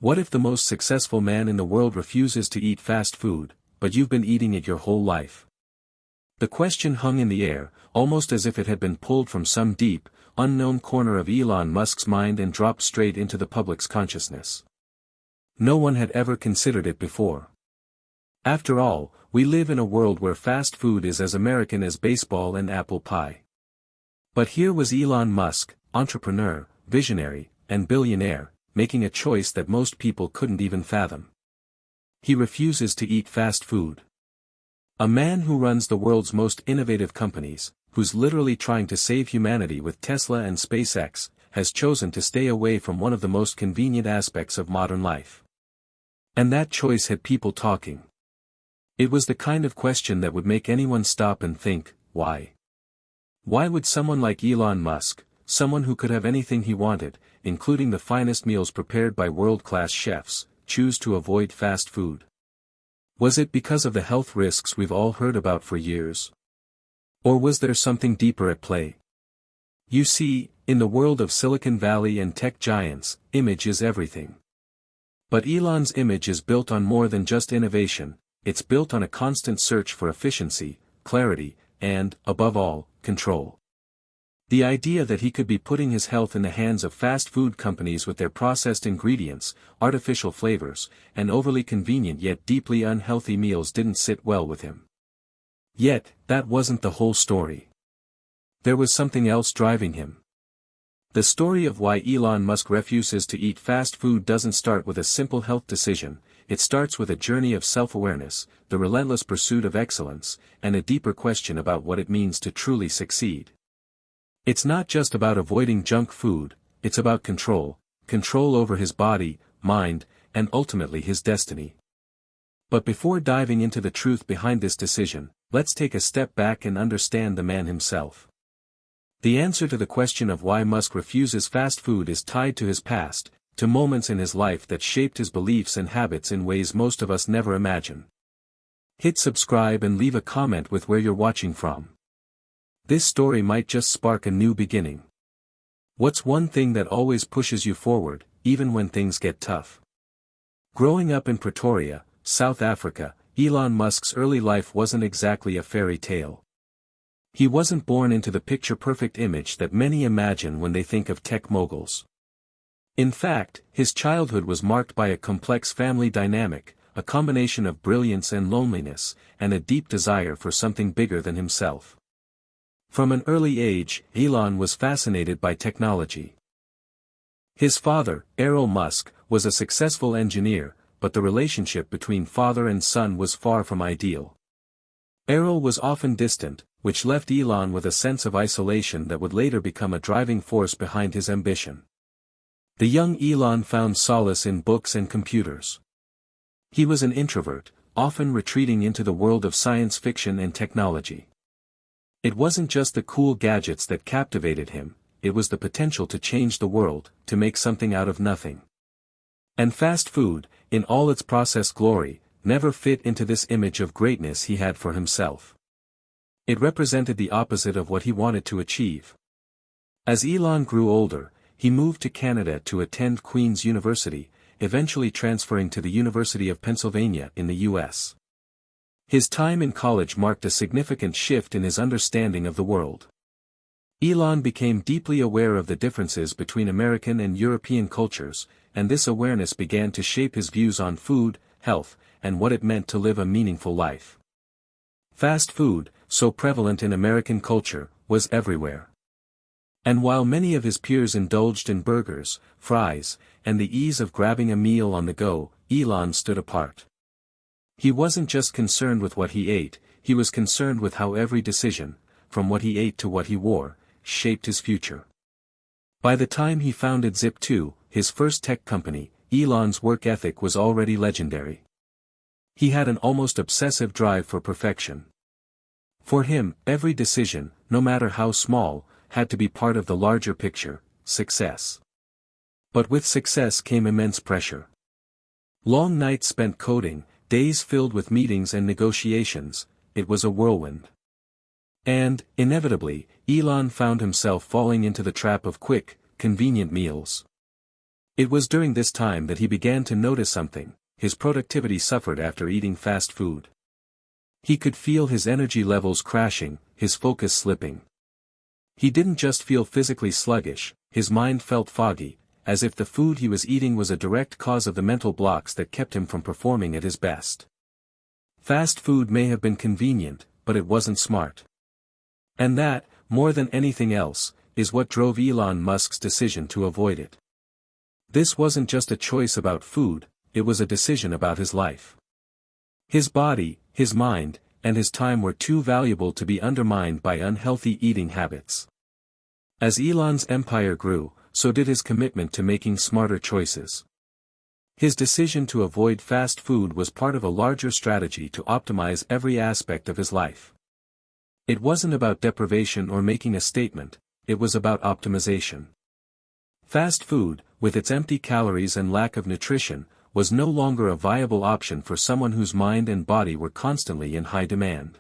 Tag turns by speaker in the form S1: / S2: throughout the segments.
S1: What if the most successful man in the world refuses to eat fast food, but you've been eating it your whole life? The question hung in the air, almost as if it had been pulled from some deep, unknown corner of Elon Musk's mind and dropped straight into the public's consciousness. No one had ever considered it before. After all, we live in a world where fast food is as American as baseball and apple pie. But here was Elon Musk, entrepreneur, visionary, and billionaire, making a choice that most people couldn't even fathom. He refuses to eat fast food. A man who runs the world's most innovative companies, who's literally trying to save humanity with Tesla and SpaceX, has chosen to stay away from one of the most convenient aspects of modern life. And that choice had people talking. It was the kind of question that would make anyone stop and think, why? Why would someone like Elon Musk, someone who could have anything he wanted, including the finest meals prepared by world-class chefs, choose to avoid fast food? Was it because of the health risks we've all heard about for years? Or was there something deeper at play? You see, in the world of Silicon Valley and tech giants, image is everything. But Elon's image is built on more than just innovation, it's built on a constant search for efficiency, clarity, and, above all, control. The idea that he could be putting his health in the hands of fast food companies with their processed ingredients, artificial flavors, and overly convenient yet deeply unhealthy meals didn't sit well with him. Yet, that wasn't the whole story. There was something else driving him. The story of why Elon Musk refuses to eat fast food doesn't start with a simple health decision, it starts with a journey of self-awareness, the relentless pursuit of excellence, and a deeper question about what it means to truly succeed. It's not just about avoiding junk food, it's about control over his body, mind, and ultimately his destiny. But before diving into the truth behind this decision, let's take a step back and understand the man himself. The answer to the question of why Musk refuses fast food is tied to his past, to moments in his life that shaped his beliefs and habits in ways most of us never imagine. Hit subscribe and leave a comment with where you're watching from. This story might just spark a new beginning. What's one thing that always pushes you forward, even when things get tough? Growing up in Pretoria, South Africa, Elon Musk's early life wasn't exactly a fairy tale. He wasn't born into the picture-perfect image that many imagine when they think of tech moguls. In fact, his childhood was marked by a complex family dynamic, a combination of brilliance and loneliness, and a deep desire for something bigger than himself. From an early age, Elon was fascinated by technology. His father, Elon Musk, was a successful engineer, but the relationship between father and son was far from ideal. Elon was often distant, which left Elon with a sense of isolation that would later become a driving force behind his ambition. The young Elon found solace in books and computers. He was an introvert, often retreating into the world of science fiction and technology. It wasn't just the cool gadgets that captivated him, it was the potential to change the world, to make something out of nothing. And fast food, in all its processed glory, never fit into this image of greatness he had for himself. It represented the opposite of what he wanted to achieve. As Elon grew older, he moved to Canada to attend Queen's University, eventually transferring to the University of Pennsylvania in the U.S. His time in college marked a significant shift in his understanding of the world. Elon became deeply aware of the differences between American and European cultures, and this awareness began to shape his views on food, health, and what it meant to live a meaningful life. Fast food, so prevalent in American culture, was everywhere. And while many of his peers indulged in burgers, fries, and the ease of grabbing a meal on the go, Elon stood apart. He wasn't just concerned with what he ate, he was concerned with how every decision, from what he ate to what he wore, shaped his future. By the time he founded Zip2, his first tech company, Elon's work ethic was already legendary. He had an almost obsessive drive for perfection. For him, every decision, no matter how small, had to be part of the larger picture, success. But with success came immense pressure. Long nights spent coding, days filled with meetings and negotiations, it was a whirlwind. And, inevitably, Elon found himself falling into the trap of quick, convenient meals. It was during this time that he began to notice something: his productivity suffered after eating fast food. He could feel his energy levels crashing, his focus slipping. He didn't just feel physically sluggish, his mind felt foggy, as if the food he was eating was a direct cause of the mental blocks that kept him from performing at his best. Fast food may have been convenient, but it wasn't smart. And that, more than anything else, is what drove Elon Musk's decision to avoid it. This wasn't just a choice about food, it was a decision about his life. His body, his mind, and his time were too valuable to be undermined by unhealthy eating habits. As Elon's empire grew, so did his commitment to making smarter choices. His decision to avoid fast food was part of a larger strategy to optimize every aspect of his life. It wasn't about deprivation or making a statement, it was about optimization. Fast food, with its empty calories and lack of nutrition, was no longer a viable option for someone whose mind and body were constantly in high demand.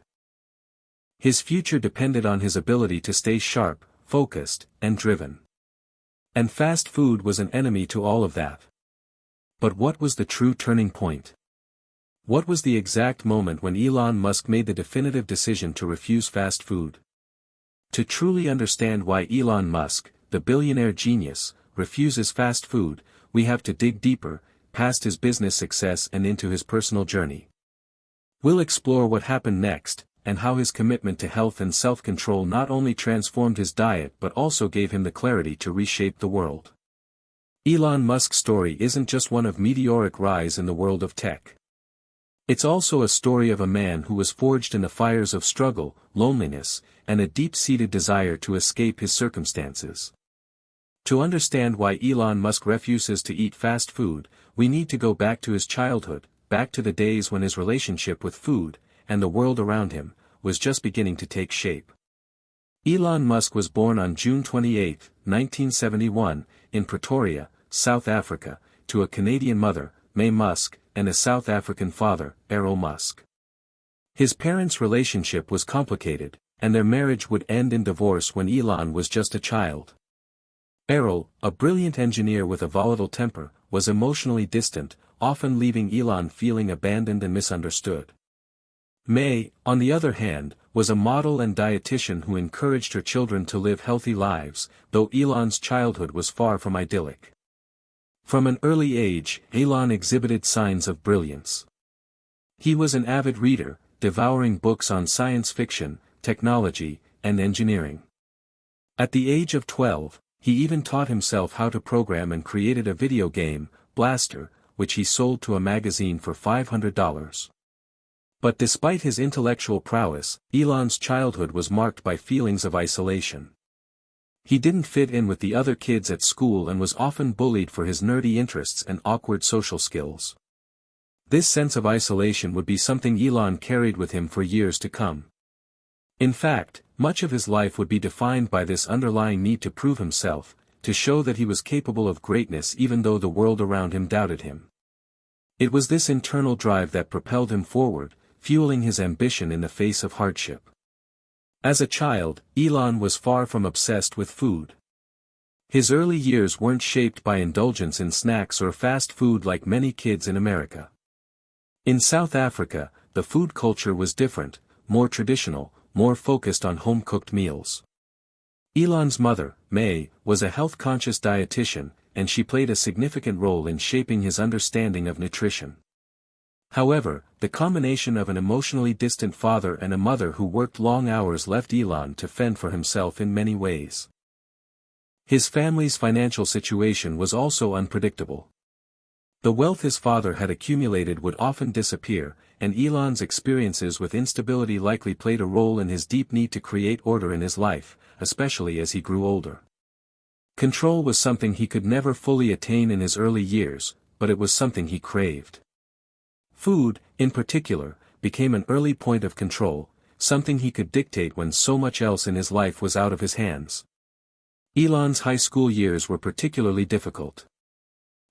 S1: His future depended on his ability to stay sharp, focused, and driven. And fast food was an enemy to all of that. But what was the true turning point? What was the exact moment when Elon Musk made the definitive decision to refuse fast food? To truly understand why Elon Musk, the billionaire genius, refuses fast food, we have to dig deeper, past his business success and into his personal journey. We'll explore what happened next, and how his commitment to health and self-control not only transformed his diet but also gave him the clarity to reshape the world. Elon Musk's story isn't just one of meteoric rise in the world of tech. It's also a story of a man who was forged in the fires of struggle, loneliness, and a deep-seated desire to escape his circumstances. To understand why Elon Musk refuses to eat fast food, we need to go back to his childhood, back to the days when his relationship with food, and the world around him, was just beginning to take shape. Elon Musk was born on June 28, 1971, in Pretoria, South Africa, to a Canadian mother, May Musk, and a South African father, Errol Musk. His parents' relationship was complicated, and their marriage would end in divorce when Elon was just a child. Errol, a brilliant engineer with a volatile temper, was emotionally distant, often leaving Elon feeling abandoned and misunderstood. May, on the other hand, was a model and dietitian who encouraged her children to live healthy lives, though Elon's childhood was far from idyllic. From an early age, Elon exhibited signs of brilliance. He was an avid reader, devouring books on science fiction, technology, and engineering. At the age of 12, he even taught himself how to program and created a video game, Blaster, which he sold to a magazine for $500. But despite his intellectual prowess, Elon's childhood was marked by feelings of isolation. He didn't fit in with the other kids at school and was often bullied for his nerdy interests and awkward social skills. This sense of isolation would be something Elon carried with him for years to come. In fact, much of his life would be defined by this underlying need to prove himself, to show that he was capable of greatness even though the world around him doubted him. It was this internal drive that propelled him forward, fueling his ambition in the face of hardship. As a child, Elon was far from obsessed with food. His early years weren't shaped by indulgence in snacks or fast food like many kids in America. In South Africa, the food culture was different, more traditional, more focused on home-cooked meals. Elon's mother, May, was a health-conscious dietitian, and she played a significant role in shaping his understanding of nutrition. However, the combination of an emotionally distant father and a mother who worked long hours left Elon to fend for himself in many ways. His family's financial situation was also unpredictable. The wealth his father had accumulated would often disappear, and Elon's experiences with instability likely played a role in his deep need to create order in his life, especially as he grew older. Control was something he could never fully attain in his early years, but it was something he craved. Food, in particular, became an early point of control, something he could dictate when so much else in his life was out of his hands. Elon's high school years were particularly difficult.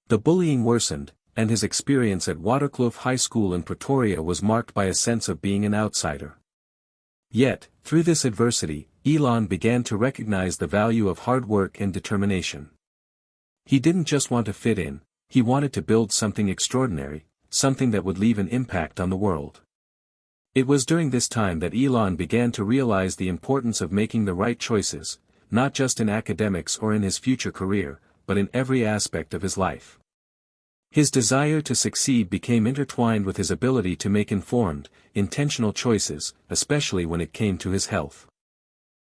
S1: The bullying worsened, and his experience at Waterkloof High School in Pretoria was marked by a sense of being an outsider. Yet, through this adversity, Elon began to recognize the value of hard work and determination. He didn't just want to fit in, he wanted to build something extraordinary, something that would leave an impact on the world. It was during this time that Elon began to realize the importance of making the right choices, not just in academics or in his future career, but in every aspect of his life. His desire to succeed became intertwined with his ability to make informed, intentional choices, especially when it came to his health.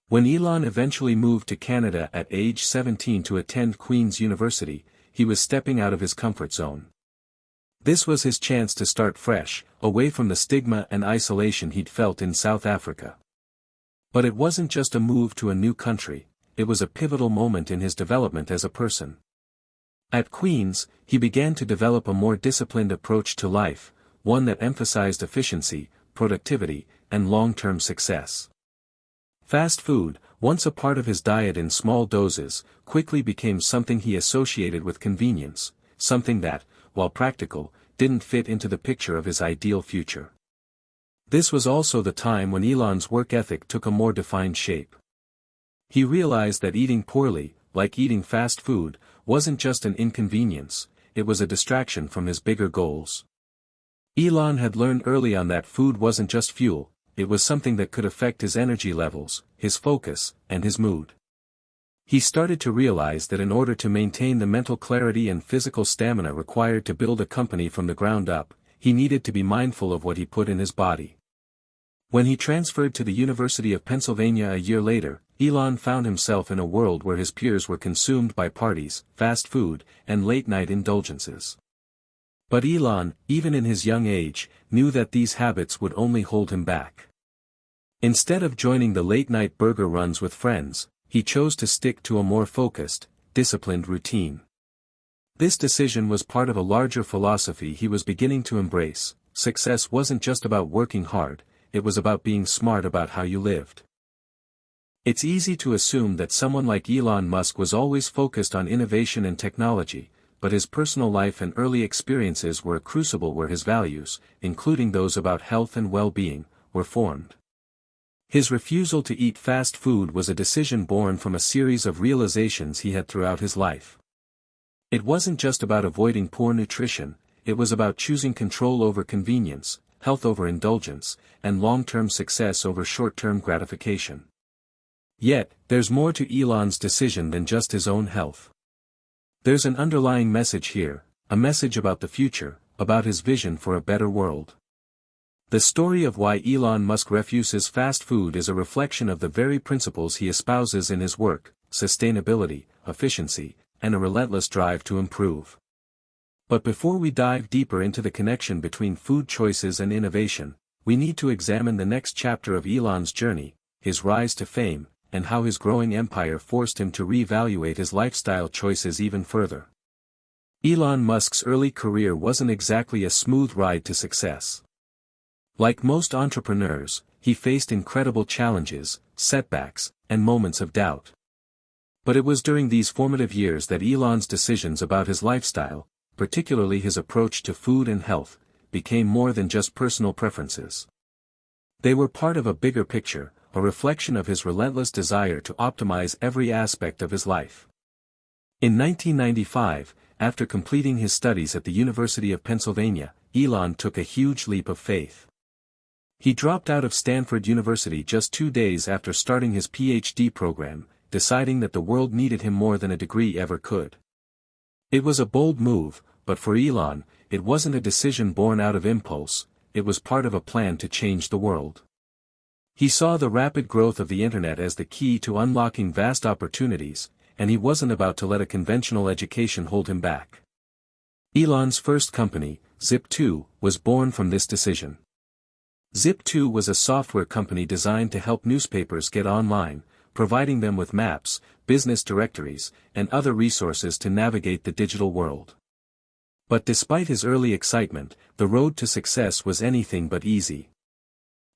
S1: When Elon eventually moved to Canada at age 17 to attend Queen's University, he was stepping out of his comfort zone. This was his chance to start fresh, away from the stigma and isolation he'd felt in South Africa. But it wasn't just a move to a new country, it was a pivotal moment in his development as a person. At Queen's, he began to develop a more disciplined approach to life, one that emphasized efficiency, productivity, and long-term success. Fast food, once a part of his diet in small doses, quickly became something he associated with convenience, something that, while practical, didn't fit into the picture of his ideal future. This was also the time when Elon's work ethic took a more defined shape. He realized that eating poorly, like eating fast food, wasn't just an inconvenience, it was a distraction from his bigger goals. Elon had learned early on that food wasn't just fuel, it was something that could affect his energy levels, his focus, and his mood. He started to realize that in order to maintain the mental clarity and physical stamina required to build a company from the ground up, he needed to be mindful of what he put in his body. When he transferred to the University of Pennsylvania a year later, Elon found himself in a world where his peers were consumed by parties, fast food, and late-night indulgences. But Elon, even in his young age, knew that these habits would only hold him back. Instead of joining the late-night burger runs with friends, he chose to stick to a more focused, disciplined routine. This decision was part of a larger philosophy he was beginning to embrace. Success wasn't just about working hard, it was about being smart about how you lived. It's easy to assume that someone like Elon Musk was always focused on innovation and technology, but his personal life and early experiences were a crucible where his values, including those about health and well-being, were formed. His refusal to eat fast food was a decision born from a series of realizations he had throughout his life. It wasn't just about avoiding poor nutrition, it was about choosing control over convenience, health over indulgence, and long-term success over short-term gratification. Yet, there's more to Elon's decision than just his own health. There's an underlying message here, a message about the future, about his vision for a better world. The story of why Elon Musk refuses fast food is a reflection of the very principles he espouses in his work: sustainability, efficiency, and a relentless drive to improve. But before we dive deeper into the connection between food choices and innovation, we need to examine the next chapter of Elon's journey, his rise to fame, and how his growing empire forced him to reevaluate his lifestyle choices even further. Elon Musk's early career wasn't exactly a smooth ride to success. Like most entrepreneurs, he faced incredible challenges, setbacks, and moments of doubt. But it was during these formative years that Elon's decisions about his lifestyle, particularly his approach to food and health, became more than just personal preferences. They were part of a bigger picture, a reflection of his relentless desire to optimize every aspect of his life. In 1995, after completing his studies at the University of Pennsylvania, Elon took a huge leap of faith. He dropped out of Stanford University just 2 days after starting his PhD program, deciding that the world needed him more than a degree ever could. It was a bold move, but for Elon, it wasn't a decision born out of impulse, it was part of a plan to change the world. He saw the rapid growth of the internet as the key to unlocking vast opportunities, and he wasn't about to let a conventional education hold him back. Elon's first company, Zip2, was born from this decision. Zip2 was a software company designed to help newspapers get online, providing them with maps, business directories, and other resources to navigate the digital world. But despite his early excitement, the road to success was anything but easy.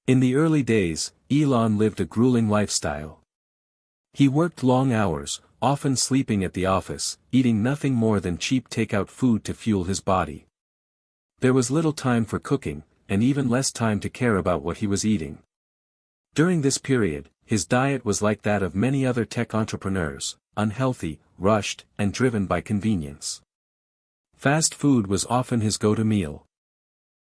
S1: In the early days, Elon lived a grueling lifestyle. He worked long hours, often sleeping at the office, eating nothing more than cheap takeout food to fuel his body. There was little time for cooking, and even less time to care about what he was eating. During this period, his diet was like that of many other tech entrepreneurs, unhealthy, rushed, and driven by convenience. Fast food was often his go-to meal.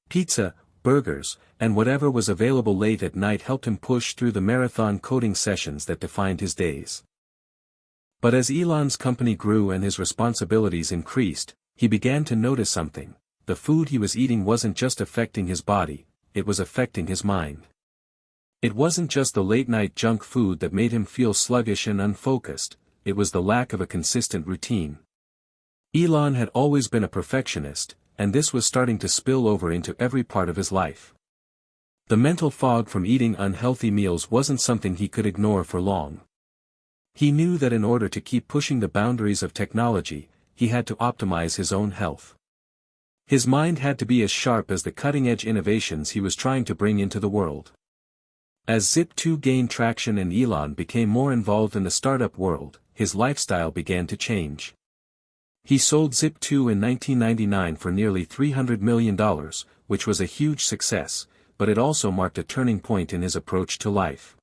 S1: Pizza, burgers, and whatever was available late at night helped him push through the marathon coding sessions that defined his days. But as Elon's company grew and his responsibilities increased, he began to notice something. The food he was eating wasn't just affecting his body, it was affecting his mind. It wasn't just the late-night junk food that made him feel sluggish and unfocused, it was the lack of a consistent routine. Elon had always been a perfectionist, and this was starting to spill over into every part of his life. The mental fog from eating unhealthy meals wasn't something he could ignore for long. He knew that in order to keep pushing the boundaries of technology, he had to optimize his own health. His mind had to be as sharp as the cutting-edge innovations he was trying to bring into the world. As Zip2 gained traction and Elon became more involved in the startup world, his lifestyle began to change. He sold Zip2 in 1999 for nearly $300 million, which was a huge success, but it also marked a turning point in his approach to life.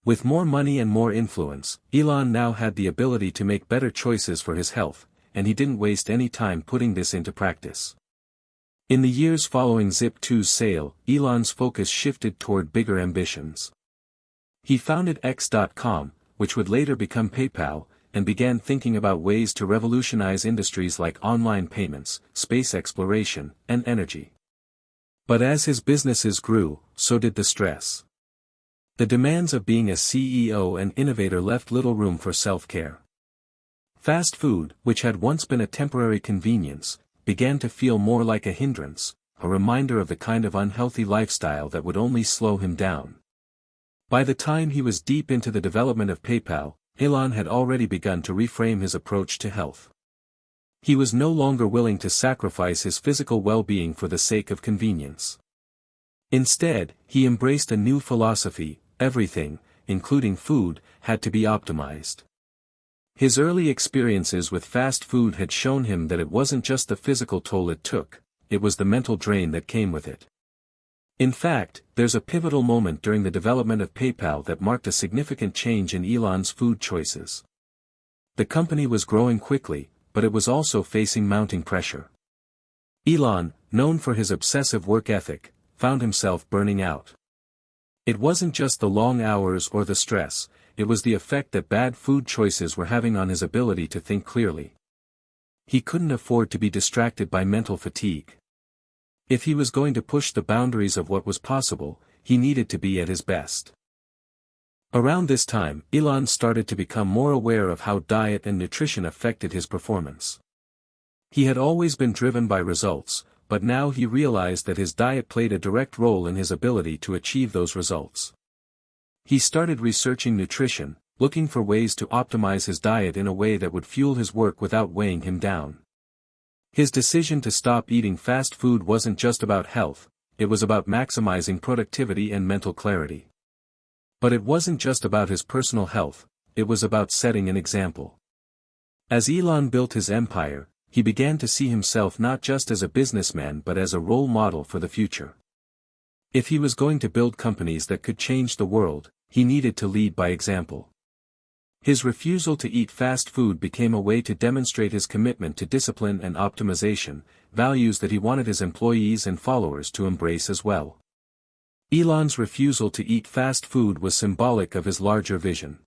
S1: With more money and more influence, Elon now had the ability to make better choices for his health, and he didn't waste any time putting this into practice. In the years following Zip2's sale, Elon's focus shifted toward bigger ambitions. He founded X.com, which would later become PayPal, and began thinking about ways to revolutionize industries like online payments, space exploration, and energy. But as his businesses grew, so did the stress. The demands of being a CEO and innovator left little room for self-care. Fast food, which had once been a temporary convenience, began to feel more like a hindrance, a reminder of the kind of unhealthy lifestyle that would only slow him down. By the time he was deep into the development of PayPal, Elon had already begun to reframe his approach to health. He was no longer willing to sacrifice his physical well-being for the sake of convenience. Instead, he embraced a new philosophy: everything, including food, had to be optimized. His early experiences with fast food had shown him that it wasn't just the physical toll it took, it was the mental drain that came with it. In fact, there's a pivotal moment during the development of PayPal that marked a significant change in Elon's food choices. The company was growing quickly, but it was also facing mounting pressure. Elon, known for his obsessive work ethic, found himself burning out. It wasn't just the long hours or the stress, it was the effect that bad food choices were having on his ability to think clearly. He couldn't afford to be distracted by mental fatigue. If he was going to push the boundaries of what was possible, he needed to be at his best. Around this time, Elon started to become more aware of how diet and nutrition affected his performance. He had always been driven by results, but now he realized that his diet played a direct role in his ability to achieve those results. He started researching nutrition, looking for ways to optimize his diet in a way that would fuel his work without weighing him down. His decision to stop eating fast food wasn't just about health, it was about maximizing productivity and mental clarity. But it wasn't just about his personal health, it was about setting an example. As Elon built his empire, he began to see himself not just as a businessman but as a role model for the future. If he was going to build companies that could change the world, he needed to lead by example. His refusal to eat fast food became a way to demonstrate his commitment to discipline and optimization, values that he wanted his employees and followers to embrace as well. Elon's refusal to eat fast food was symbolic of his larger vision.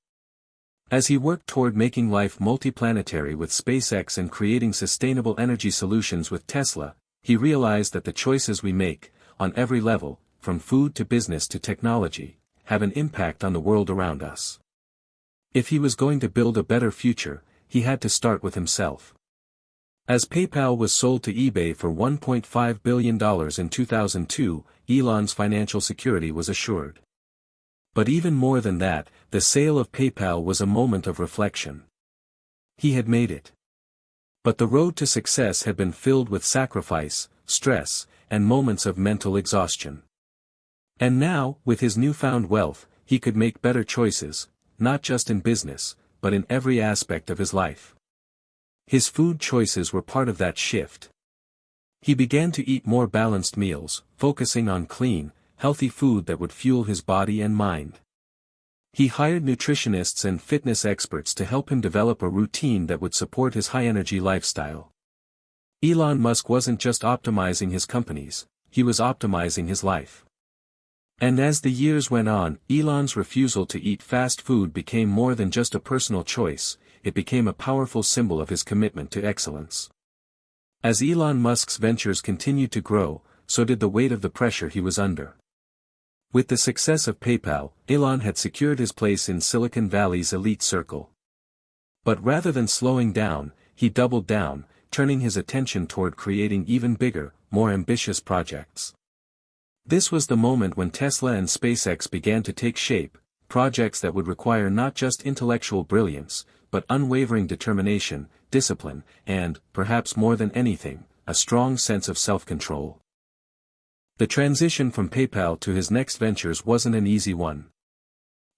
S1: As he worked toward making life multiplanetary with SpaceX and creating sustainable energy solutions with Tesla, he realized that the choices we make, on every level, from food to business to technology, have an impact on the world around us. If he was going to build a better future, he had to start with himself. As PayPal was sold to eBay for $1.5 billion in 2002, Elon's financial security was assured. But even more than that, the sale of PayPal was a moment of reflection. He had made it. But the road to success had been filled with sacrifice, stress, and moments of mental exhaustion. And now, with his newfound wealth, he could make better choices, not just in business, but in every aspect of his life. His food choices were part of that shift. He began to eat more balanced meals, focusing on clean, healthy food that would fuel his body and mind. He hired nutritionists and fitness experts to help him develop a routine that would support his high-energy lifestyle. Elon Musk wasn't just optimizing his companies, he was optimizing his life. And as the years went on, Elon's refusal to eat fast food became more than just a personal choice, it became a powerful symbol of his commitment to excellence. As Elon Musk's ventures continued to grow, so did the weight of the pressure he was under. With the success of PayPal, Elon had secured his place in Silicon Valley's elite circle. But rather than slowing down, he doubled down, turning his attention toward creating even bigger, more ambitious projects. This was the moment when Tesla and SpaceX began to take shape, projects that would require not just intellectual brilliance, but unwavering determination, discipline, and, perhaps more than anything, a strong sense of self-control. The transition from PayPal to his next ventures wasn't an easy one.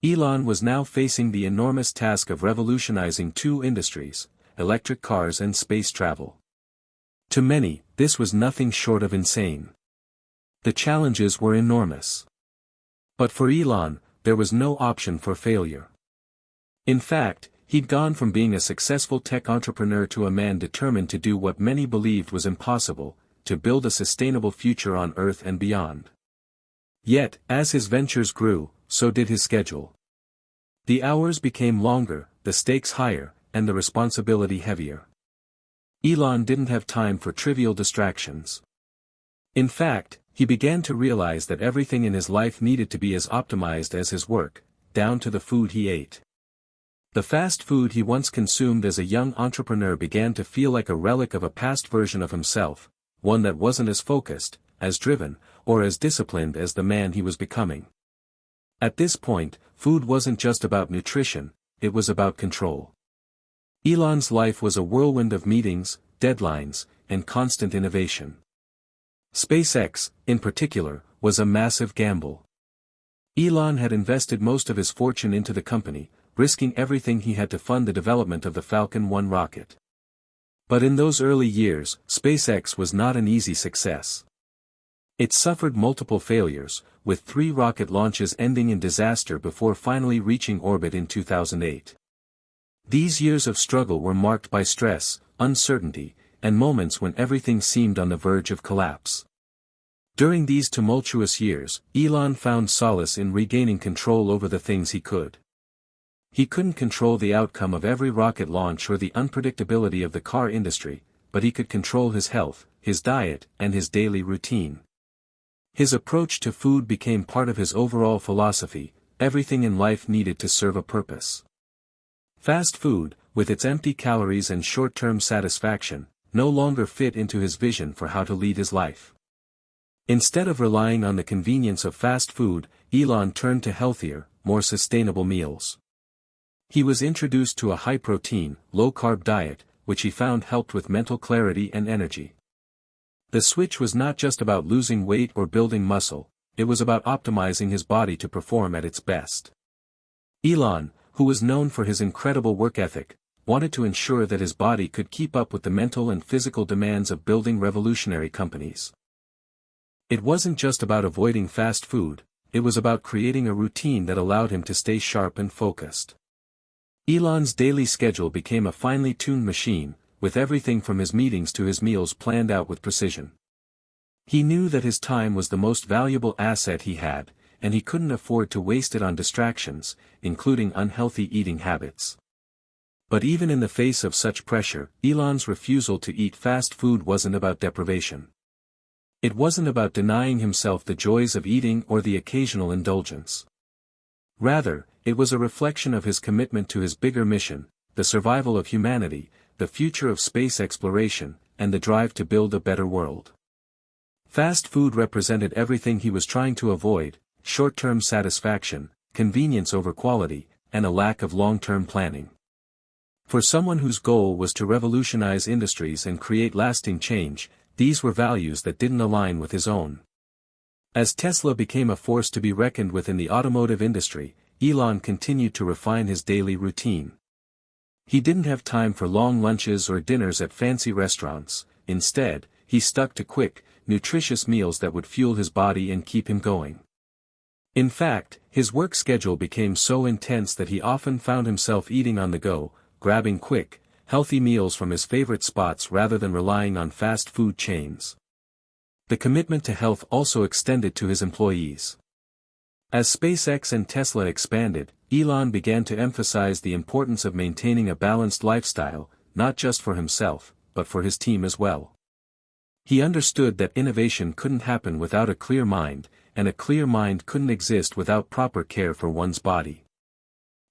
S1: Elon was now facing the enormous task of revolutionizing two industries, electric cars and space travel. To many, this was nothing short of insane. The challenges were enormous. But for Elon, there was no option for failure. In fact, he'd gone from being a successful tech entrepreneur to a man determined to do what many believed was impossible, to build a sustainable future on Earth and beyond. Yet, as his ventures grew, so did his schedule. The hours became longer, the stakes higher, and the responsibility heavier. Elon didn't have time for trivial distractions. In fact, he began to realize that everything in his life needed to be as optimized as his work, down to the food he ate. The fast food he once consumed as a young entrepreneur began to feel like a relic of a past version of himself, one that wasn't as focused, as driven, or as disciplined as the man he was becoming. At this point, food wasn't just about nutrition, it was about control. Elon's life was a whirlwind of meetings, deadlines, and constant innovation. SpaceX, in particular, was a massive gamble. Elon had invested most of his fortune into the company, risking everything he had to fund the development of the Falcon 1 rocket. But in those early years, SpaceX was not an easy success. It suffered multiple failures, with 3 rocket launches ending in disaster before finally reaching orbit in 2008. These years of struggle were marked by stress, uncertainty, and moments when everything seemed on the verge of collapse. During these tumultuous years, Elon found solace in regaining control over the things he could. He couldn't control the outcome of every rocket launch or the unpredictability of the car industry, but he could control his health, his diet, and his daily routine. His approach to food became part of his overall philosophy: everything in life needed to serve a purpose. Fast food, with its empty calories and short-term satisfaction, no longer fit into his vision for how to lead his life. Instead of relying on the convenience of fast food, Elon turned to healthier, more sustainable meals. He was introduced to a high-protein, low-carb diet, which he found helped with mental clarity and energy. The switch was not just about losing weight or building muscle, it was about optimizing his body to perform at its best. Elon, who was known for his incredible work ethic, wanted to ensure that his body could keep up with the mental and physical demands of building revolutionary companies. It wasn't just about avoiding fast food, it was about creating a routine that allowed him to stay sharp and focused. Elon's daily schedule became a finely tuned machine, with everything from his meetings to his meals planned out with precision. He knew that his time was the most valuable asset he had, and he couldn't afford to waste it on distractions, including unhealthy eating habits. But even in the face of such pressure, Elon's refusal to eat fast food wasn't about deprivation. It wasn't about denying himself the joys of eating or the occasional indulgence. Rather, it was a reflection of his commitment to his bigger mission, the survival of humanity, the future of space exploration, and the drive to build a better world. Fast food represented everything he was trying to avoid: short-term satisfaction, convenience over quality, and a lack of long-term planning. For someone whose goal was to revolutionize industries and create lasting change, these were values that didn't align with his own. As Tesla became a force to be reckoned with in the automotive industry, Elon continued to refine his daily routine. He didn't have time for long lunches or dinners at fancy restaurants. Instead, he stuck to quick, nutritious meals that would fuel his body and keep him going. In fact, his work schedule became so intense that he often found himself eating on the go, grabbing quick, healthy meals from his favorite spots rather than relying on fast food chains. The commitment to health also extended to his employees. As SpaceX and Tesla expanded, Elon began to emphasize the importance of maintaining a balanced lifestyle, not just for himself, but for his team as well. He understood that innovation couldn't happen without a clear mind, and a clear mind couldn't exist without proper care for one's body.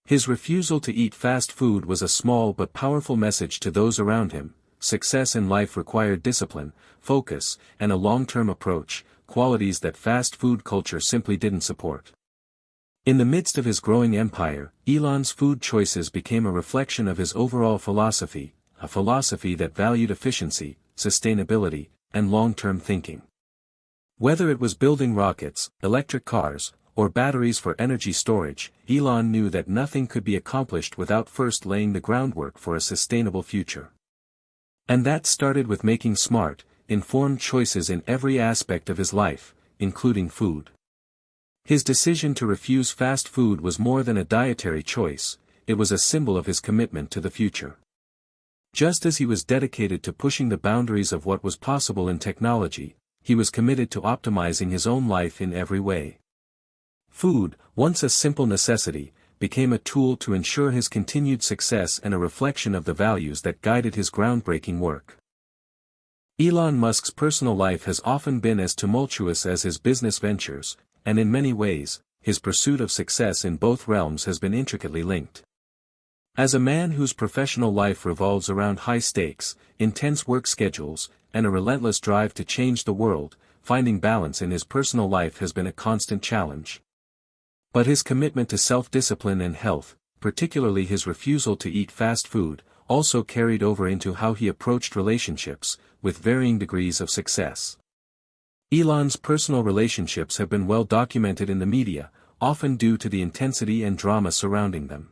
S1: His refusal to eat fast food was a small but powerful message to those around him. Success in life required discipline, focus, and a long-term approach, qualities that fast food culture simply didn't support. In the midst of his growing empire, Elon's food choices became a reflection of his overall philosophy, a philosophy that valued efficiency, sustainability, and long-term thinking. Whether it was building rockets, electric cars, or batteries for energy storage, Elon knew that nothing could be accomplished without first laying the groundwork for a sustainable future. And that started with making smart, informed choices in every aspect of his life, including food. His decision to refuse fast food was more than a dietary choice, it was a symbol of his commitment to the future. Just as he was dedicated to pushing the boundaries of what was possible in technology, he was committed to optimizing his own life in every way. Food, once a simple necessity, became a tool to ensure his continued success and a reflection of the values that guided his groundbreaking work. Elon Musk's personal life has often been as tumultuous as his business ventures, and in many ways, his pursuit of success in both realms has been intricately linked. As a man whose professional life revolves around high stakes, intense work schedules, and a relentless drive to change the world, finding balance in his personal life has been a constant challenge. But his commitment to self-discipline and health, particularly his refusal to eat fast food, also carried over into how he approached relationships, with varying degrees of success. Elon's personal relationships have been well documented in the media, often due to the intensity and drama surrounding them.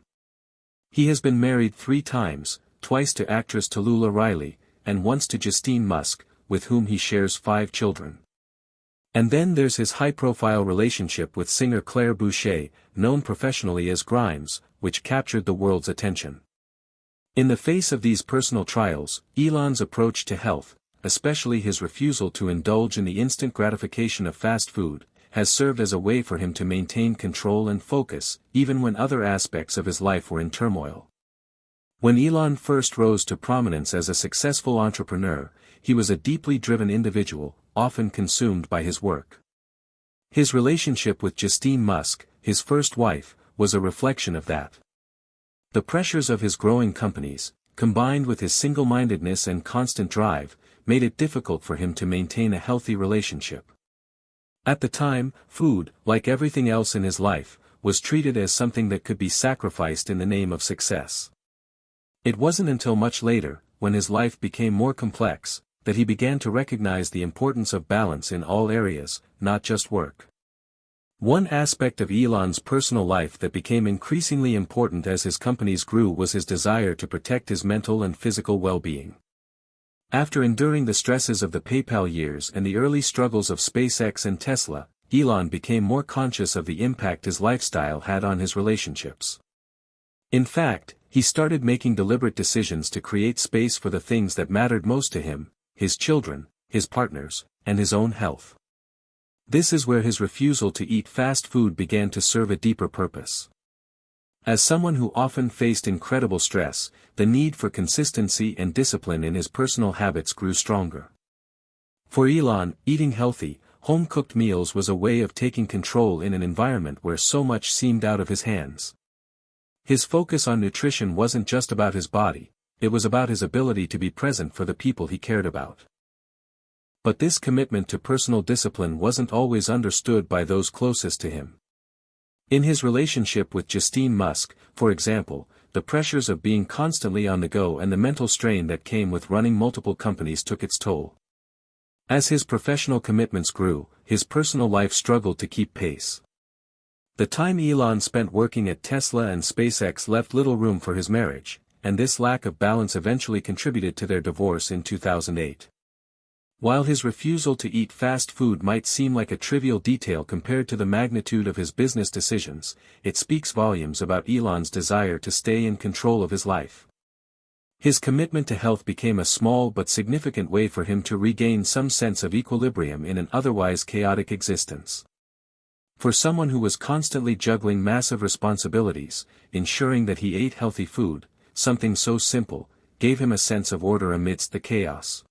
S1: He has been married 3 times, twice to actress Tallulah Riley, and once to Justine Musk, with whom he shares 5 children. And then there's his high-profile relationship with singer Claire Boucher, known professionally as Grimes, which captured the world's attention. In the face of these personal trials, Elon's approach to health, especially his refusal to indulge in the instant gratification of fast food, has served as a way for him to maintain control and focus, even when other aspects of his life were in turmoil. When Elon first rose to prominence as a successful entrepreneur, he was a deeply driven individual, often consumed by his work. His relationship with Justine Musk, his first wife, was a reflection of that. The pressures of his growing companies, combined with his single-mindedness and constant drive, made it difficult for him to maintain a healthy relationship. At the time, food, like everything else in his life, was treated as something that could be sacrificed in the name of success. It wasn't until much later, when his life became more complex, that he began to recognize the importance of balance in all areas, not just work. One aspect of Elon's personal life that became increasingly important as his companies grew was his desire to protect his mental and physical well-being. After enduring the stresses of the PayPal years and the early struggles of SpaceX and Tesla, Elon became more conscious of the impact his lifestyle had on his relationships. In fact, he started making deliberate decisions to create space for the things that mattered most to him, his children, his partners, and his own health. This is where his refusal to eat fast food began to serve a deeper purpose. As someone who often faced incredible stress, the need for consistency and discipline in his personal habits grew stronger. For Elon, eating healthy, home-cooked meals was a way of taking control in an environment where so much seemed out of his hands. His focus on nutrition wasn't just about his body, it was about his ability to be present for the people he cared about. But this commitment to personal discipline wasn't always understood by those closest to him. In his relationship with Justine Musk, for example, the pressures of being constantly on the go and the mental strain that came with running multiple companies took its toll. As his professional commitments grew, his personal life struggled to keep pace. The time Elon spent working at Tesla and SpaceX left little room for his marriage, and this lack of balance eventually contributed to their divorce in 2008. While his refusal to eat fast food might seem like a trivial detail compared to the magnitude of his business decisions, it speaks volumes about Elon's desire to stay in control of his life. His commitment to health became a small but significant way for him to regain some sense of equilibrium in an otherwise chaotic existence. For someone who was constantly juggling massive responsibilities, ensuring that he ate healthy food, something so simple, gave him a sense of order amidst the chaos.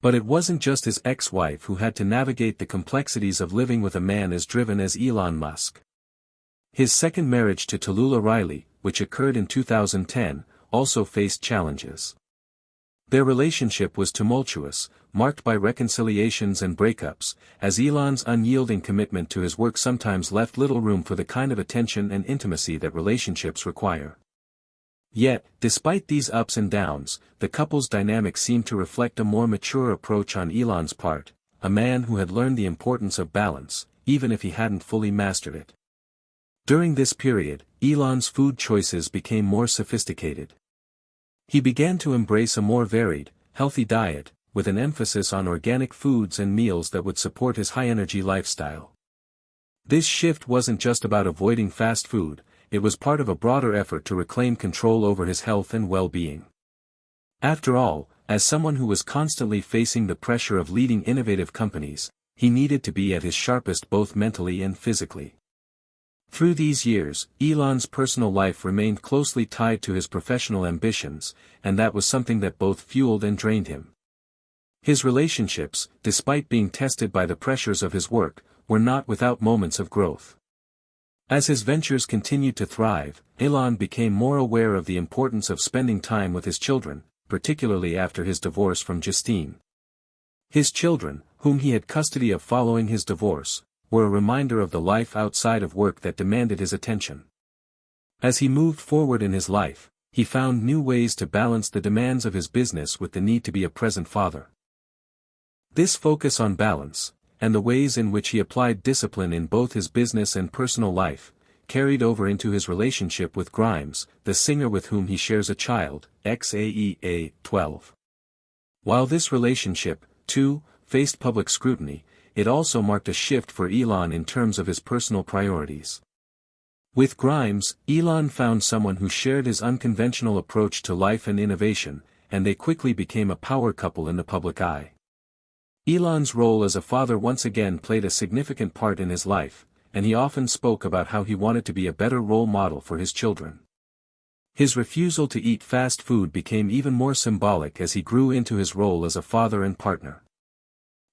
S1: But it wasn't just his ex-wife who had to navigate the complexities of living with a man as driven as Elon Musk. His second marriage to Tallulah Riley, which occurred in 2010, also faced challenges. Their relationship was tumultuous, marked by reconciliations and breakups, as Elon's unyielding commitment to his work sometimes left little room for the kind of attention and intimacy that relationships require. Yet, despite these ups and downs, the couple's dynamic seemed to reflect a more mature approach on Elon's part, a man who had learned the importance of balance, even if he hadn't fully mastered it. During this period, Elon's food choices became more sophisticated. He began to embrace a more varied, healthy diet, with an emphasis on organic foods and meals that would support his high-energy lifestyle. This shift wasn't just about avoiding fast food, it was part of a broader effort to reclaim control over his health and well-being. After all, as someone who was constantly facing the pressure of leading innovative companies, he needed to be at his sharpest both mentally and physically. Through these years, Elon's personal life remained closely tied to his professional ambitions, and that was something that both fueled and drained him. His relationships, despite being tested by the pressures of his work, were not without moments of growth. As his ventures continued to thrive, Elon became more aware of the importance of spending time with his children, particularly after his divorce from Justine. His children, whom he had custody of following his divorce, were a reminder of the life outside of work that demanded his attention. As he moved forward in his life, he found new ways to balance the demands of his business with the need to be a present father. This focus on balance, and the ways in which he applied discipline in both his business and personal life, carried over into his relationship with Grimes, the singer with whom he shares a child, XAEA 12. While this relationship, too, faced public scrutiny, it also marked a shift for Elon in terms of his personal priorities. With Grimes, Elon found someone who shared his unconventional approach to life and innovation, and they quickly became a power couple in the public eye. Elon's role as a father once again played a significant part in his life, and he often spoke about how he wanted to be a better role model for his children. His refusal to eat fast food became even more symbolic as he grew into his role as a father and partner.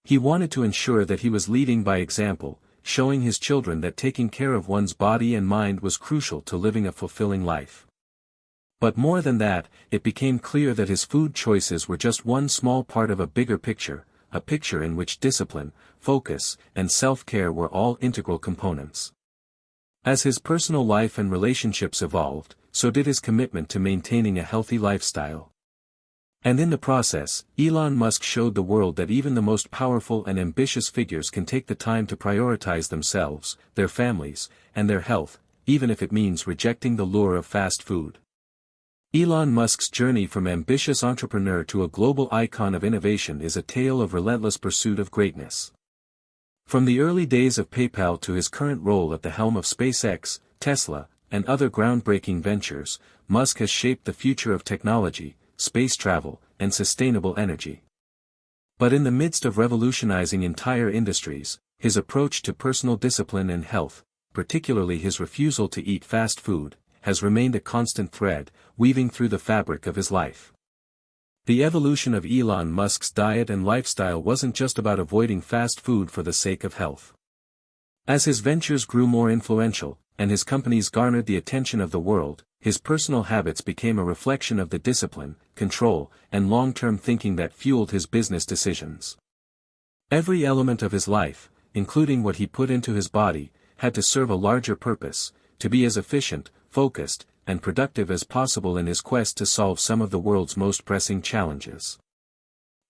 S1: He wanted to ensure that he was leading by example, showing his children that taking care of one's body and mind was crucial to living a fulfilling life. But more than that, it became clear that his food choices were just one small part of a bigger picture, a picture in which discipline, focus, and self-care were all integral components. As his personal life and relationships evolved, so did his commitment to maintaining a healthy lifestyle. And in the process, Elon Musk showed the world that even the most powerful and ambitious figures can take the time to prioritize themselves, their families, and their health, even if it means rejecting the lure of fast food. Elon Musk's journey from ambitious entrepreneur to a global icon of innovation is a tale of relentless pursuit of greatness. From the early days of PayPal to his current role at the helm of SpaceX, Tesla, and other groundbreaking ventures, Musk has shaped the future of technology, space travel, and sustainable energy. But in the midst of revolutionizing entire industries, his approach to personal discipline and health, particularly his refusal to eat fast food, has remained a constant thread, weaving through the fabric of his life. The evolution of Elon Musk's diet and lifestyle wasn't just about avoiding fast food for the sake of health. As his ventures grew more influential, and his companies garnered the attention of the world, his personal habits became a reflection of the discipline, control, and long-term thinking that fueled his business decisions. Every element of his life, including what he put into his body, had to serve a larger purpose, to be as efficient, focused, and productive as possible in his quest to solve some of the world's most pressing challenges.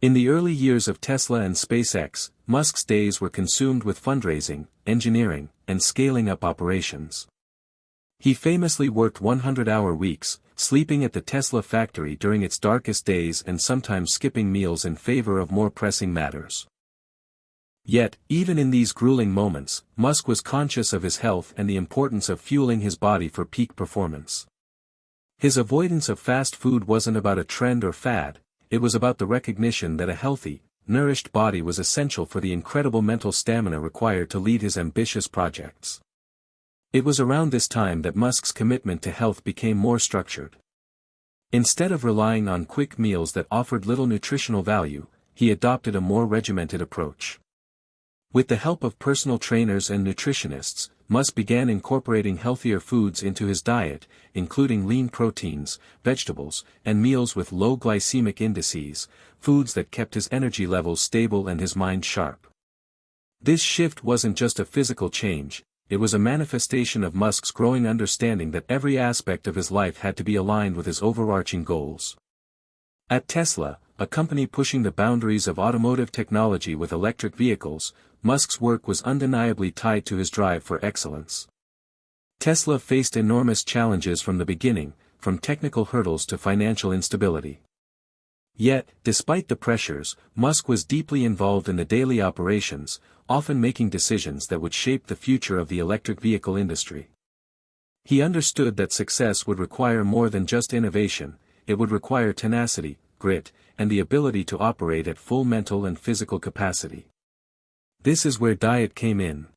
S1: In the early years of Tesla and SpaceX, Musk's days were consumed with fundraising, engineering, and scaling up operations. He famously worked 100-hour weeks, sleeping at the Tesla factory during its darkest days and sometimes skipping meals in favor of more pressing matters. Yet, even in these grueling moments, Musk was conscious of his health and the importance of fueling his body for peak performance. His avoidance of fast food wasn't about a trend or fad, it was about the recognition that a healthy, nourished body was essential for the incredible mental stamina required to lead his ambitious projects. It was around this time that Musk's commitment to health became more structured. Instead of relying on quick meals that offered little nutritional value, he adopted a more regimented approach. With the help of personal trainers and nutritionists, Musk began incorporating healthier foods into his diet, including lean proteins, vegetables, and meals with low glycemic indices, foods that kept his energy levels stable and his mind sharp. This shift wasn't just a physical change, it was a manifestation of Musk's growing understanding that every aspect of his life had to be aligned with his overarching goals. At Tesla, a company pushing the boundaries of automotive technology with electric vehicles, Musk's work was undeniably tied to his drive for excellence. Tesla faced enormous challenges from the beginning, from technical hurdles to financial instability. Yet, despite the pressures, Musk was deeply involved in the daily operations, often making decisions that would shape the future of the electric vehicle industry. He understood that success would require more than just innovation, it would require tenacity, grit, and the ability to operate at full mental and physical capacity. This is where diet came in.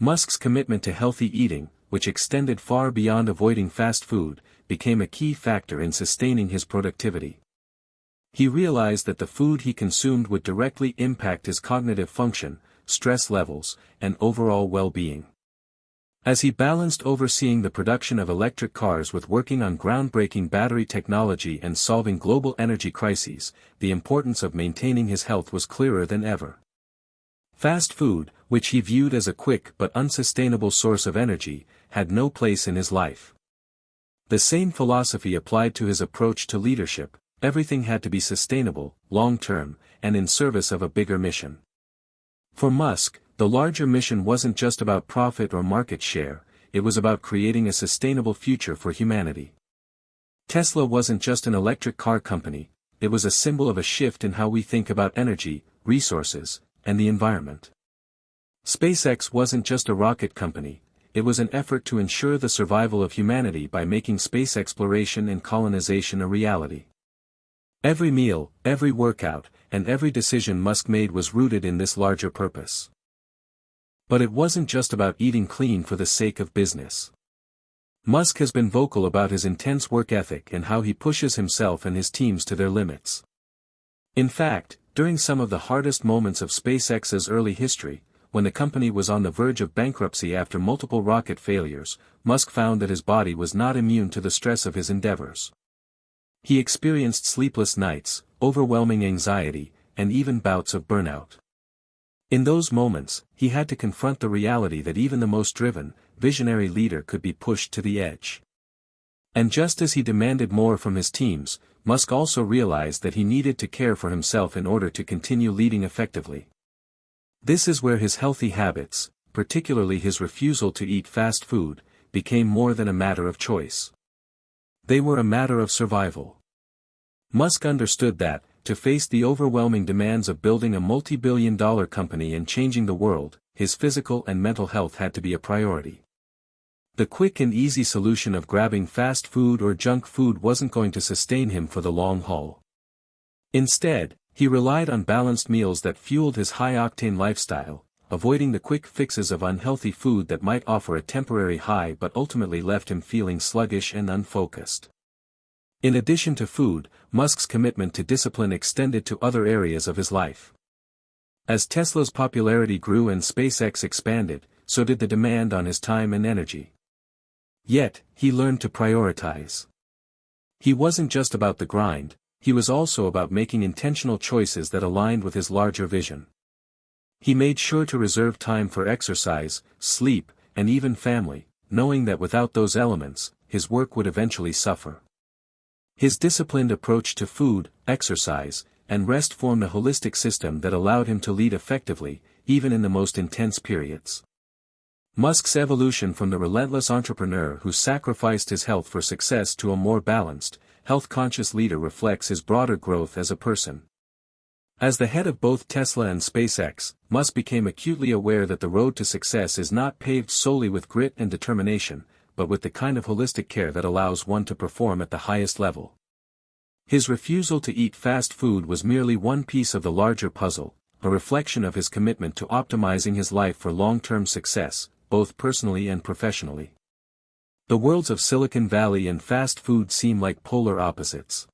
S1: Musk's commitment to healthy eating, which extended far beyond avoiding fast food, became a key factor in sustaining his productivity. He realized that the food he consumed would directly impact his cognitive function, stress levels, and overall well-being. As he balanced overseeing the production of electric cars with working on groundbreaking battery technology and solving global energy crises, the importance of maintaining his health was clearer than ever. Fast food, which he viewed as a quick but unsustainable source of energy, had no place in his life. The same philosophy applied to his approach to leadership: everything had to be sustainable, long-term, and in service of a bigger mission. For Musk, the larger mission wasn't just about profit or market share, it was about creating a sustainable future for humanity. Tesla wasn't just an electric car company, it was a symbol of a shift in how we think about energy, resources, and the environment. SpaceX wasn't just a rocket company, it was an effort to ensure the survival of humanity by making space exploration and colonization a reality. Every meal, every workout, and every decision Musk made was rooted in this larger purpose. But it wasn't just about eating clean for the sake of business. Musk has been vocal about his intense work ethic and how he pushes himself and his teams to their limits. In fact, during some of the hardest moments of SpaceX's early history, when the company was on the verge of bankruptcy after multiple rocket failures, Musk found that his body was not immune to the stress of his endeavors. He experienced sleepless nights, overwhelming anxiety, and even bouts of burnout. In those moments, he had to confront the reality that even the most driven, visionary leader could be pushed to the edge. And just as he demanded more from his teams, Musk also realized that he needed to care for himself in order to continue leading effectively. This is where his healthy habits, particularly his refusal to eat fast food, became more than a matter of choice. They were a matter of survival. Musk understood that, to face the overwhelming demands of building a multi-billion-dollar company and changing the world, his physical and mental health had to be a priority. The quick and easy solution of grabbing fast food or junk food wasn't going to sustain him for the long haul. Instead, he relied on balanced meals that fueled his high-octane lifestyle, avoiding the quick fixes of unhealthy food that might offer a temporary high but ultimately left him feeling sluggish and unfocused. In addition to food, Musk's commitment to discipline extended to other areas of his life. As Tesla's popularity grew and SpaceX expanded, so did the demand on his time and energy. Yet, he learned to prioritize. He wasn't just about the grind, he was also about making intentional choices that aligned with his larger vision. He made sure to reserve time for exercise, sleep, and even family, knowing that without those elements, his work would eventually suffer. His disciplined approach to food, exercise, and rest formed a holistic system that allowed him to lead effectively, even in the most intense periods. Musk's evolution from the relentless entrepreneur who sacrificed his health for success to a more balanced, health-conscious leader reflects his broader growth as a person. As the head of both Tesla and SpaceX, Musk became acutely aware that the road to success is not paved solely with grit and determination, but with the kind of holistic care that allows one to perform at the highest level. His refusal to eat fast food was merely one piece of the larger puzzle, a reflection of his commitment to optimizing his life for long-term success, both personally and professionally. The worlds of Silicon Valley and fast food seem like polar opposites.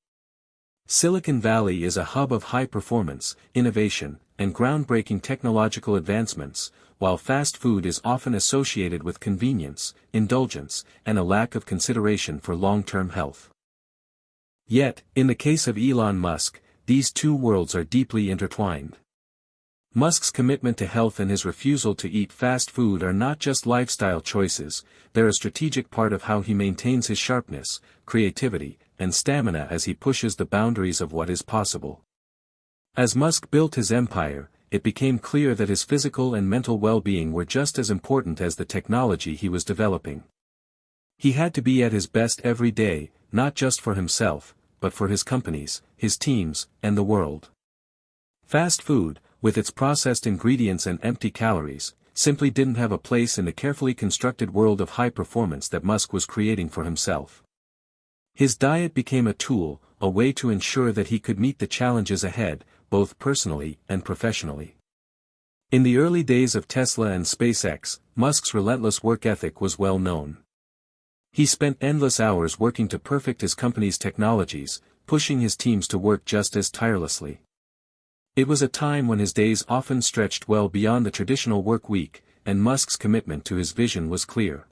S1: Silicon Valley is a hub of high performance, innovation, and groundbreaking technological advancements, while fast food is often associated with convenience, indulgence, and a lack of consideration for long-term health. Yet, in the case of Elon Musk, these two worlds are deeply intertwined. Musk's commitment to health and his refusal to eat fast food are not just lifestyle choices, they're a strategic part of how he maintains his sharpness, creativity, and stamina as he pushes the boundaries of what is possible. As Musk built his empire, it became clear that his physical and mental well-being were just as important as the technology he was developing. He had to be at his best every day, not just for himself, but for his companies, his teams, and the world. Fast food, with its processed ingredients and empty calories, simply didn't have a place in the carefully constructed world of high performance that Musk was creating for himself. His diet became a tool, a way to ensure that he could meet the challenges ahead, both personally and professionally. In the early days of Tesla and SpaceX, Musk's relentless work ethic was well known. He spent endless hours working to perfect his company's technologies, pushing his teams to work just as tirelessly. It was a time when his days often stretched well beyond the traditional work week, and Musk's commitment to his vision was clear.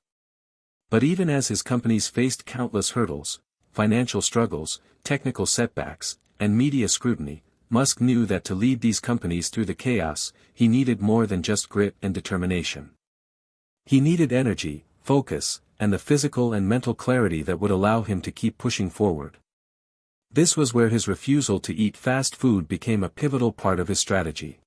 S1: But even as his companies faced countless hurdles, financial struggles, technical setbacks, and media scrutiny, Musk knew that to lead these companies through the chaos, he needed more than just grit and determination. He needed energy, focus, and the physical and mental clarity that would allow him to keep pushing forward. This was where his refusal to eat fast food became a pivotal part of his strategy.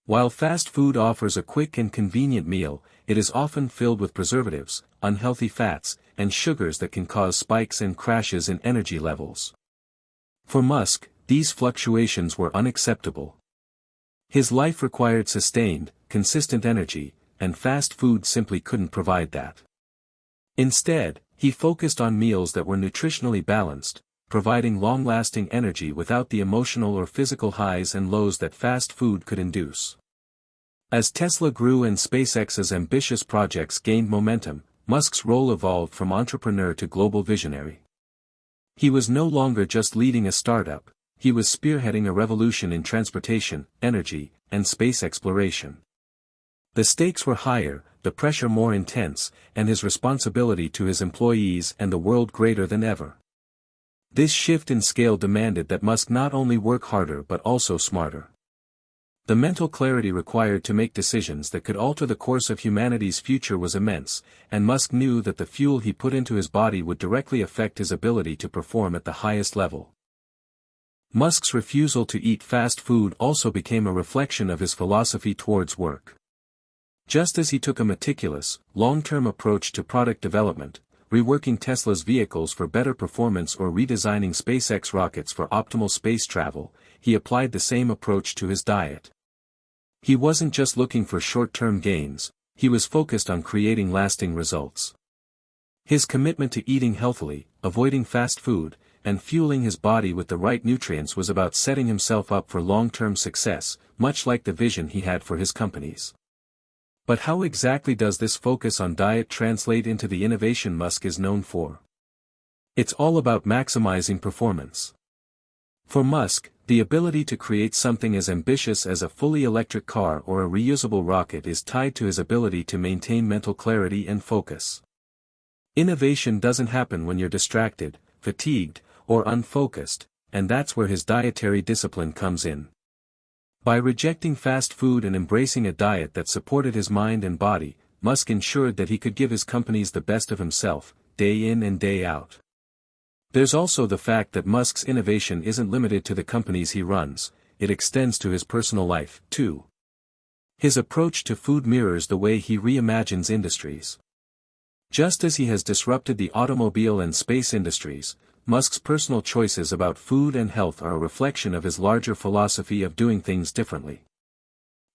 S1: While fast food offers a quick and convenient meal, it is often filled with preservatives, unhealthy fats, and sugars that can cause spikes and crashes in energy levels. For Musk, these fluctuations were unacceptable. His life required sustained, consistent energy, and fast food simply couldn't provide that. Instead, he focused on meals that were nutritionally balanced, providing long-lasting energy without the emotional or physical highs and lows that fast food could induce. As Tesla grew and SpaceX's ambitious projects gained momentum, Musk's role evolved from entrepreneur to global visionary. He was no longer just leading a startup, he was spearheading a revolution in transportation, energy, and space exploration. The stakes were higher, the pressure more intense, and his responsibility to his employees and the world greater than ever. This shift in scale demanded that Musk not only work harder but also smarter. The mental clarity required to make decisions that could alter the course of humanity's future was immense, and Musk knew that the fuel he put into his body would directly affect his ability to perform at the highest level. Musk's refusal to eat fast food also became a reflection of his philosophy towards work. Just as he took a meticulous, long-term approach to product development, reworking Tesla's vehicles for better performance or redesigning SpaceX rockets for optimal space travel, he applied the same approach to his diet. He wasn't just looking for short-term gains, he was focused on creating lasting results. His commitment to eating healthily, avoiding fast food, and fueling his body with the right nutrients was about setting himself up for long-term success, much like the vision he had for his companies. But how exactly does this focus on diet translate into the innovation Musk is known for? It's all about maximizing performance. For Musk, the ability to create something as ambitious as a fully electric car or a reusable rocket is tied to his ability to maintain mental clarity and focus. Innovation doesn't happen when you're distracted, fatigued, or unfocused, and that's where his dietary discipline comes in. By rejecting fast food and embracing a diet that supported his mind and body, Musk ensured that he could give his companies the best of himself, day in and day out. There's also the fact that Musk's innovation isn't limited to the companies he runs, it extends to his personal life, too. His approach to food mirrors the way he reimagines industries. Just as he has disrupted the automobile and space industries, Musk's personal choices about food and health are a reflection of his larger philosophy of doing things differently.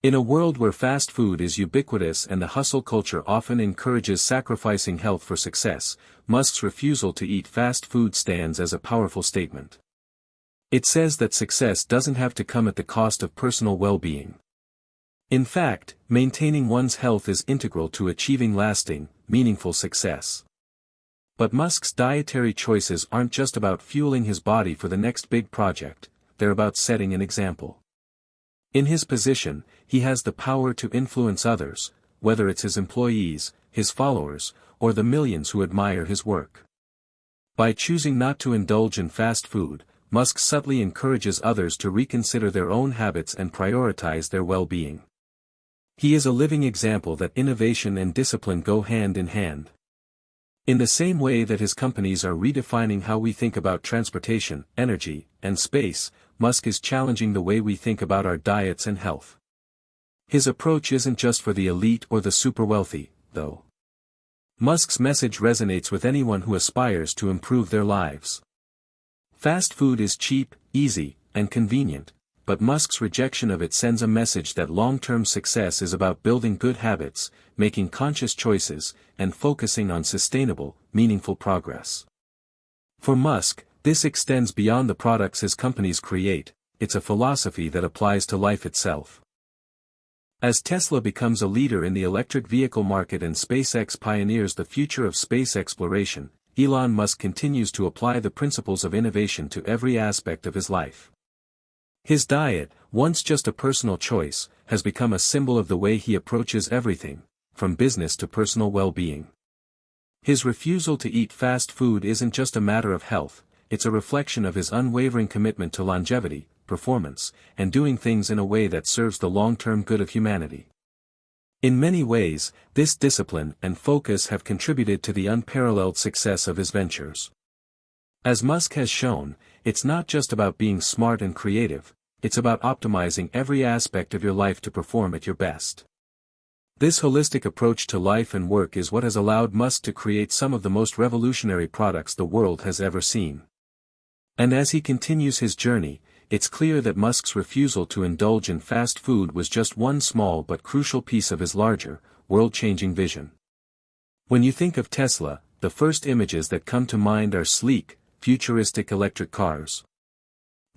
S1: In a world where fast food is ubiquitous and the hustle culture often encourages sacrificing health for success, Musk's refusal to eat fast food stands as a powerful statement. It says that success doesn't have to come at the cost of personal well-being. In fact, maintaining one's health is integral to achieving lasting, meaningful success. But Musk's dietary choices aren't just about fueling his body for the next big project, they're about setting an example. In his position, he has the power to influence others, whether it's his employees, his followers, or the millions who admire his work. By choosing not to indulge in fast food, Musk subtly encourages others to reconsider their own habits and prioritize their well-being. He is a living example that innovation and discipline go hand in hand. In the same way that his companies are redefining how we think about transportation, energy, and space, Musk is challenging the way we think about our diets and health. His approach isn't just for the elite or the super wealthy, though. Musk's message resonates with anyone who aspires to improve their lives. Fast food is cheap, easy, and convenient, but Musk's rejection of it sends a message that long-term success is about building good habits, making conscious choices, and focusing on sustainable, meaningful progress. For Musk, this extends beyond the products his companies create, it's a philosophy that applies to life itself. As Tesla becomes a leader in the electric vehicle market and SpaceX pioneers the future of space exploration, Elon Musk continues to apply the principles of innovation to every aspect of his life. His diet, once just a personal choice, has become a symbol of the way he approaches everything, from business to personal well-being. His refusal to eat fast food isn't just a matter of health, it's a reflection of his unwavering commitment to longevity, performance, and doing things in a way that serves the long-term good of humanity. In many ways, this discipline and focus have contributed to the unparalleled success of his ventures. As Musk has shown, it's not just about being smart and creative, it's about optimizing every aspect of your life to perform at your best. This holistic approach to life and work is what has allowed Musk to create some of the most revolutionary products the world has ever seen. And as he continues his journey, it's clear that Musk's refusal to indulge in fast food was just one small but crucial piece of his larger, world-changing vision. When you think of Tesla, the first images that come to mind are sleek, futuristic electric cars.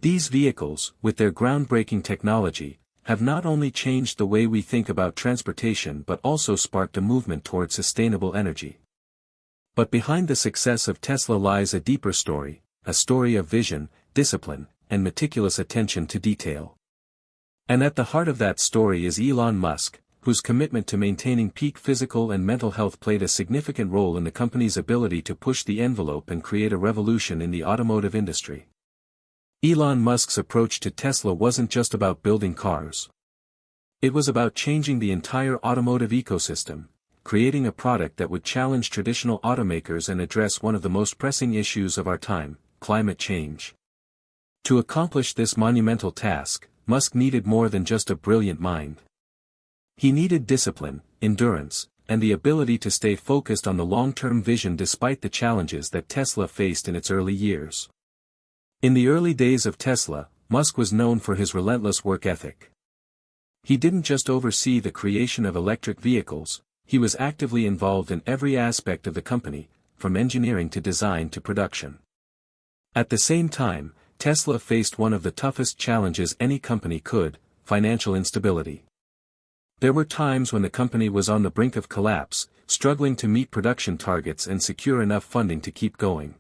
S1: These vehicles, with their groundbreaking technology, have not only changed the way we think about transportation but also sparked a movement toward sustainable energy. But behind the success of Tesla lies a deeper story, a story of vision, discipline, and meticulous attention to detail. And at the heart of that story is Elon Musk, whose commitment to maintaining peak physical and mental health played a significant role in the company's ability to push the envelope and create a revolution in the automotive industry. Elon Musk's approach to Tesla wasn't just about building cars. It was about changing the entire automotive ecosystem, creating a product that would challenge traditional automakers and address one of the most pressing issues of our time, climate change. To accomplish this monumental task, Musk needed more than just a brilliant mind. He needed discipline, endurance, and the ability to stay focused on the long-term vision despite the challenges that Tesla faced in its early years. In the early days of Tesla, Musk was known for his relentless work ethic. He didn't just oversee the creation of electric vehicles, he was actively involved in every aspect of the company, from engineering to design to production. At the same time, Tesla faced one of the toughest challenges any company could, financial instability. There were times when the company was on the brink of collapse, struggling to meet production targets and secure enough funding to keep going.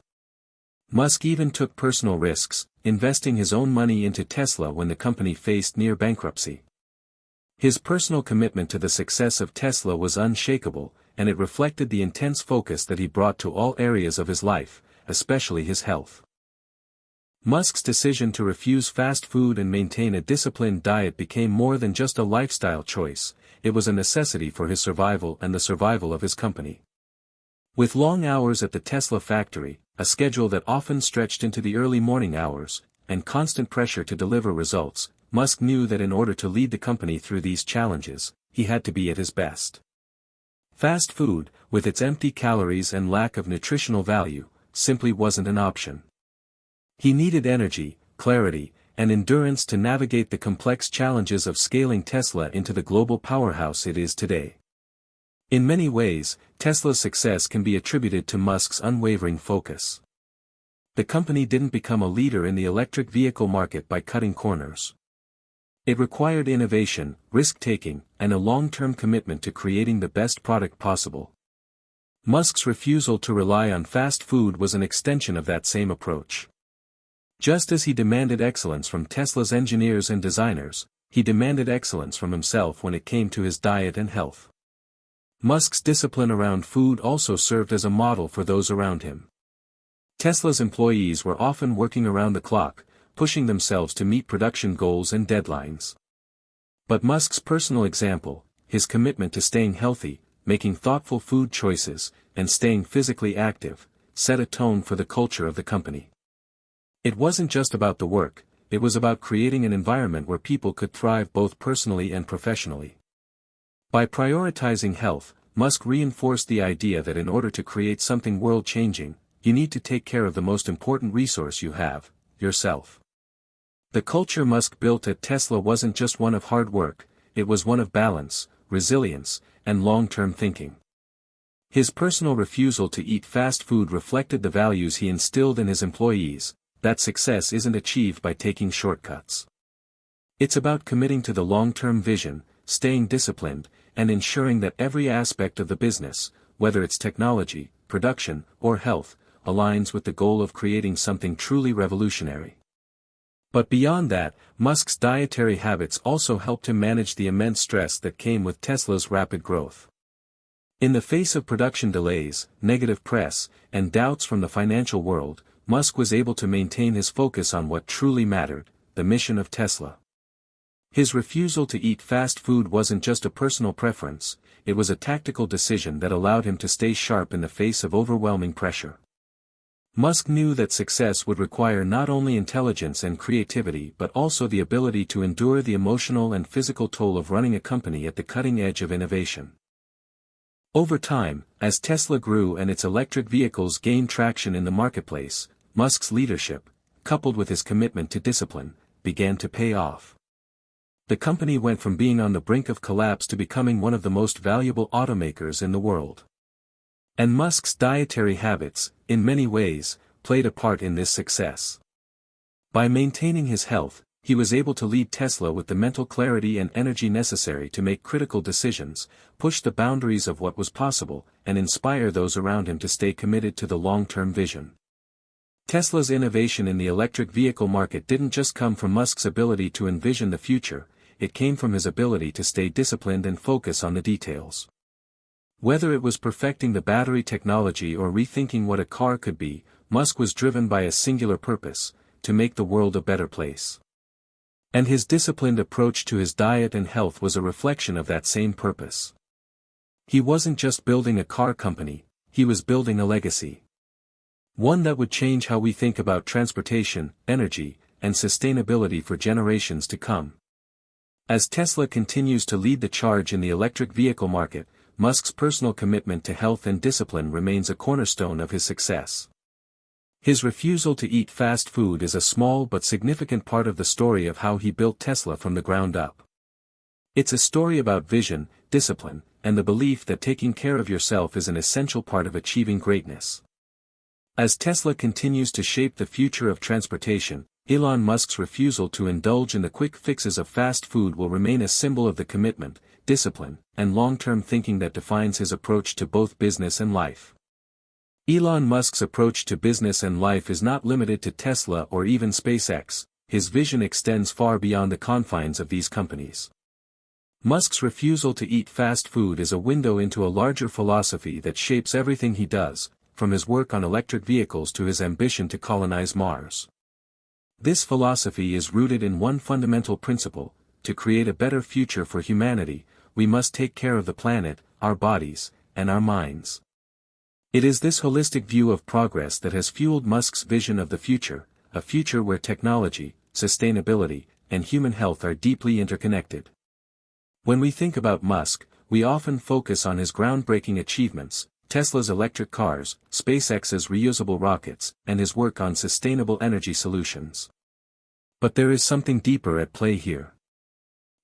S1: Musk even took personal risks, investing his own money into Tesla when the company faced near bankruptcy. His personal commitment to the success of Tesla was unshakable, and it reflected the intense focus that he brought to all areas of his life, especially his health. Musk's decision to refuse fast food and maintain a disciplined diet became more than just a lifestyle choice, it was a necessity for his survival and the survival of his company. With long hours at the Tesla factory, a schedule that often stretched into the early morning hours, and constant pressure to deliver results, Musk knew that in order to lead the company through these challenges, he had to be at his best. Fast food, with its empty calories and lack of nutritional value, simply wasn't an option. He needed energy, clarity, and endurance to navigate the complex challenges of scaling Tesla into the global powerhouse it is today. In many ways, Tesla's success can be attributed to Musk's unwavering focus. The company didn't become a leader in the electric vehicle market by cutting corners. It required innovation, risk-taking, and a long-term commitment to creating the best product possible. Musk's refusal to rely on fast food was an extension of that same approach. Just as he demanded excellence from Tesla's engineers and designers, he demanded excellence from himself when it came to his diet and health. Musk's discipline around food also served as a model for those around him. Tesla's employees were often working around the clock, pushing themselves to meet production goals and deadlines. But Musk's personal example, his commitment to staying healthy, making thoughtful food choices, and staying physically active, set a tone for the culture of the company. It wasn't just about the work, it was about creating an environment where people could thrive both personally and professionally. By prioritizing health, Musk reinforced the idea that in order to create something world-changing, you need to take care of the most important resource you have, yourself. The culture Musk built at Tesla wasn't just one of hard work, it was one of balance, resilience, and long-term thinking. His personal refusal to eat fast food reflected the values he instilled in his employees, that success isn't achieved by taking shortcuts. It's about committing to the long-term vision, staying disciplined, and ensuring that every aspect of the business, whether it's technology, production, or health, aligns with the goal of creating something truly revolutionary. But beyond that, Musk's dietary habits also helped him manage the immense stress that came with Tesla's rapid growth. In the face of production delays, negative press, and doubts from the financial world, Musk was able to maintain his focus on what truly mattered, the mission of Tesla. His refusal to eat fast food wasn't just a personal preference, it was a tactical decision that allowed him to stay sharp in the face of overwhelming pressure. Musk knew that success would require not only intelligence and creativity but also the ability to endure the emotional and physical toll of running a company at the cutting edge of innovation. Over time, as Tesla grew and its electric vehicles gained traction in the marketplace, Musk's leadership, coupled with his commitment to discipline, began to pay off. The company went from being on the brink of collapse to becoming one of the most valuable automakers in the world. And Musk's dietary habits, in many ways, played a part in this success. By maintaining his health, he was able to lead Tesla with the mental clarity and energy necessary to make critical decisions, push the boundaries of what was possible, and inspire those around him to stay committed to the long-term vision. Tesla's innovation in the electric vehicle market didn't just come from Musk's ability to envision the future, it came from his ability to stay disciplined and focus on the details. Whether it was perfecting the battery technology or rethinking what a car could be, Musk was driven by a singular purpose: to make the world a better place. And his disciplined approach to his diet and health was a reflection of that same purpose. He wasn't just building a car company, he was building a legacy. One that would change how we think about transportation, energy, and sustainability for generations to come. As Tesla continues to lead the charge in the electric vehicle market, Musk's personal commitment to health and discipline remains a cornerstone of his success. His refusal to eat fast food is a small but significant part of the story of how he built Tesla from the ground up. It's a story about vision, discipline, and the belief that taking care of yourself is an essential part of achieving greatness. As Tesla continues to shape the future of transportation, Elon Musk's refusal to indulge in the quick fixes of fast food will remain a symbol of the commitment, discipline, and long-term thinking that defines his approach to both business and life. Elon Musk's approach to business and life is not limited to Tesla or even SpaceX, his vision extends far beyond the confines of these companies. Musk's refusal to eat fast food is a window into a larger philosophy that shapes everything he does, from his work on electric vehicles to his ambition to colonize Mars. This philosophy is rooted in one fundamental principle: to create a better future for humanity, we must take care of the planet, our bodies, and our minds. It is this holistic view of progress that has fueled Musk's vision of the future, a future where technology, sustainability, and human health are deeply interconnected. When we think about Musk, we often focus on his groundbreaking achievements, Tesla's electric cars, SpaceX's reusable rockets, and his work on sustainable energy solutions. But there is something deeper at play here.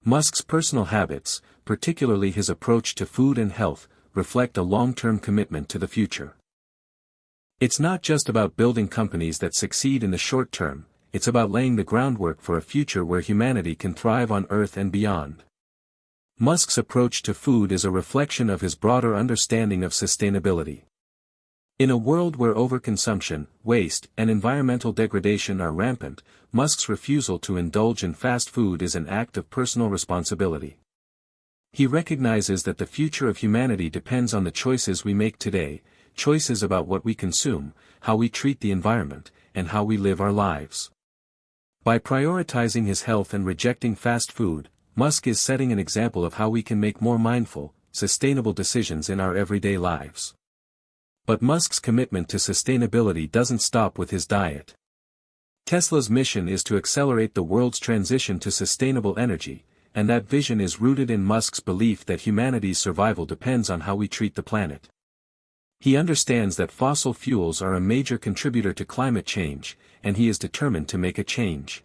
S1: Musk's personal habits, particularly his approach to food and health, reflect a long-term commitment to the future. It's not just about building companies that succeed in the short term, it's about laying the groundwork for a future where humanity can thrive on Earth and beyond. Musk's approach to food is a reflection of his broader understanding of sustainability. In a world where overconsumption, waste, and environmental degradation are rampant, Musk's refusal to indulge in fast food is an act of personal responsibility. He recognizes that the future of humanity depends on the choices we make today, choices about what we consume, how we treat the environment, and how we live our lives. By prioritizing his health and rejecting fast food, Musk is setting an example of how we can make more mindful, sustainable decisions in our everyday lives. But Musk's commitment to sustainability doesn't stop with his diet. Tesla's mission is to accelerate the world's transition to sustainable energy, and that vision is rooted in Musk's belief that humanity's survival depends on how we treat the planet. He understands that fossil fuels are a major contributor to climate change, and he is determined to make a change.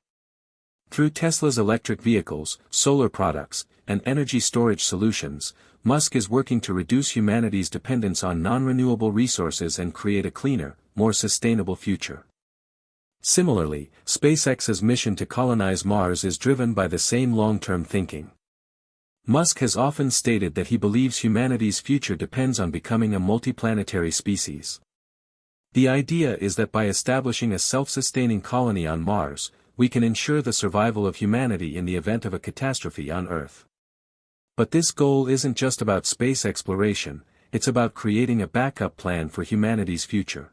S1: Through Tesla's electric vehicles, solar products, and energy storage solutions, Musk is working to reduce humanity's dependence on non-renewable resources and create a cleaner, more sustainable future. Similarly, SpaceX's mission to colonize Mars is driven by the same long-term thinking. Musk has often stated that he believes humanity's future depends on becoming a multiplanetary species. The idea is that by establishing a self-sustaining colony on Mars, we can ensure the survival of humanity in the event of a catastrophe on Earth. But this goal isn't just about space exploration, it's about creating a backup plan for humanity's future.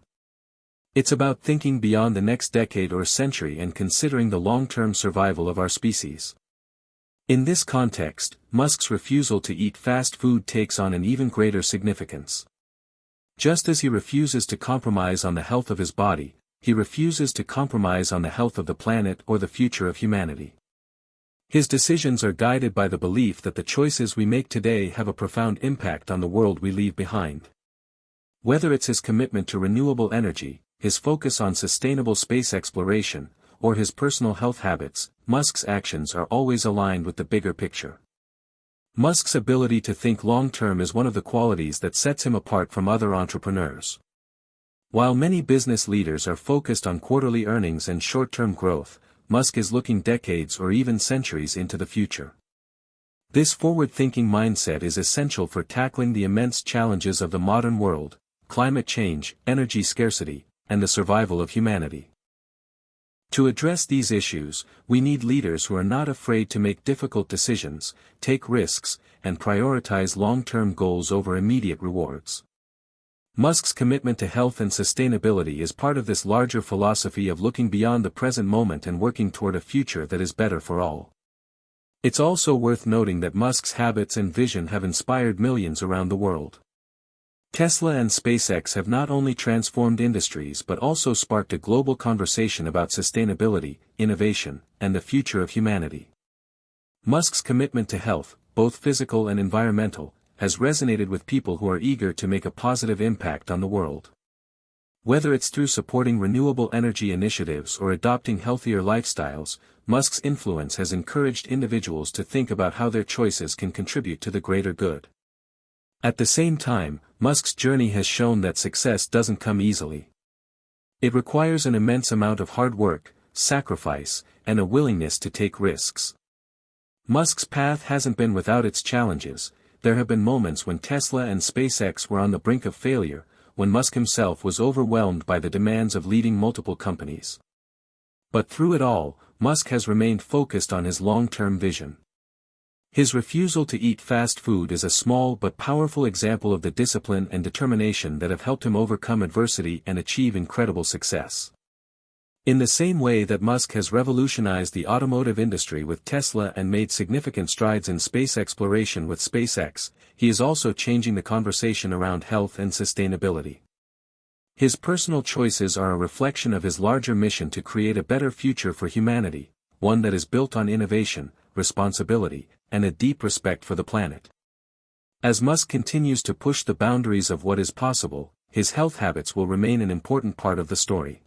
S1: It's about thinking beyond the next decade or century and considering the long-term survival of our species. In this context, Musk's refusal to eat fast food takes on an even greater significance. Just as he refuses to compromise on the health of his body, he refuses to compromise on the health of the planet or the future of humanity. His decisions are guided by the belief that the choices we make today have a profound impact on the world we leave behind. Whether it's his commitment to renewable energy, his focus on sustainable space exploration, or his personal health habits, Musk's actions are always aligned with the bigger picture. Musk's ability to think long-term is one of the qualities that sets him apart from other entrepreneurs. While many business leaders are focused on quarterly earnings and short-term growth, Musk is looking decades or even centuries into the future. This forward-thinking mindset is essential for tackling the immense challenges of the modern world: climate change, energy scarcity, and the survival of humanity. To address these issues, we need leaders who are not afraid to make difficult decisions, take risks, and prioritize long-term goals over immediate rewards. Musk's commitment to health and sustainability is part of this larger philosophy of looking beyond the present moment and working toward a future that is better for all. It's also worth noting that Musk's habits and vision have inspired millions around the world. Tesla and SpaceX have not only transformed industries but also sparked a global conversation about sustainability, innovation, and the future of humanity. Musk's commitment to health, both physical and environmental, has resonated with people who are eager to make a positive impact on the world. Whether it's through supporting renewable energy initiatives or adopting healthier lifestyles, Musk's influence has encouraged individuals to think about how their choices can contribute to the greater good. At the same time, Musk's journey has shown that success doesn't come easily. It requires an immense amount of hard work, sacrifice, and a willingness to take risks. Musk's path hasn't been without its challenges. There have been moments when Tesla and SpaceX were on the brink of failure, when Musk himself was overwhelmed by the demands of leading multiple companies. But through it all, Musk has remained focused on his long-term vision. His refusal to eat fast food is a small but powerful example of the discipline and determination that have helped him overcome adversity and achieve incredible success. In the same way that Musk has revolutionized the automotive industry with Tesla and made significant strides in space exploration with SpaceX, he is also changing the conversation around health and sustainability. His personal choices are a reflection of his larger mission to create a better future for humanity, one that is built on innovation, responsibility, and a deep respect for the planet. As Musk continues to push the boundaries of what is possible, his health habits will remain an important part of the story.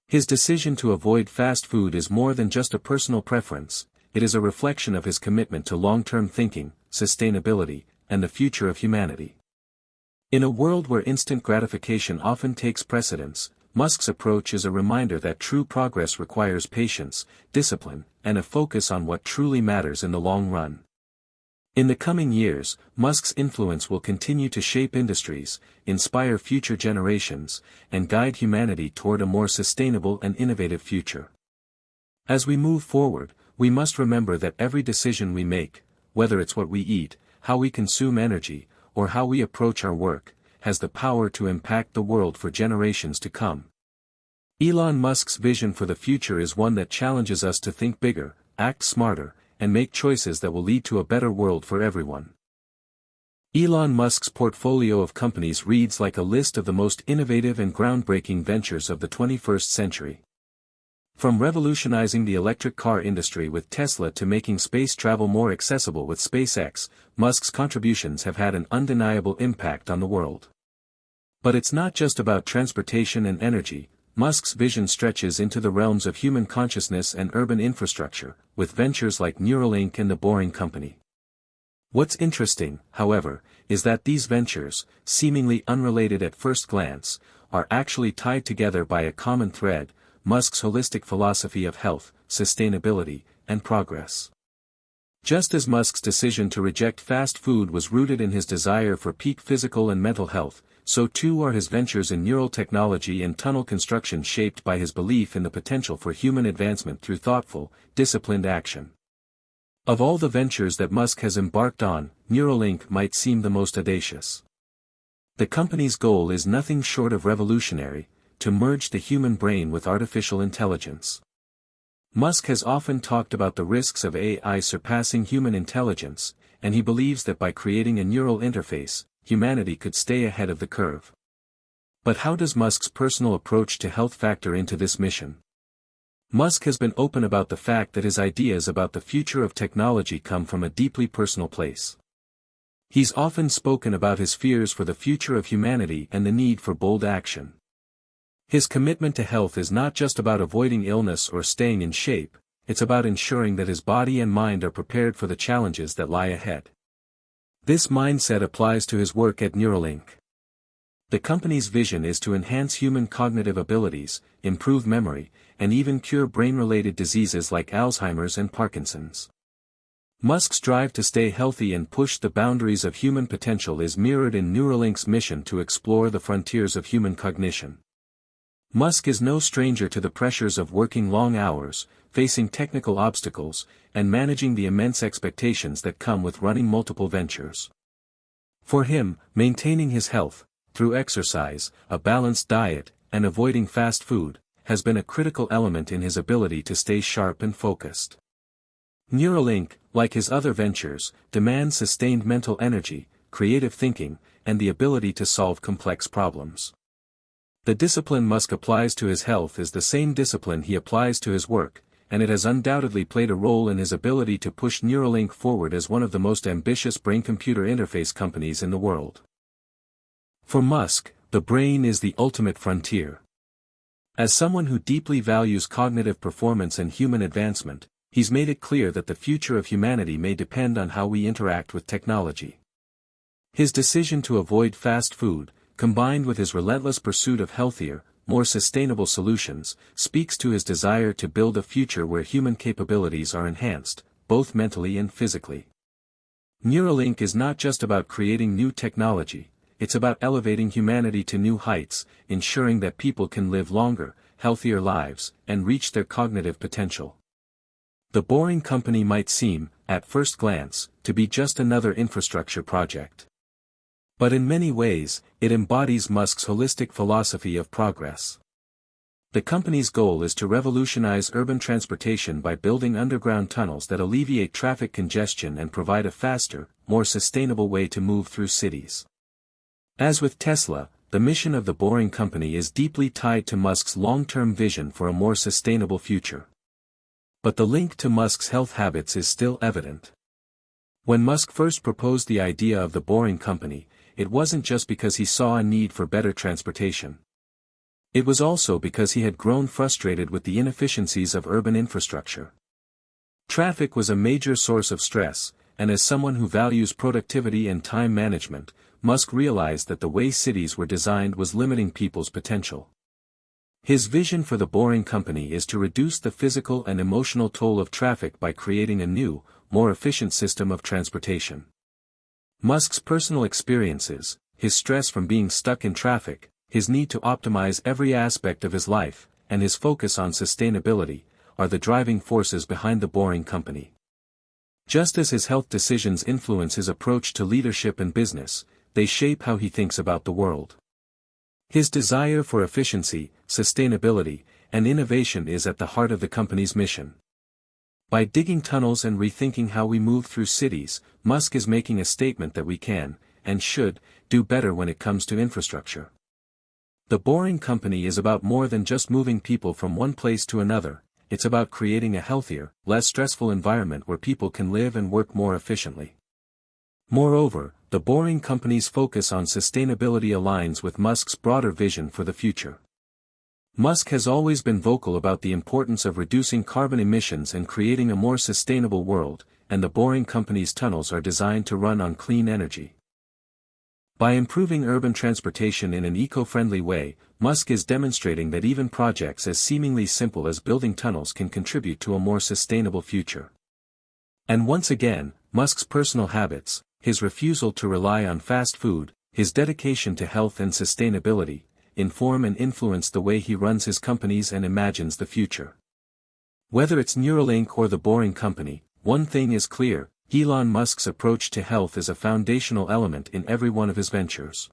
S1: His decision to avoid fast food is more than just a personal preference, it is a reflection of his commitment to long-term thinking, sustainability, and the future of humanity. In a world where instant gratification often takes precedence, Musk's approach is a reminder that true progress requires patience, discipline, and a focus on what truly matters in the long run. In the coming years, Musk's influence will continue to shape industries, inspire future generations, and guide humanity toward a more sustainable and innovative future. As we move forward, we must remember that every decision we make, whether it's what we eat, how we consume energy, or how we approach our work, has the power to impact the world for generations to come. Elon Musk's vision for the future is one that challenges us to think bigger, act smarter, and make choices that will lead to a better world for everyone. Elon Musk's portfolio of companies reads like a list of the most innovative and groundbreaking ventures of the 21st century. From revolutionizing the electric car industry with Tesla to making space travel more accessible with SpaceX, Musk's contributions have had an undeniable impact on the world. But it's not just about transportation and energy. Musk's vision stretches into the realms of human consciousness and urban infrastructure, with ventures like Neuralink and the Boring Company. What's interesting, however, is that these ventures, seemingly unrelated at first glance, are actually tied together by a common thread: Musk's holistic philosophy of health, sustainability, and progress. Just as Musk's decision to reject fast food was rooted in his desire for peak physical and mental health, so too are his ventures in neural technology and tunnel construction shaped by his belief in the potential for human advancement through thoughtful, disciplined action. Of all the ventures that Musk has embarked on, Neuralink might seem the most audacious. The company's goal is nothing short of revolutionary: to merge the human brain with artificial intelligence. Musk has often talked about the risks of AI surpassing human intelligence, and he believes that by creating a neural interface, humanity could stay ahead of the curve. But how does Musk's personal approach to health factor into this mission? Musk has been open about the fact that his ideas about the future of technology come from a deeply personal place. He's often spoken about his fears for the future of humanity and the need for bold action. His commitment to health is not just about avoiding illness or staying in shape, it's about ensuring that his body and mind are prepared for the challenges that lie ahead. This mindset applies to his work at Neuralink. The company's vision is to enhance human cognitive abilities, improve memory, and even cure brain-related diseases like Alzheimer's and Parkinson's. Musk's drive to stay healthy and push the boundaries of human potential is mirrored in Neuralink's mission to explore the frontiers of human cognition. Musk is no stranger to the pressures of working long hours, facing technical obstacles, and managing the immense expectations that come with running multiple ventures. For him, maintaining his health, through exercise, a balanced diet, and avoiding fast food, has been a critical element in his ability to stay sharp and focused. Neuralink, like his other ventures, demands sustained mental energy, creative thinking, and the ability to solve complex problems. The discipline Musk applies to his health is the same discipline he applies to his work, and it has undoubtedly played a role in his ability to push Neuralink forward as one of the most ambitious brain-computer interface companies in the world. For Musk, the brain is the ultimate frontier. As someone who deeply values cognitive performance and human advancement, he's made it clear that the future of humanity may depend on how we interact with technology. His decision to avoid fast food, combined with his relentless pursuit of healthier, more sustainable solutions, speaks to his desire to build a future where human capabilities are enhanced, both mentally and physically. Neuralink is not just about creating new technology, it's about elevating humanity to new heights, ensuring that people can live longer, healthier lives, and reach their cognitive potential. The Boring Company might seem, at first glance, to be just another infrastructure project. But in many ways, it embodies Musk's holistic philosophy of progress. The company's goal is to revolutionize urban transportation by building underground tunnels that alleviate traffic congestion and provide a faster, more sustainable way to move through cities. As with Tesla, the mission of the Boring Company is deeply tied to Musk's long-term vision for a more sustainable future. But the link to Musk's health habits is still evident. When Musk first proposed the idea of the Boring Company, it wasn't just because he saw a need for better transportation. It was also because he had grown frustrated with the inefficiencies of urban infrastructure. Traffic was a major source of stress, and as someone who values productivity and time management, Musk realized that the way cities were designed was limiting people's potential. His vision for the Boring Company is to reduce the physical and emotional toll of traffic by creating a new, more efficient system of transportation. Musk's personal experiences, his stress from being stuck in traffic, his need to optimize every aspect of his life, and his focus on sustainability, are the driving forces behind the Boring Company. Just as his health decisions influence his approach to leadership and business, they shape how he thinks about the world. His desire for efficiency, sustainability, and innovation is at the heart of the company's mission. By digging tunnels and rethinking how we move through cities, Musk is making a statement that we can, and should, do better when it comes to infrastructure. The Boring Company is about more than just moving people from one place to another, it's about creating a healthier, less stressful environment where people can live and work more efficiently. Moreover, the Boring Company's focus on sustainability aligns with Musk's broader vision for the future. Musk has always been vocal about the importance of reducing carbon emissions and creating a more sustainable world, and the Boring Company's tunnels are designed to run on clean energy. By improving urban transportation in an eco-friendly way, Musk is demonstrating that even projects as seemingly simple as building tunnels can contribute to a more sustainable future. And once again, Musk's personal habits, his refusal to rely on fast food, his dedication to health and sustainability, inform and influence the way he runs his companies and imagines the future. Whether it's Neuralink or the Boring Company, one thing is clear: Elon Musk's approach to health is a foundational element in every one of his ventures.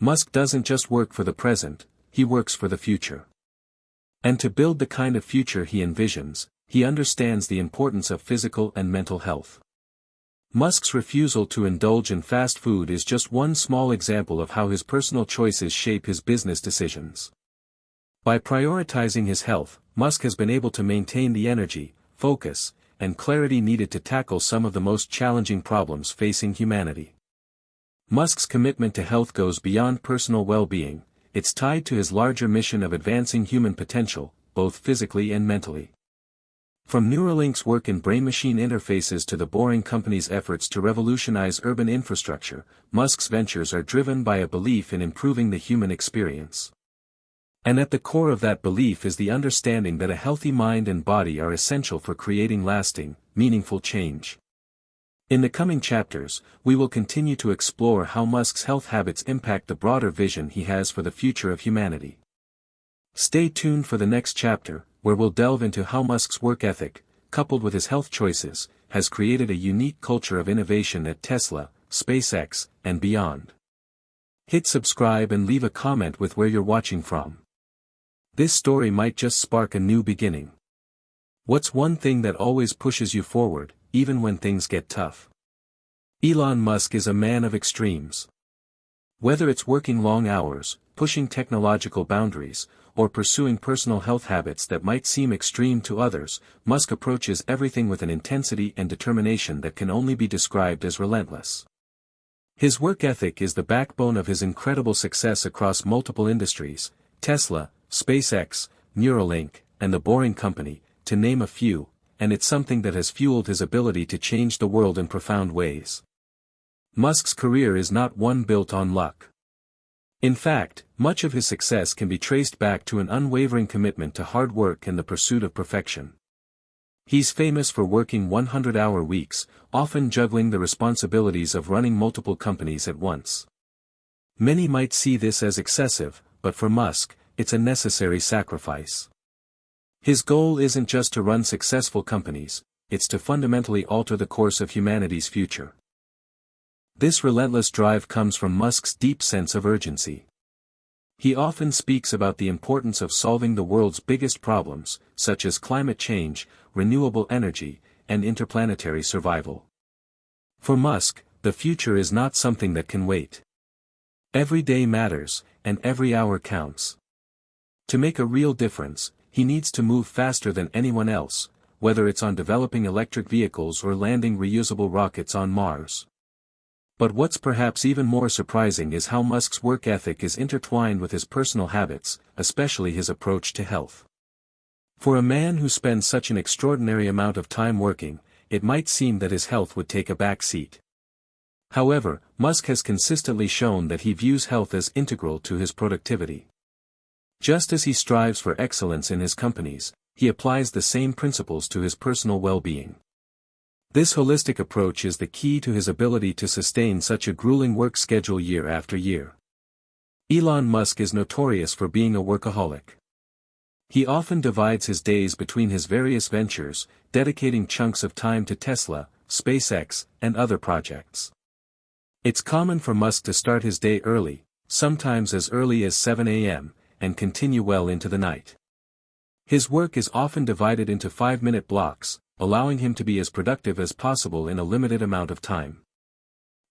S1: Musk doesn't just work for the present, he works for the future. And to build the kind of future he envisions, he understands the importance of physical and mental health. Musk's refusal to indulge in fast food is just one small example of how his personal choices shape his business decisions. By prioritizing his health, Musk has been able to maintain the energy, focus, and clarity needed to tackle some of the most challenging problems facing humanity. Musk's commitment to health goes beyond personal well-being, it's tied to his larger mission of advancing human potential, both physically and mentally. From Neuralink's work in brain-machine interfaces to the Boring Company's efforts to revolutionize urban infrastructure, Musk's ventures are driven by a belief in improving the human experience. And at the core of that belief is the understanding that a healthy mind and body are essential for creating lasting, meaningful change. In the coming chapters, we will continue to explore how Musk's health habits impact the broader vision he has for the future of humanity. Stay tuned for the next chapter, where we'll delve into how Musk's work ethic, coupled with his health choices, has created a unique culture of innovation at Tesla, SpaceX, and beyond. Hit subscribe and leave a comment with where you're watching from. This story might just spark a new beginning. What's one thing that always pushes you forward, even when things get tough? Elon Musk is a man of extremes. Whether it's working long hours, pushing technological boundaries, or pursuing personal health habits that might seem extreme to others, Musk approaches everything with an intensity and determination that can only be described as relentless. His work ethic is the backbone of his incredible success across multiple industries: Tesla, SpaceX, Neuralink, and the Boring Company, to name a few, and it's something that has fueled his ability to change the world in profound ways. Musk's career is not one built on luck. In fact, much of his success can be traced back to an unwavering commitment to hard work and the pursuit of perfection. He's famous for working 100-hour weeks, often juggling the responsibilities of running multiple companies at once. Many might see this as excessive, but for Musk, it's a necessary sacrifice. His goal isn't just to run successful companies, it's to fundamentally alter the course of humanity's future. This relentless drive comes from Musk's deep sense of urgency. He often speaks about the importance of solving the world's biggest problems, such as climate change, renewable energy, and interplanetary survival. For Musk, the future is not something that can wait. Every day matters, and every hour counts. To make a real difference, he needs to move faster than anyone else, whether it's on developing electric vehicles or landing reusable rockets on Mars. But what's perhaps even more surprising is how Musk's work ethic is intertwined with his personal habits, especially his approach to health. For a man who spends such an extraordinary amount of time working, it might seem that his health would take a back seat. However, Musk has consistently shown that he views health as integral to his productivity. Just as he strives for excellence in his companies, he applies the same principles to his personal well-being. This holistic approach is the key to his ability to sustain such a grueling work schedule year after year. Elon Musk is notorious for being a workaholic. He often divides his days between his various ventures, dedicating chunks of time to Tesla, SpaceX, and other projects. It's common for Musk to start his day early, sometimes as early as 7 a.m., and continue well into the night. His work is often divided into 5-minute blocks, allowing him to be as productive as possible in a limited amount of time.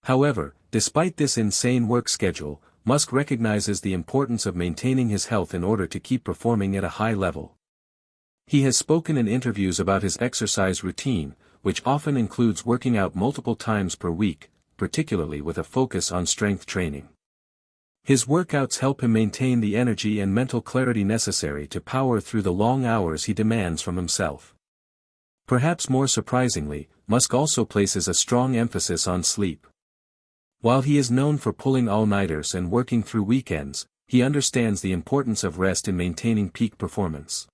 S1: However, despite this insane work schedule, Musk recognizes the importance of maintaining his health in order to keep performing at a high level. He has spoken in interviews about his exercise routine, which often includes working out multiple times per week, particularly with a focus on strength training. His workouts help him maintain the energy and mental clarity necessary to power through the long hours he demands from himself. Perhaps more surprisingly, Musk also places a strong emphasis on sleep. While he is known for pulling all-nighters and working through weekends, he understands the importance of rest in maintaining peak performance.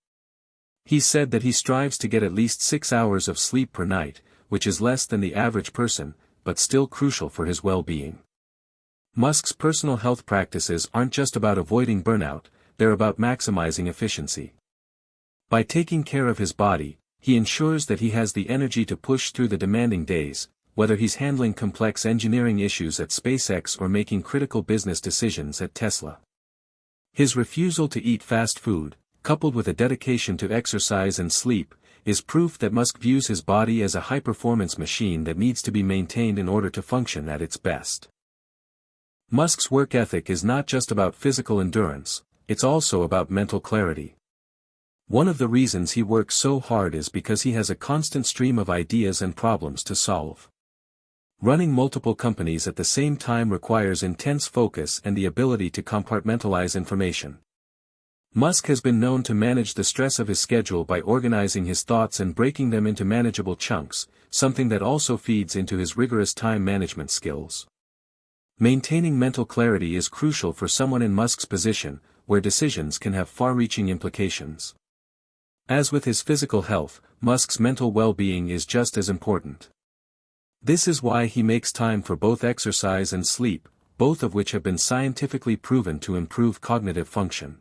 S1: He said that he strives to get at least 6 hours of sleep per night, which is less than the average person, but still crucial for his well-being. Musk's personal health practices aren't just about avoiding burnout, they're about maximizing efficiency. By taking care of his body, he ensures that he has the energy to push through the demanding days, whether he's handling complex engineering issues at SpaceX or making critical business decisions at Tesla. His refusal to eat fast food, coupled with a dedication to exercise and sleep, is proof that Musk views his body as a high-performance machine that needs to be maintained in order to function at its best. Musk's work ethic is not just about physical endurance, it's also about mental clarity. One of the reasons he works so hard is because he has a constant stream of ideas and problems to solve. Running multiple companies at the same time requires intense focus and the ability to compartmentalize information. Musk has been known to manage the stress of his schedule by organizing his thoughts and breaking them into manageable chunks, something that also feeds into his rigorous time management skills. Maintaining mental clarity is crucial for someone in Musk's position, where decisions can have far-reaching implications. As with his physical health, Musk's mental well-being is just as important. This is why he makes time for both exercise and sleep, both of which have been scientifically proven to improve cognitive function.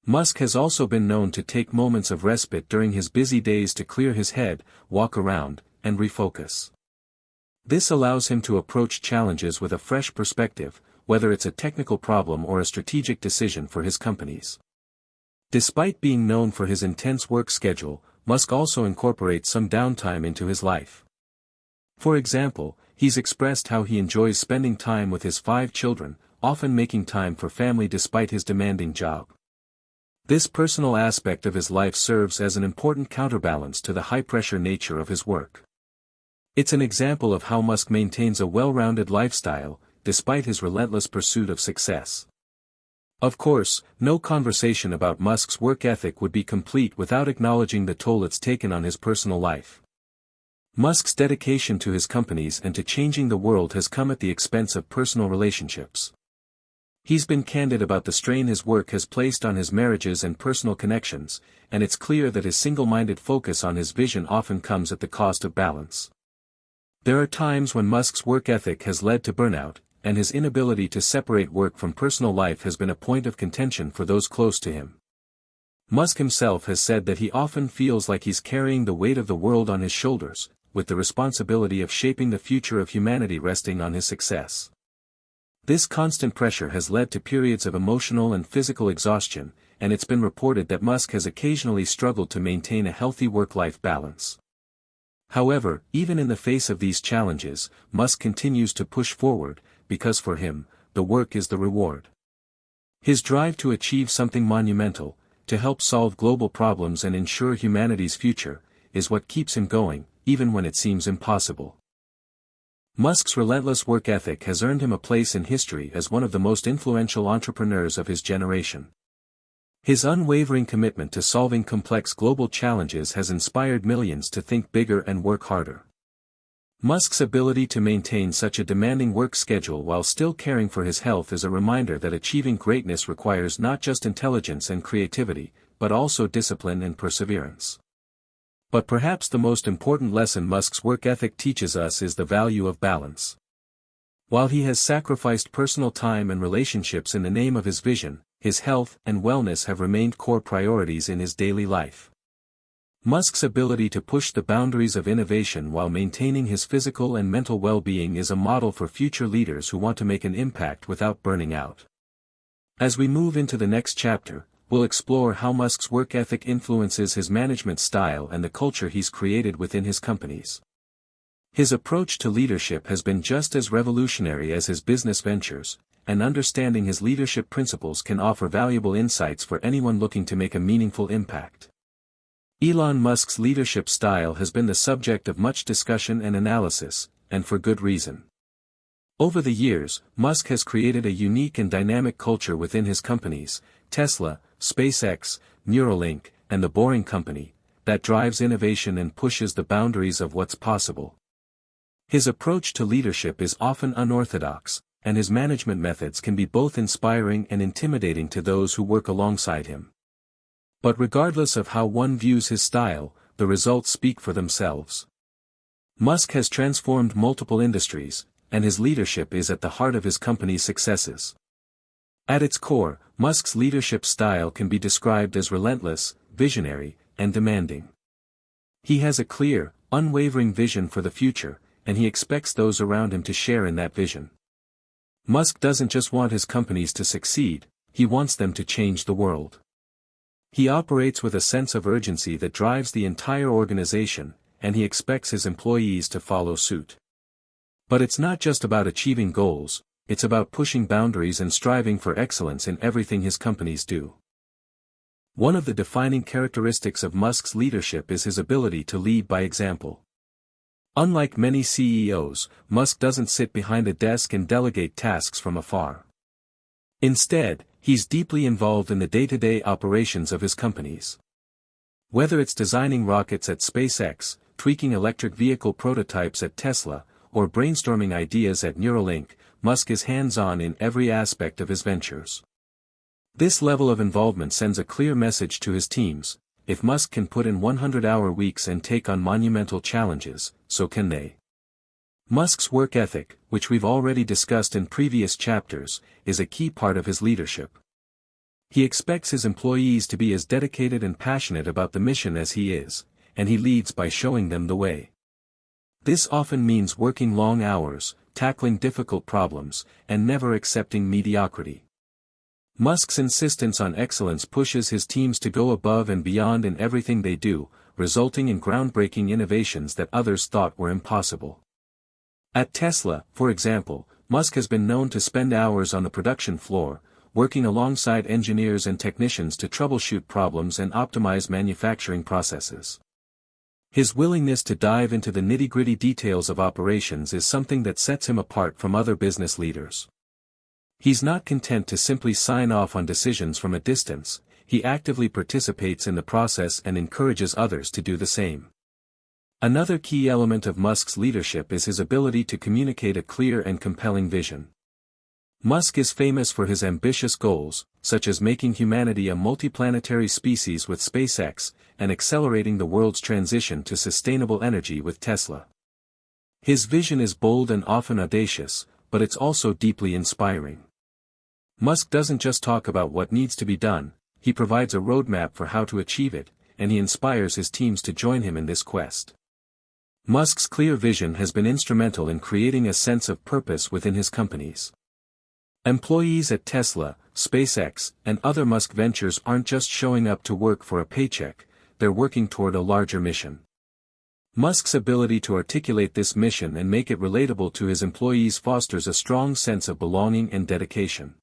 S1: Musk has also been known to take moments of respite during his busy days to clear his head, walk around, and refocus. This allows him to approach challenges with a fresh perspective, whether it's a technical problem or a strategic decision for his companies. Despite being known for his intense work schedule, Musk also incorporates some downtime into his life. For example, he's expressed how he enjoys spending time with his 5 children, often making time for family despite his demanding job. This personal aspect of his life serves as an important counterbalance to the high-pressure nature of his work. It's an example of how Musk maintains a well-rounded lifestyle, despite his relentless pursuit of success. Of course, no conversation about Musk's work ethic would be complete without acknowledging the toll it's taken on his personal life. Musk's dedication to his companies and to changing the world has come at the expense of personal relationships. He's been candid about the strain his work has placed on his marriages and personal connections, and it's clear that his single-minded focus on his vision often comes at the cost of balance. There are times when Musk's work ethic has led to burnout, and his inability to separate work from personal life has been a point of contention for those close to him. Musk himself has said that he often feels like he's carrying the weight of the world on his shoulders, with the responsibility of shaping the future of humanity resting on his success. This constant pressure has led to periods of emotional and physical exhaustion, and it's been reported that Musk has occasionally struggled to maintain a healthy work-life balance. However, even in the face of these challenges, Musk continues to push forward, because for him, the work is the reward. His drive to achieve something monumental, to help solve global problems and ensure humanity's future, is what keeps him going, even when it seems impossible. Musk's relentless work ethic has earned him a place in history as one of the most influential entrepreneurs of his generation. His unwavering commitment to solving complex global challenges has inspired millions to think bigger and work harder. Musk's ability to maintain such a demanding work schedule while still caring for his health is a reminder that achieving greatness requires not just intelligence and creativity, but also discipline and perseverance. But perhaps the most important lesson Musk's work ethic teaches us is the value of balance. While he has sacrificed personal time and relationships in the name of his vision, his health and wellness have remained core priorities in his daily life. Musk's ability to push the boundaries of innovation while maintaining his physical and mental well-being is a model for future leaders who want to make an impact without burning out. As we move into the next chapter, we'll explore how Musk's work ethic influences his management style and the culture he's created within his companies. His approach to leadership has been just as revolutionary as his business ventures, and understanding his leadership principles can offer valuable insights for anyone looking to make a meaningful impact. Elon Musk's leadership style has been the subject of much discussion and analysis, and for good reason. Over the years, Musk has created a unique and dynamic culture within his companies, Tesla, SpaceX, Neuralink, and The Boring Company, that drives innovation and pushes the boundaries of what's possible. His approach to leadership is often unorthodox, and his management methods can be both inspiring and intimidating to those who work alongside him. But regardless of how one views his style, the results speak for themselves. Musk has transformed multiple industries, and his leadership is at the heart of his company's successes. At its core, Musk's leadership style can be described as relentless, visionary, and demanding. He has a clear, unwavering vision for the future, and he expects those around him to share in that vision. Musk doesn't just want his companies to succeed, he wants them to change the world. He operates with a sense of urgency that drives the entire organization, and he expects his employees to follow suit. But it's not just about achieving goals, it's about pushing boundaries and striving for excellence in everything his companies do. One of the defining characteristics of Musk's leadership is his ability to lead by example. Unlike many CEOs, Musk doesn't sit behind a desk and delegate tasks from afar. Instead, he's deeply involved in the day-to-day operations of his companies. Whether it's designing rockets at SpaceX, tweaking electric vehicle prototypes at Tesla, or brainstorming ideas at Neuralink, Musk is hands-on in every aspect of his ventures. This level of involvement sends a clear message to his teams: if Musk can put in 100-hour weeks and take on monumental challenges, so can they. Musk's work ethic, which we've already discussed in previous chapters, is a key part of his leadership. He expects his employees to be as dedicated and passionate about the mission as he is, and he leads by showing them the way. This often means working long hours, tackling difficult problems, and never accepting mediocrity. Musk's insistence on excellence pushes his teams to go above and beyond in everything they do, resulting in groundbreaking innovations that others thought were impossible. At Tesla, for example, Musk has been known to spend hours on the production floor, working alongside engineers and technicians to troubleshoot problems and optimize manufacturing processes. His willingness to dive into the nitty-gritty details of operations is something that sets him apart from other business leaders. He's not content to simply sign off on decisions from a distance, he actively participates in the process and encourages others to do the same. Another key element of Musk's leadership is his ability to communicate a clear and compelling vision. Musk is famous for his ambitious goals, such as making humanity a multiplanetary species with SpaceX, and accelerating the world's transition to sustainable energy with Tesla. His vision is bold and often audacious, but it's also deeply inspiring. Musk doesn't just talk about what needs to be done, he provides a roadmap for how to achieve it, and he inspires his teams to join him in this quest. Musk's clear vision has been instrumental in creating a sense of purpose within his companies. Employees at Tesla, SpaceX, and other Musk ventures aren't just showing up to work for a paycheck, they're working toward a larger mission. Musk's ability to articulate this mission and make it relatable to his employees fosters a strong sense of belonging and dedication.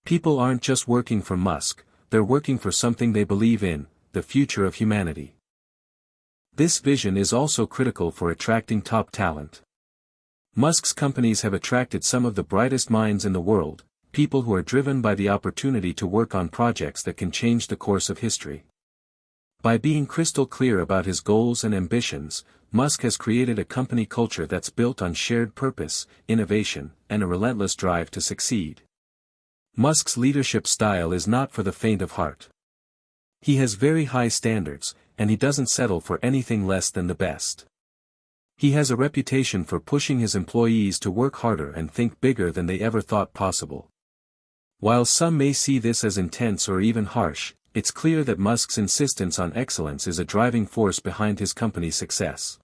S1: People aren't just working for Musk, they're working for something they believe in, the future of humanity. This vision is also critical for attracting top talent. Musk's companies have attracted some of the brightest minds in the world, people who are driven by the opportunity to work on projects that can change the course of history. By being crystal clear about his goals and ambitions, Musk has created a company culture that's built on shared purpose, innovation, and a relentless drive to succeed. Musk's leadership style is not for the faint of heart. He has very high standards, and he doesn't settle for anything less than the best. He has a reputation for pushing his employees to work harder and think bigger than they ever thought possible. While some may see this as intense or even harsh, it's clear that Musk's insistence on excellence is a driving force behind his company's success.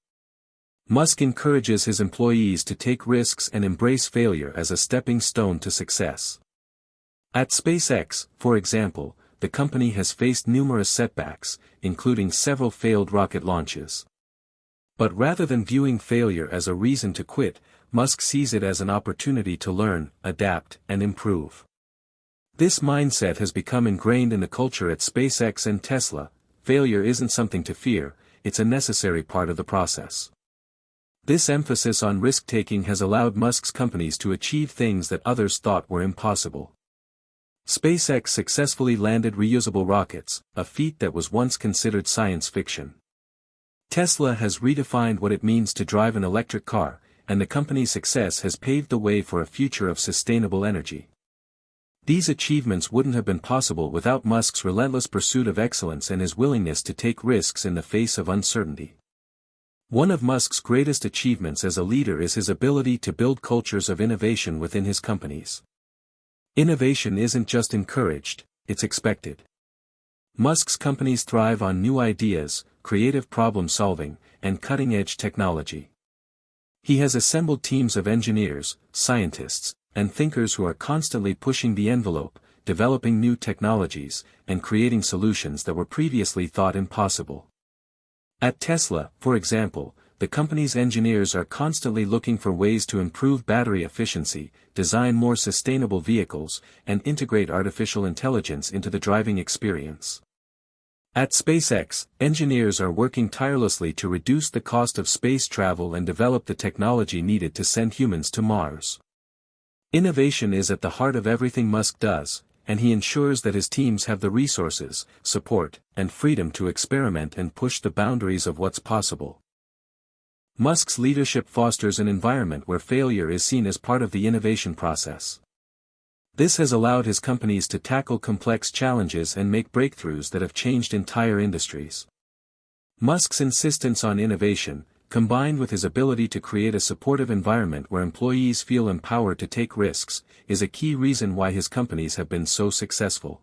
S1: Musk encourages his employees to take risks and embrace failure as a stepping stone to success. At SpaceX, for example, the company has faced numerous setbacks, including several failed rocket launches. But rather than viewing failure as a reason to quit, Musk sees it as an opportunity to learn, adapt, and improve. This mindset has become ingrained in the culture at SpaceX and Tesla. Failure isn't something to fear, it's a necessary part of the process. This emphasis on risk-taking has allowed Musk's companies to achieve things that others thought were impossible. SpaceX successfully landed reusable rockets, a feat that was once considered science fiction. Tesla has redefined what it means to drive an electric car, and the company's success has paved the way for a future of sustainable energy. These achievements wouldn't have been possible without Musk's relentless pursuit of excellence and his willingness to take risks in the face of uncertainty. One of Musk's greatest achievements as a leader is his ability to build cultures of innovation within his companies. Innovation isn't just encouraged, it's expected. Musk's companies thrive on new ideas, creative problem-solving, and cutting-edge technology. He has assembled teams of engineers, scientists, and thinkers who are constantly pushing the envelope, developing new technologies, and creating solutions that were previously thought impossible. At Tesla, for example, the company's engineers are constantly looking for ways to improve battery efficiency, design more sustainable vehicles, and integrate artificial intelligence into the driving experience. At SpaceX, engineers are working tirelessly to reduce the cost of space travel and develop the technology needed to send humans to Mars. Innovation is at the heart of everything Musk does, and he ensures that his teams have the resources, support, and freedom to experiment and push the boundaries of what's possible. Musk's leadership fosters an environment where failure is seen as part of the innovation process. This has allowed his companies to tackle complex challenges and make breakthroughs that have changed entire industries. Musk's insistence on innovation, combined with his ability to create a supportive environment where employees feel empowered to take risks, is a key reason why his companies have been so successful.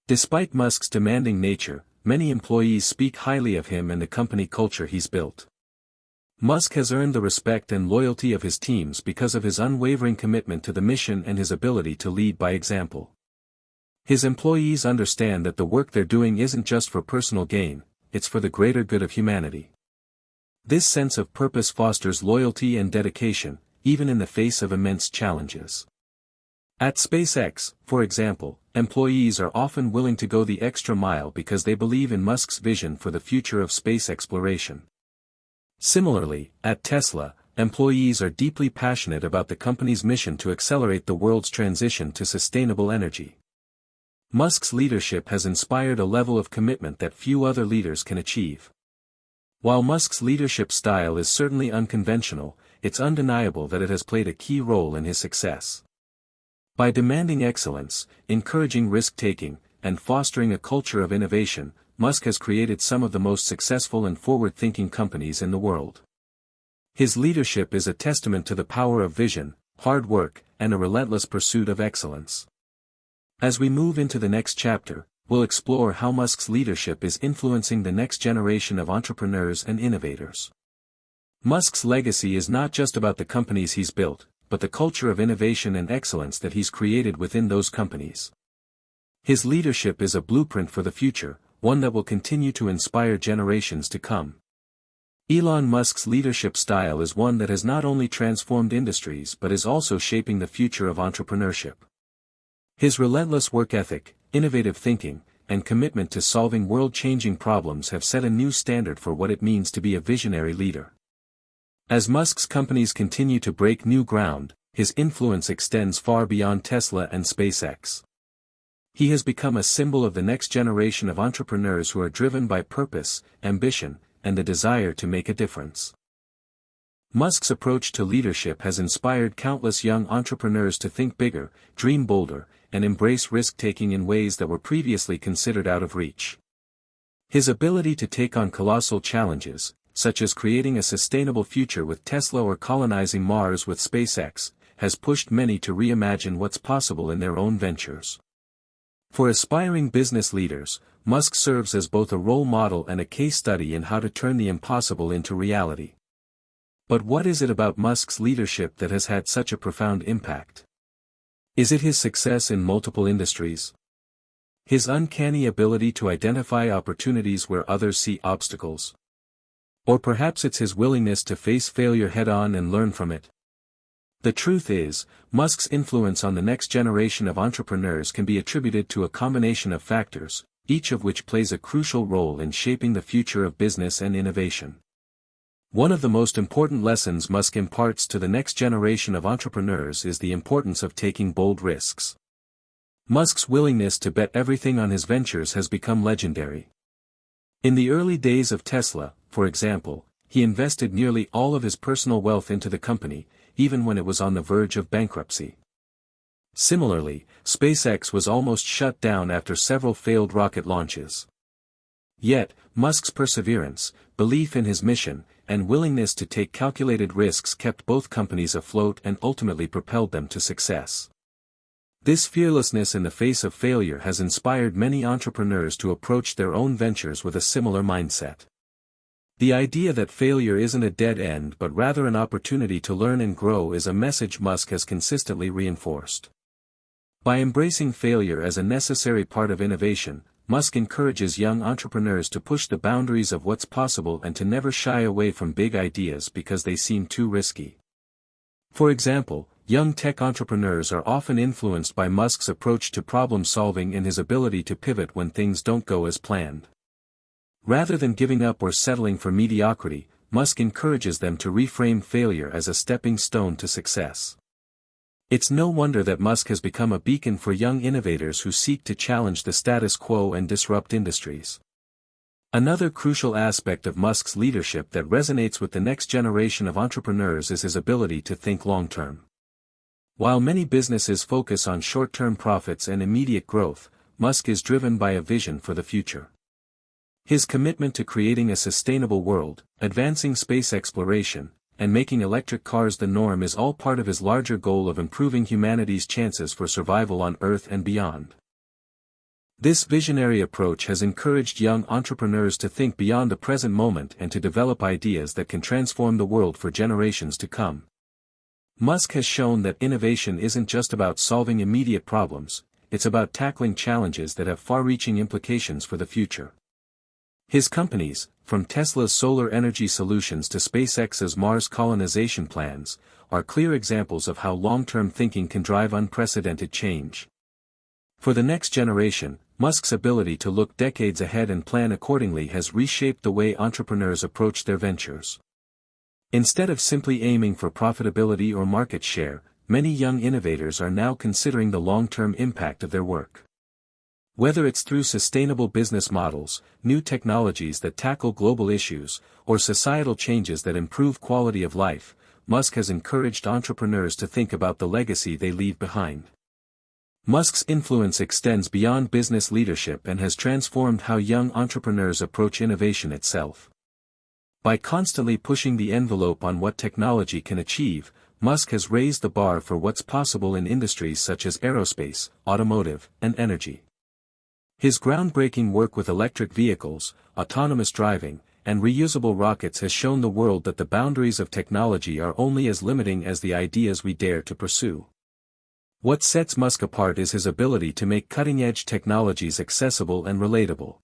S1: Despite Musk's demanding nature, many employees speak highly of him and the company culture he's built. Musk has earned the respect and loyalty of his teams because of his unwavering commitment to the mission and his ability to lead by example. His employees understand that the work they're doing isn't just for personal gain, it's for the greater good of humanity. This sense of purpose fosters loyalty and dedication, even in the face of immense challenges. At SpaceX, for example, employees are often willing to go the extra mile because they believe in Musk's vision for the future of space exploration. Similarly, at Tesla, employees are deeply passionate about the company's mission to accelerate the world's transition to sustainable energy. Musk's leadership has inspired a level of commitment that few other leaders can achieve. While Musk's leadership style is certainly unconventional, it's undeniable that it has played a key role in his success. By demanding excellence, encouraging risk-taking, and fostering a culture of innovation, Musk has created some of the most successful and forward-thinking companies in the world. His leadership is a testament to the power of vision, hard work, and a relentless pursuit of excellence. As we move into the next chapter, we'll explore how Musk's leadership is influencing the next generation of entrepreneurs and innovators. Musk's legacy is not just about the companies he's built, but the culture of innovation and excellence that he's created within those companies. His leadership is a blueprint for the future, one that will continue to inspire generations to come. Elon Musk's leadership style is one that has not only transformed industries but is also shaping the future of entrepreneurship. His relentless work ethic, innovative thinking, and commitment to solving world-changing problems have set a new standard for what it means to be a visionary leader. As Musk's companies continue to break new ground, his influence extends far beyond Tesla and SpaceX. He has become a symbol of the next generation of entrepreneurs who are driven by purpose, ambition, and the desire to make a difference. Musk's approach to leadership has inspired countless young entrepreneurs to think bigger, dream bolder, and embrace risk-taking in ways that were previously considered out of reach. His ability to take on colossal challenges, such as creating a sustainable future with Tesla or colonizing Mars with SpaceX, has pushed many to reimagine what's possible in their own ventures. For aspiring business leaders, Musk serves as both a role model and a case study in how to turn the impossible into reality. But what is it about Musk's leadership that has had such a profound impact? Is it his success in multiple industries? His uncanny ability to identify opportunities where others see obstacles? Or perhaps it's his willingness to face failure head-on and learn from it? The truth is, Musk's influence on the next generation of entrepreneurs can be attributed to a combination of factors, each of which plays a crucial role in shaping the future of business and innovation. One of the most important lessons Musk imparts to the next generation of entrepreneurs is the importance of taking bold risks. Musk's willingness to bet everything on his ventures has become legendary. In the early days of Tesla, for example, he invested nearly all of his personal wealth into the company, even when it was on the verge of bankruptcy. Similarly, SpaceX was almost shut down after several failed rocket launches. Yet, Musk's perseverance, belief in his mission, and willingness to take calculated risks kept both companies afloat and ultimately propelled them to success. This fearlessness in the face of failure has inspired many entrepreneurs to approach their own ventures with a similar mindset. The idea that failure isn't a dead end but rather an opportunity to learn and grow is a message Musk has consistently reinforced. By embracing failure as a necessary part of innovation, Musk encourages young entrepreneurs to push the boundaries of what's possible and to never shy away from big ideas because they seem too risky. For example, young tech entrepreneurs are often influenced by Musk's approach to problem solving and his ability to pivot when things don't go as planned. Rather than giving up or settling for mediocrity, Musk encourages them to reframe failure as a stepping stone to success. It's no wonder that Musk has become a beacon for young innovators who seek to challenge the status quo and disrupt industries. Another crucial aspect of Musk's leadership that resonates with the next generation of entrepreneurs is his ability to think long-term. While many businesses focus on short-term profits and immediate growth, Musk is driven by a vision for the future. His commitment to creating a sustainable world, advancing space exploration, and making electric cars the norm is all part of his larger goal of improving humanity's chances for survival on Earth and beyond. This visionary approach has encouraged young entrepreneurs to think beyond the present moment and to develop ideas that can transform the world for generations to come. Musk has shown that innovation isn't just about solving immediate problems, it's about tackling challenges that have far-reaching implications for the future. His companies, from Tesla's solar energy solutions to SpaceX's Mars colonization plans, are clear examples of how long-term thinking can drive unprecedented change. For the next generation, Musk's ability to look decades ahead and plan accordingly has reshaped the way entrepreneurs approach their ventures. Instead of simply aiming for profitability or market share, many young innovators are now considering the long-term impact of their work. Whether it's through sustainable business models, new technologies that tackle global issues, or societal changes that improve quality of life, Musk has encouraged entrepreneurs to think about the legacy they leave behind. Musk's influence extends beyond business leadership and has transformed how young entrepreneurs approach innovation itself. By constantly pushing the envelope on what technology can achieve, Musk has raised the bar for what's possible in industries such as aerospace, automotive, and energy. His groundbreaking work with electric vehicles, autonomous driving, and reusable rockets has shown the world that the boundaries of technology are only as limiting as the ideas we dare to pursue. What sets Musk apart is his ability to make cutting-edge technologies accessible and relatable.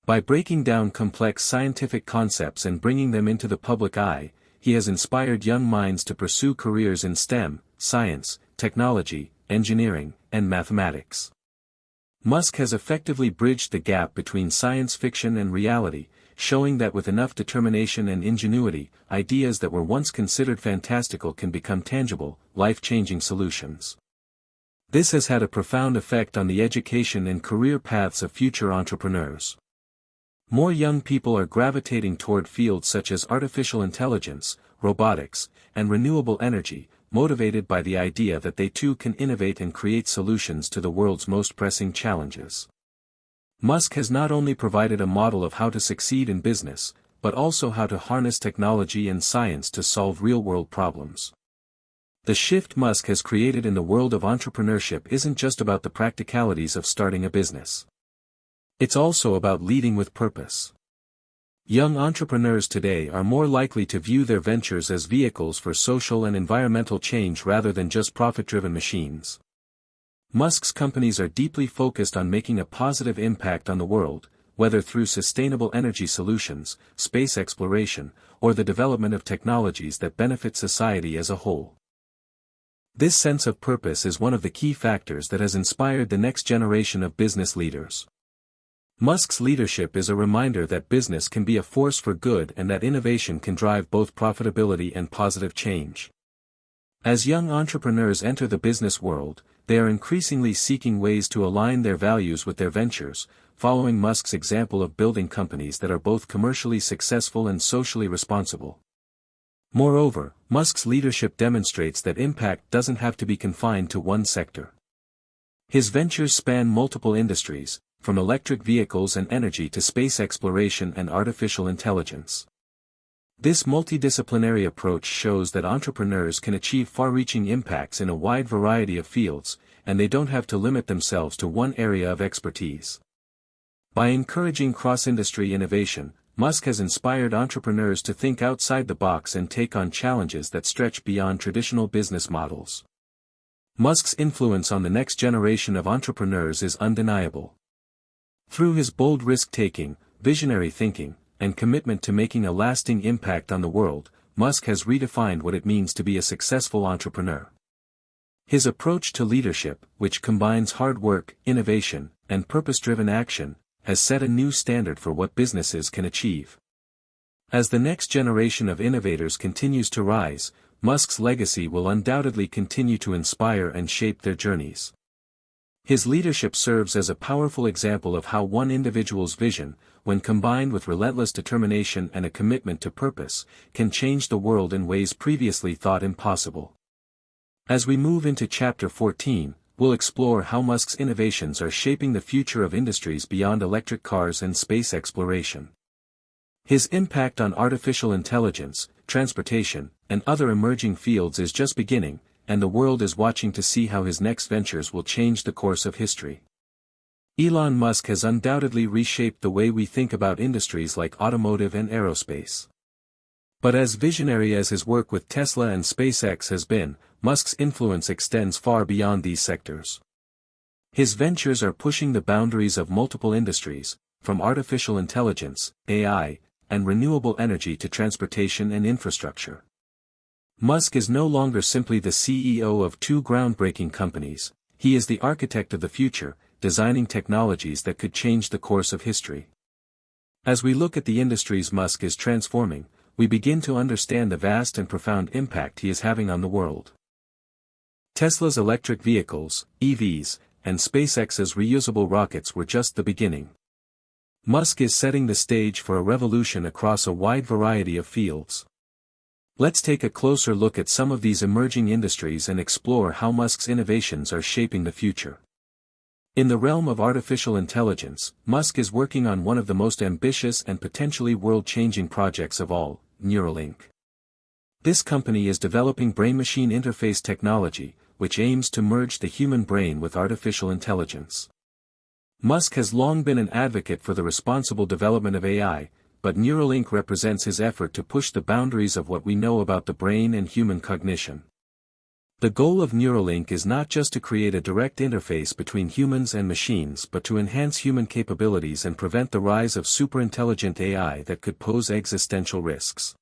S1: By breaking down complex scientific concepts and bringing them into the public eye, he has inspired young minds to pursue careers in STEM, science, technology, engineering, and mathematics. Musk has effectively bridged the gap between science fiction and reality, showing that with enough determination and ingenuity, ideas that were once considered fantastical can become tangible, life-changing solutions. This has had a profound effect on the education and career paths of future entrepreneurs. More young people are gravitating toward fields such as artificial intelligence, robotics, and renewable energy, motivated by the idea that they too can innovate and create solutions to the world's most pressing challenges. Musk has not only provided a model of how to succeed in business, but also how to harness technology and science to solve real-world problems. The shift Musk has created in the world of entrepreneurship isn't just about the practicalities of starting a business. It's also about leading with purpose. Young entrepreneurs today are more likely to view their ventures as vehicles for social and environmental change rather than just profit-driven machines. Musk's companies are deeply focused on making a positive impact on the world, whether through sustainable energy solutions, space exploration, or the development of technologies that benefit society as a whole. This sense of purpose is one of the key factors that has inspired the next generation of business leaders. Musk's leadership is a reminder that business can be a force for good and that innovation can drive both profitability and positive change. As young entrepreneurs enter the business world, they are increasingly seeking ways to align their values with their ventures, following Musk's example of building companies that are both commercially successful and socially responsible. Moreover, Musk's leadership demonstrates that impact doesn't have to be confined to one sector. His ventures span multiple industries, from electric vehicles and energy to space exploration and artificial intelligence. This multidisciplinary approach shows that entrepreneurs can achieve far-reaching impacts in a wide variety of fields, and they don't have to limit themselves to one area of expertise. By encouraging cross-industry innovation, Musk has inspired entrepreneurs to think outside the box and take on challenges that stretch beyond traditional business models. Musk's influence on the next generation of entrepreneurs is undeniable. Through his bold risk-taking, visionary thinking, and commitment to making a lasting impact on the world, Musk has redefined what it means to be a successful entrepreneur. His approach to leadership, which combines hard work, innovation, and purpose-driven action, has set a new standard for what businesses can achieve. As the next generation of innovators continues to rise, Musk's legacy will undoubtedly continue to inspire and shape their journeys. His leadership serves as a powerful example of how one individual's vision, when combined with relentless determination and a commitment to purpose, can change the world in ways previously thought impossible. As we move into Chapter 14, we'll explore how Musk's innovations are shaping the future of industries beyond electric cars and space exploration. His impact on artificial intelligence, transportation, and other emerging fields is just beginning, and the world is watching to see how his next ventures will change the course of history. Elon Musk has undoubtedly reshaped the way we think about industries like automotive and aerospace. But as visionary as his work with Tesla and SpaceX has been, Musk's influence extends far beyond these sectors. His ventures are pushing the boundaries of multiple industries, from artificial intelligence, AI, and renewable energy to transportation and infrastructure. Musk is no longer simply the CEO of two groundbreaking companies, he is the architect of the future, designing technologies that could change the course of history. As we look at the industries Musk is transforming, we begin to understand the vast and profound impact he is having on the world. Tesla's electric vehicles, EVs, and SpaceX's reusable rockets were just the beginning. Musk is setting the stage for a revolution across a wide variety of fields. Let's take a closer look at some of these emerging industries and explore how Musk's innovations are shaping the future. In the realm of artificial intelligence, Musk is working on one of the most ambitious and potentially world-changing projects of all, Neuralink. This company is developing brain-machine interface technology, which aims to merge the human brain with artificial intelligence. Musk has long been an advocate for the responsible development of AI, but Neuralink represents his effort to push the boundaries of what we know about the brain and human cognition. The goal of Neuralink is not just to create a direct interface between humans and machines but to enhance human capabilities and prevent the rise of superintelligent AI that could pose existential risks.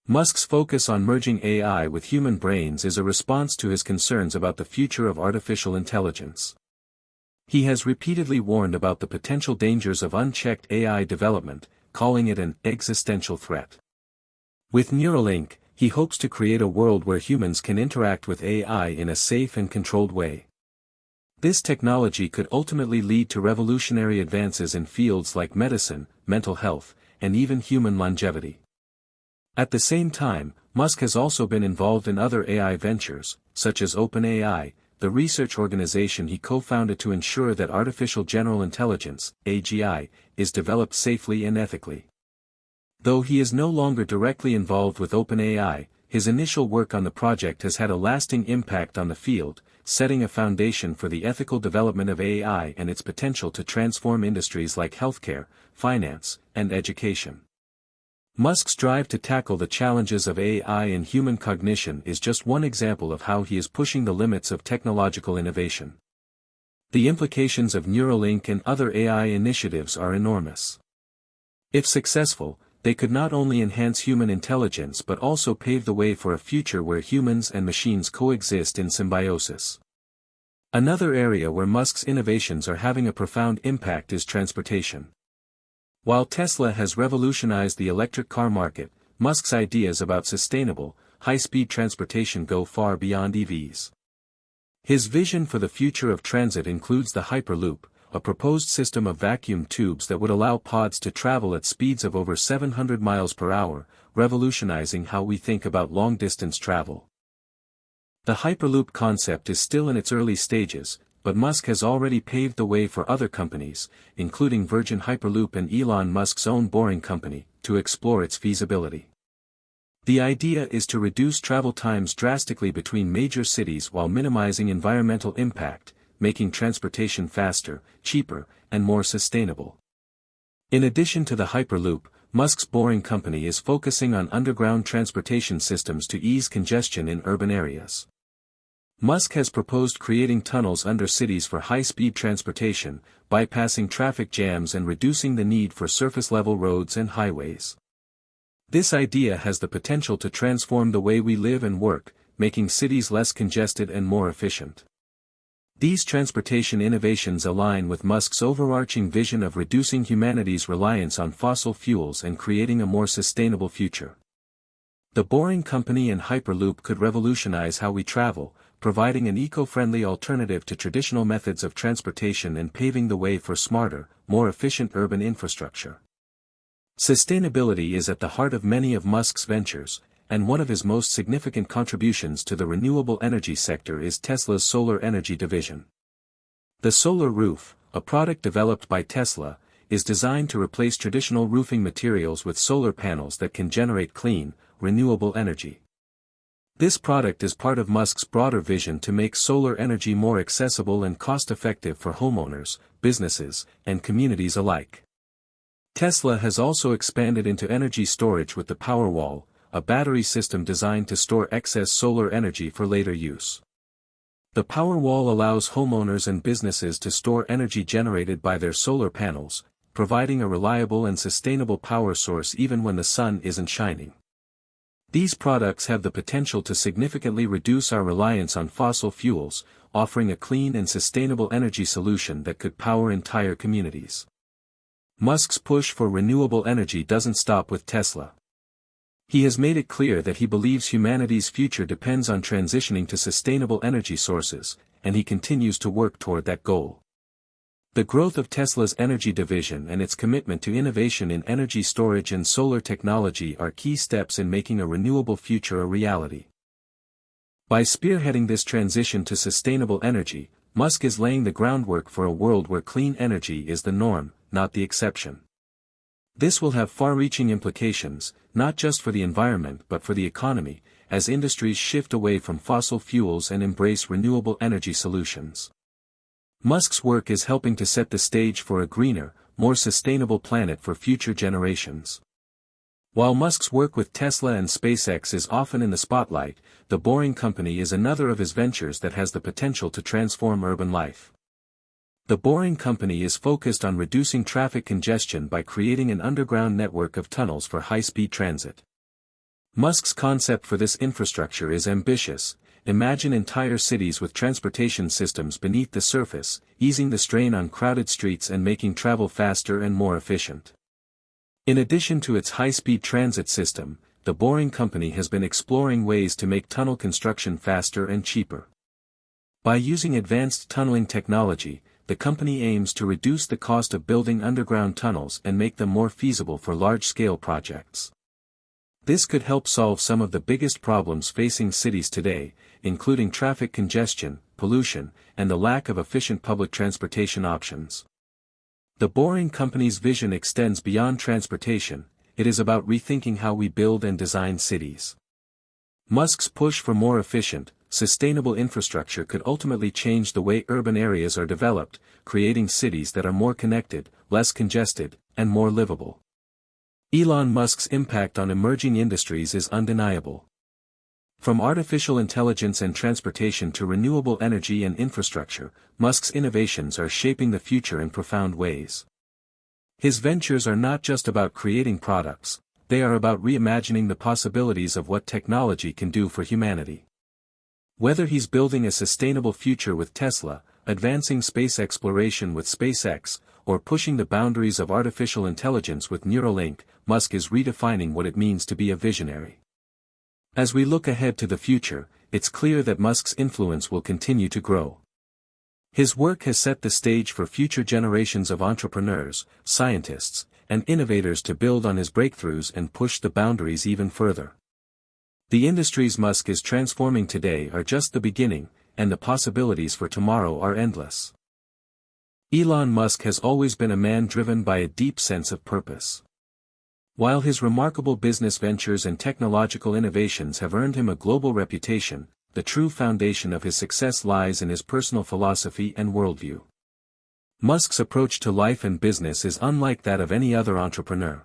S1: Musk's focus on merging AI with human brains is a response to his concerns about the future of artificial intelligence. He has repeatedly warned about the potential dangers of unchecked AI development, calling it an existential threat. With Neuralink, he hopes to create a world where humans can interact with AI in a safe and controlled way. This technology could ultimately lead to revolutionary advances in fields like medicine, mental health, and even human longevity. At the same time, Musk has also been involved in other AI ventures, such as OpenAI, the research organization he co-founded to ensure that artificial general intelligence, AGI, is developed safely and ethically. Though he is no longer directly involved with OpenAI, his initial work on the project has had a lasting impact on the field, setting a foundation for the ethical development of AI and its potential to transform industries like healthcare, finance, and education. Musk's drive to tackle the challenges of AI and human cognition is just one example of how he is pushing the limits of technological innovation. The implications of Neuralink and other AI initiatives are enormous. If successful, they could not only enhance human intelligence but also pave the way for a future where humans and machines coexist in symbiosis. Another area where Musk's innovations are having a profound impact is transportation. While Tesla has revolutionized the electric car market, Musk's ideas about sustainable, high-speed transportation go far beyond EVs. His vision for the future of transit includes the Hyperloop, a proposed system of vacuum tubes that would allow pods to travel at speeds of over 700 miles per hour, revolutionizing how we think about long-distance travel. The Hyperloop concept is still in its early stages, but Musk has already paved the way for other companies, including Virgin Hyperloop and Elon Musk's own Boring Company, to explore its feasibility. The idea is to reduce travel times drastically between major cities while minimizing environmental impact, making transportation faster, cheaper, and more sustainable. In addition to the Hyperloop, Musk's Boring Company is focusing on underground transportation systems to ease congestion in urban areas. Musk has proposed creating tunnels under cities for high-speed transportation, bypassing traffic jams and reducing the need for surface-level roads and highways. This idea has the potential to transform the way we live and work, making cities less congested and more efficient. These transportation innovations align with Musk's overarching vision of reducing humanity's reliance on fossil fuels and creating a more sustainable future. The Boring Company and Hyperloop could revolutionize how we travel, providing an eco-friendly alternative to traditional methods of transportation and paving the way for smarter, more efficient urban infrastructure. Sustainability is at the heart of many of Musk's ventures, and one of his most significant contributions to the renewable energy sector is Tesla's solar energy division. The solar roof, a product developed by Tesla, is designed to replace traditional roofing materials with solar panels that can generate clean, renewable energy. This product is part of Musk's broader vision to make solar energy more accessible and cost-effective for homeowners, businesses, and communities alike. Tesla has also expanded into energy storage with the Powerwall, a battery system designed to store excess solar energy for later use. The Powerwall allows homeowners and businesses to store energy generated by their solar panels, providing a reliable and sustainable power source even when the sun isn't shining. These products have the potential to significantly reduce our reliance on fossil fuels, offering a clean and sustainable energy solution that could power entire communities. Musk's push for renewable energy doesn't stop with Tesla. He has made it clear that he believes humanity's future depends on transitioning to sustainable energy sources, and he continues to work toward that goal. The growth of Tesla's energy division and its commitment to innovation in energy storage and solar technology are key steps in making a renewable future a reality. By spearheading this transition to sustainable energy, Musk is laying the groundwork for a world where clean energy is the norm, not the exception. This will have far-reaching implications, not just for the environment but for the economy, as industries shift away from fossil fuels and embrace renewable energy solutions. Musk's work is helping to set the stage for a greener, more sustainable planet for future generations. While Musk's work with Tesla and SpaceX is often in the spotlight, the Boring Company is another of his ventures that has the potential to transform urban life. The Boring Company is focused on reducing traffic congestion by creating an underground network of tunnels for high-speed transit. Musk's concept for this infrastructure is ambitious. Imagine entire cities with transportation systems beneath the surface, easing the strain on crowded streets and making travel faster and more efficient. In addition to its high-speed transit system, the Boring Company has been exploring ways to make tunnel construction faster and cheaper. By using advanced tunneling technology, the company aims to reduce the cost of building underground tunnels and make them more feasible for large-scale projects. This could help solve some of the biggest problems facing cities today, including traffic congestion, pollution, and the lack of efficient public transportation options. The Boring Company's vision extends beyond transportation. It is about rethinking how we build and design cities. Musk's push for more efficient, sustainable infrastructure could ultimately change the way urban areas are developed, creating cities that are more connected, less congested, and more livable. Elon Musk's impact on emerging industries is undeniable. From artificial intelligence and transportation to renewable energy and infrastructure, Musk's innovations are shaping the future in profound ways. His ventures are not just about creating products, they are about reimagining the possibilities of what technology can do for humanity. Whether he's building a sustainable future with Tesla, advancing space exploration with SpaceX, or pushing the boundaries of artificial intelligence with Neuralink, Musk is redefining what it means to be a visionary. As we look ahead to the future, it's clear that Musk's influence will continue to grow. His work has set the stage for future generations of entrepreneurs, scientists, and innovators to build on his breakthroughs and push the boundaries even further. The industries Musk is transforming today are just the beginning, and the possibilities for tomorrow are endless. Elon Musk has always been a man driven by a deep sense of purpose. While his remarkable business ventures and technological innovations have earned him a global reputation, the true foundation of his success lies in his personal philosophy and worldview. Musk's approach to life and business is unlike that of any other entrepreneur.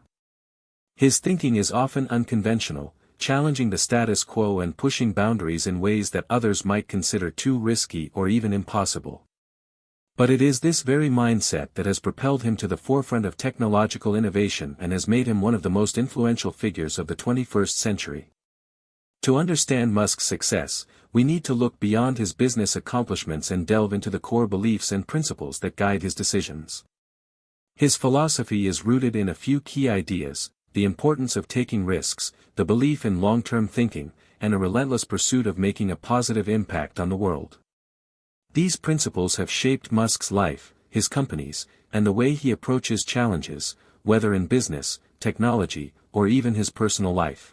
S1: His thinking is often unconventional, challenging the status quo and pushing boundaries in ways that others might consider too risky or even impossible. But it is this very mindset that has propelled him to the forefront of technological innovation and has made him one of the most influential figures of the 21st century. To understand Musk's success, we need to look beyond his business accomplishments and delve into the core beliefs and principles that guide his decisions. His philosophy is rooted in a few key ideas: the importance of taking risks, the belief in long-term thinking, and a relentless pursuit of making a positive impact on the world. These principles have shaped Musk's life, his companies, and the way he approaches challenges, whether in business, technology, or even his personal life.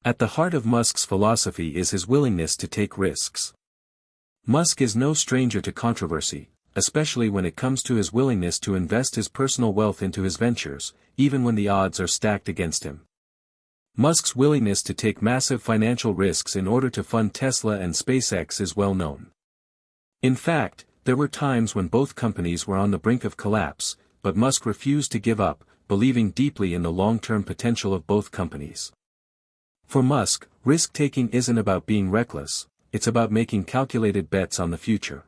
S1: At the heart of Musk's philosophy is his willingness to take risks. Musk is no stranger to controversy, especially when it comes to his willingness to invest his personal wealth into his ventures, even when the odds are stacked against him. Musk's willingness to take massive financial risks in order to fund Tesla and SpaceX is well known. In fact, there were times when both companies were on the brink of collapse, but Musk refused to give up, believing deeply in the long-term potential of both companies. For Musk, risk-taking isn't about being reckless, it's about making calculated bets on the future.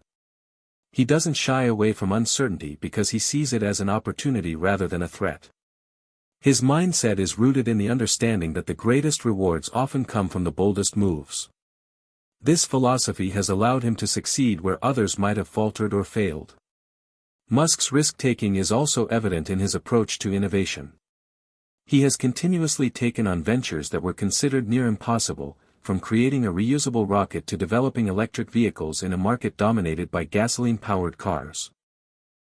S1: He doesn't shy away from uncertainty because he sees it as an opportunity rather than a threat. His mindset is rooted in the understanding that the greatest rewards often come from the boldest moves. This philosophy has allowed him to succeed where others might have faltered or failed. Musk's risk-taking is also evident in his approach to innovation. He has continuously taken on ventures that were considered near impossible, from creating a reusable rocket to developing electric vehicles in a market dominated by gasoline-powered cars.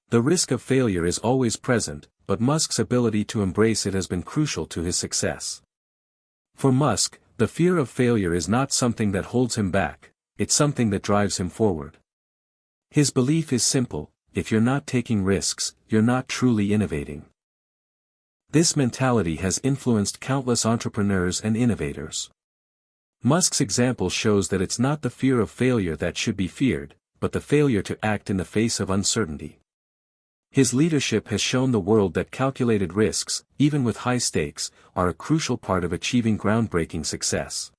S1: The risk of failure is always present, but Musk's ability to embrace it has been crucial to his success. For Musk, the fear of failure is not something that holds him back, it's something that drives him forward. His belief is simple: if you're not taking risks, you're not truly innovating. This mentality has influenced countless entrepreneurs and innovators. Musk's example shows that it's not the fear of failure that should be feared, but the failure to act in the face of uncertainty. His leadership has shown the world that calculated risks, even with high stakes, are a crucial part of achieving groundbreaking success.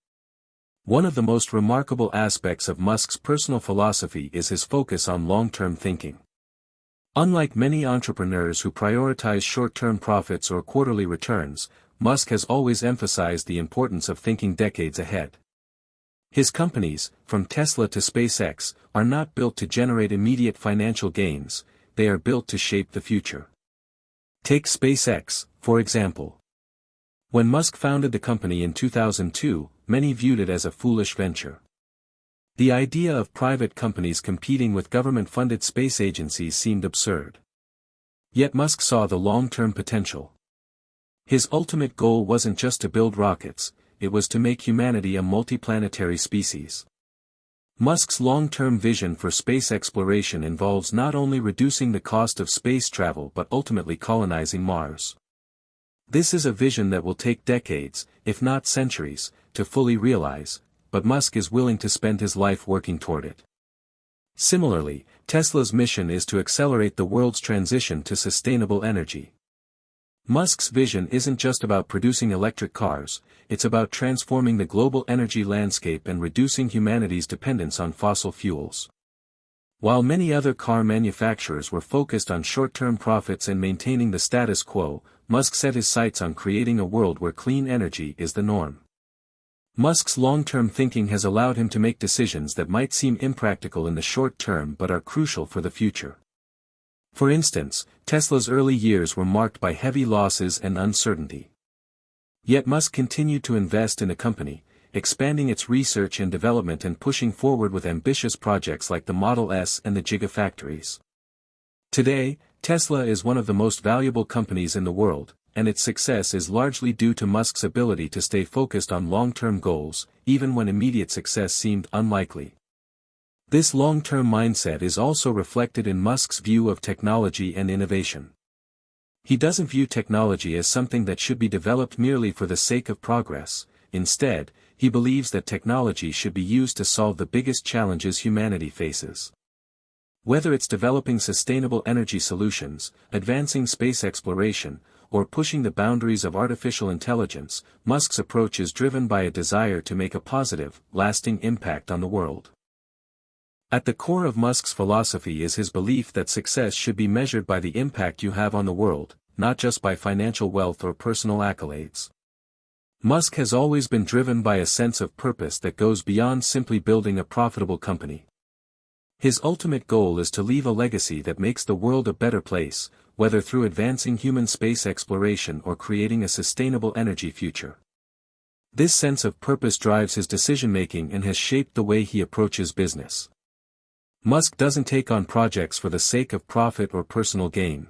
S1: One of the most remarkable aspects of Musk's personal philosophy is his focus on long-term thinking. Unlike many entrepreneurs who prioritize short-term profits or quarterly returns, Musk has always emphasized the importance of thinking decades ahead. His companies, from Tesla to SpaceX, are not built to generate immediate financial gains, they are built to shape the future. Take SpaceX, for example. When Musk founded the company in 2002, many viewed it as a foolish venture. The idea of private companies competing with government-funded space agencies seemed absurd. Yet Musk saw the long-term potential. His ultimate goal wasn't just to build rockets, it was to make humanity a multiplanetary species. Musk's long-term vision for space exploration involves not only reducing the cost of space travel but ultimately colonizing Mars. This is a vision that will take decades, if not centuries, to fully realize, but Musk is willing to spend his life working toward it. Similarly, Tesla's mission is to accelerate the world's transition to sustainable energy. Musk's vision isn't just about producing electric cars, it's about transforming the global energy landscape and reducing humanity's dependence on fossil fuels. While many other car manufacturers were focused on short-term profits and maintaining the status quo, Musk set his sights on creating a world where clean energy is the norm. Musk's long-term thinking has allowed him to make decisions that might seem impractical in the short term but are crucial for the future. For instance, Tesla's early years were marked by heavy losses and uncertainty. Yet Musk continued to invest in the company, expanding its research and development and pushing forward with ambitious projects like the Model S and the Gigafactories. Today, Tesla is one of the most valuable companies in the world, and its success is largely due to Musk's ability to stay focused on long-term goals, even when immediate success seemed unlikely. This long-term mindset is also reflected in Musk's view of technology and innovation. He doesn't view technology as something that should be developed merely for the sake of progress. Instead, he believes that technology should be used to solve the biggest challenges humanity faces. Whether it's developing sustainable energy solutions, advancing space exploration, or pushing the boundaries of artificial intelligence, Musk's approach is driven by a desire to make a positive, lasting impact on the world. At the core of Musk's philosophy is his belief that success should be measured by the impact you have on the world, not just by financial wealth or personal accolades. Musk has always been driven by a sense of purpose that goes beyond simply building a profitable company. His ultimate goal is to leave a legacy that makes the world a better place, whether through advancing human space exploration or creating a sustainable energy future. This sense of purpose drives his decision-making and has shaped the way he approaches business. Musk doesn't take on projects for the sake of profit or personal gain.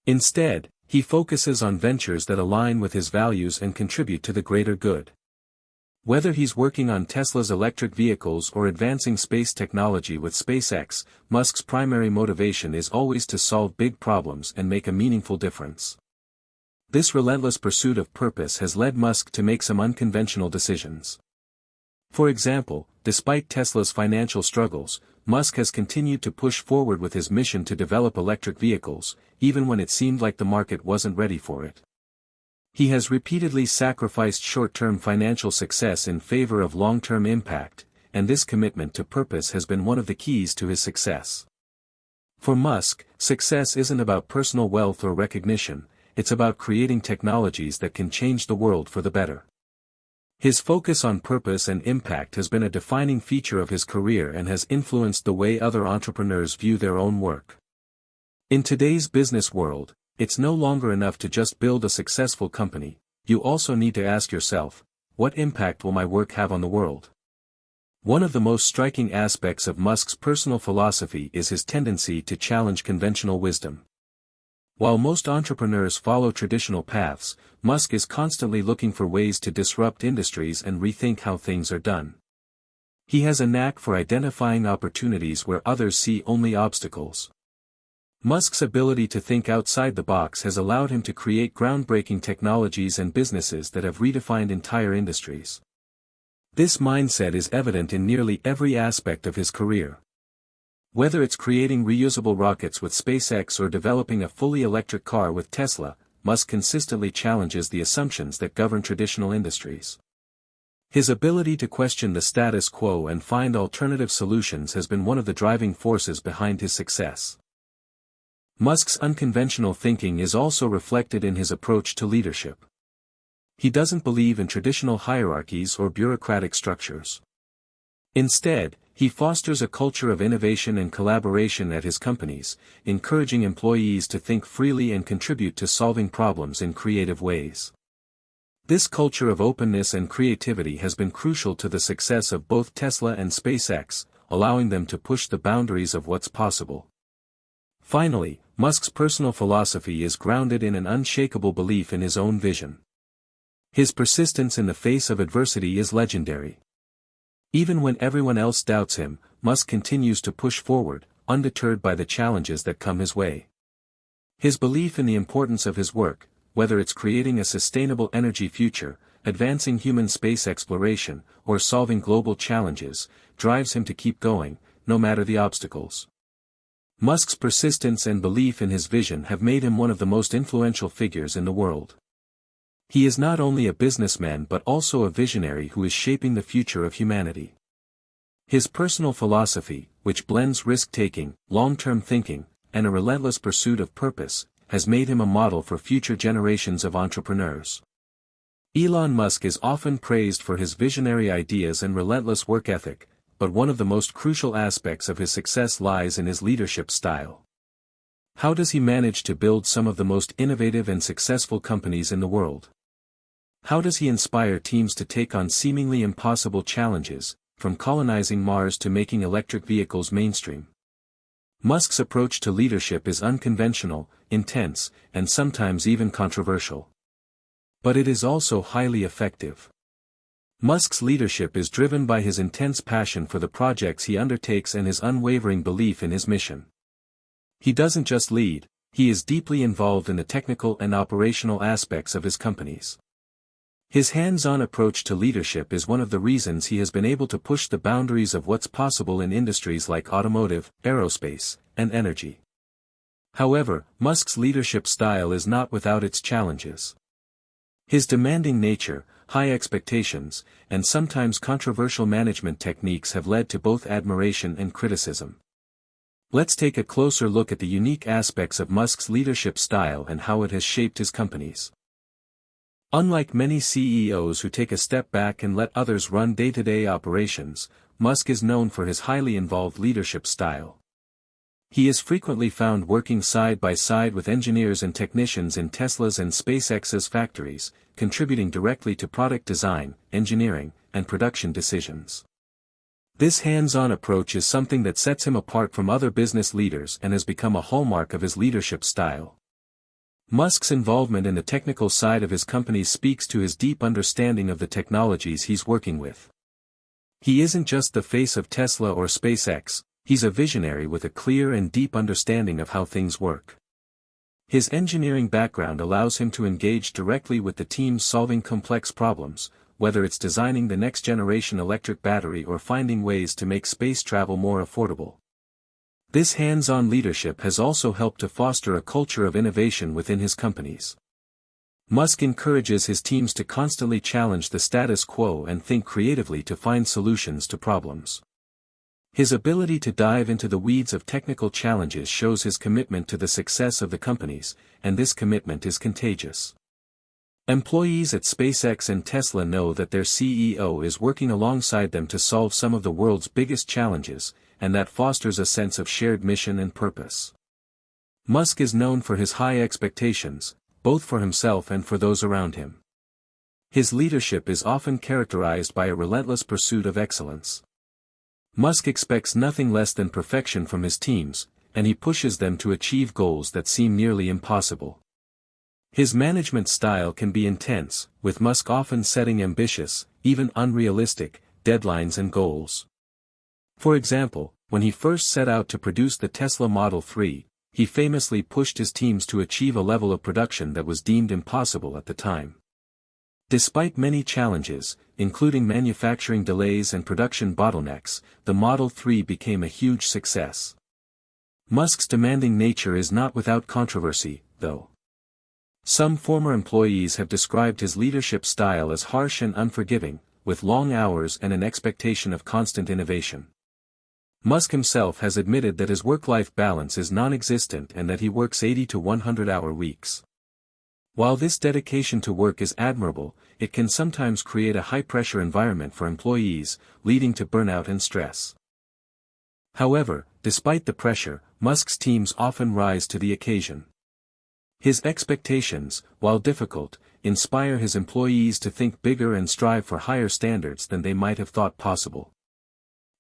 S1: Instead, he focuses on ventures that align with his values and contribute to the greater good. Whether he's working on Tesla's electric vehicles or advancing space technology with SpaceX, Musk's primary motivation is always to solve big problems and make a meaningful difference. This relentless pursuit of purpose has led Musk to make some unconventional decisions. For example, despite Tesla's financial struggles, Musk has continued to push forward with his mission to develop electric vehicles, even when it seemed like the market wasn't ready for it. He has repeatedly sacrificed short-term financial success in favor of long-term impact, and this commitment to purpose has been one of the keys to his success. For Musk, success isn't about personal wealth or recognition, it's about creating technologies that can change the world for the better. His focus on purpose and impact has been a defining feature of his career and has influenced the way other entrepreneurs view their own work. In today's business world, it's no longer enough to just build a successful company, you also need to ask yourself, what impact will my work have on the world? One of the most striking aspects of Musk's personal philosophy is his tendency to challenge conventional wisdom. While most entrepreneurs follow traditional paths, Musk is constantly looking for ways to disrupt industries and rethink how things are done. He has a knack for identifying opportunities where others see only obstacles. Musk's ability to think outside the box has allowed him to create groundbreaking technologies and businesses that have redefined entire industries. This mindset is evident in nearly every aspect of his career. Whether it's creating reusable rockets with SpaceX or developing a fully electric car with Tesla, Musk consistently challenges the assumptions that govern traditional industries. His ability to question the status quo and find alternative solutions has been one of the driving forces behind his success. Musk's unconventional thinking is also reflected in his approach to leadership. He doesn't believe in traditional hierarchies or bureaucratic structures. Instead, he fosters a culture of innovation and collaboration at his companies, encouraging employees to think freely and contribute to solving problems in creative ways. This culture of openness and creativity has been crucial to the success of both Tesla and SpaceX, allowing them to push the boundaries of what's possible. Finally, Musk's personal philosophy is grounded in an unshakable belief in his own vision. His persistence in the face of adversity is legendary. Even when everyone else doubts him, Musk continues to push forward, undeterred by the challenges that come his way. His belief in the importance of his work, whether it's creating a sustainable energy future, advancing human space exploration, or solving global challenges, drives him to keep going, no matter the obstacles. Musk's persistence and belief in his vision have made him one of the most influential figures in the world. He is not only a businessman but also a visionary who is shaping the future of humanity. His personal philosophy, which blends risk-taking, long-term thinking, and a relentless pursuit of purpose, has made him a model for future generations of entrepreneurs. Elon Musk is often praised for his visionary ideas and relentless work ethic, but one of the most crucial aspects of his success lies in his leadership style. How does he manage to build some of the most innovative and successful companies in the world? How does he inspire teams to take on seemingly impossible challenges, from colonizing Mars to making electric vehicles mainstream? Musk's approach to leadership is unconventional, intense, and sometimes even controversial. But it is also highly effective. Musk's leadership is driven by his intense passion for the projects he undertakes and his unwavering belief in his mission. He doesn't just lead, he is deeply involved in the technical and operational aspects of his companies. His hands-on approach to leadership is one of the reasons he has been able to push the boundaries of what's possible in industries like automotive, aerospace, and energy. However, Musk's leadership style is not without its challenges. His demanding nature, high expectations, and sometimes controversial management techniques have led to both admiration and criticism. Let's take a closer look at the unique aspects of Musk's leadership style and how it has shaped his companies. Unlike many CEOs who take a step back and let others run day-to-day operations, Musk is known for his highly involved leadership style. He is frequently found working side by side with engineers and technicians in Tesla's and SpaceX's factories, contributing directly to product design, engineering, and production decisions. This hands-on approach is something that sets him apart from other business leaders and has become a hallmark of his leadership style. Musk's involvement in the technical side of his companies speaks to his deep understanding of the technologies he's working with. He isn't just the face of Tesla or SpaceX, he's a visionary with a clear and deep understanding of how things work. His engineering background allows him to engage directly with the teams solving complex problems, whether it's designing the next-generation electric battery or finding ways to make space travel more affordable. This hands-on leadership has also helped to foster a culture of innovation within his companies. Musk encourages his teams to constantly challenge the status quo and think creatively to find solutions to problems. His ability to dive into the weeds of technical challenges shows his commitment to the success of the companies, and this commitment is contagious. Employees at SpaceX and Tesla know that their CEO is working alongside them to solve some of the world's biggest challenges, and that fosters a sense of shared mission and purpose. Musk is known for his high expectations, both for himself and for those around him. His leadership is often characterized by a relentless pursuit of excellence. Musk expects nothing less than perfection from his teams, and he pushes them to achieve goals that seem nearly impossible. His management style can be intense, with Musk often setting ambitious, even unrealistic, deadlines and goals. For example, when he first set out to produce the Tesla Model 3, he famously pushed his teams to achieve a level of production that was deemed impossible at the time. Despite many challenges, including manufacturing delays and production bottlenecks, the Model 3 became a huge success. Musk's demanding nature is not without controversy, though. Some former employees have described his leadership style as harsh and unforgiving, with long hours and an expectation of constant innovation. Musk himself has admitted that his work-life balance is non-existent and that he works 80 to 100-hour weeks. While this dedication to work is admirable, it can sometimes create a high-pressure environment for employees, leading to burnout and stress. However, despite the pressure, Musk's teams often rise to the occasion. His expectations, while difficult, inspire his employees to think bigger and strive for higher standards than they might have thought possible.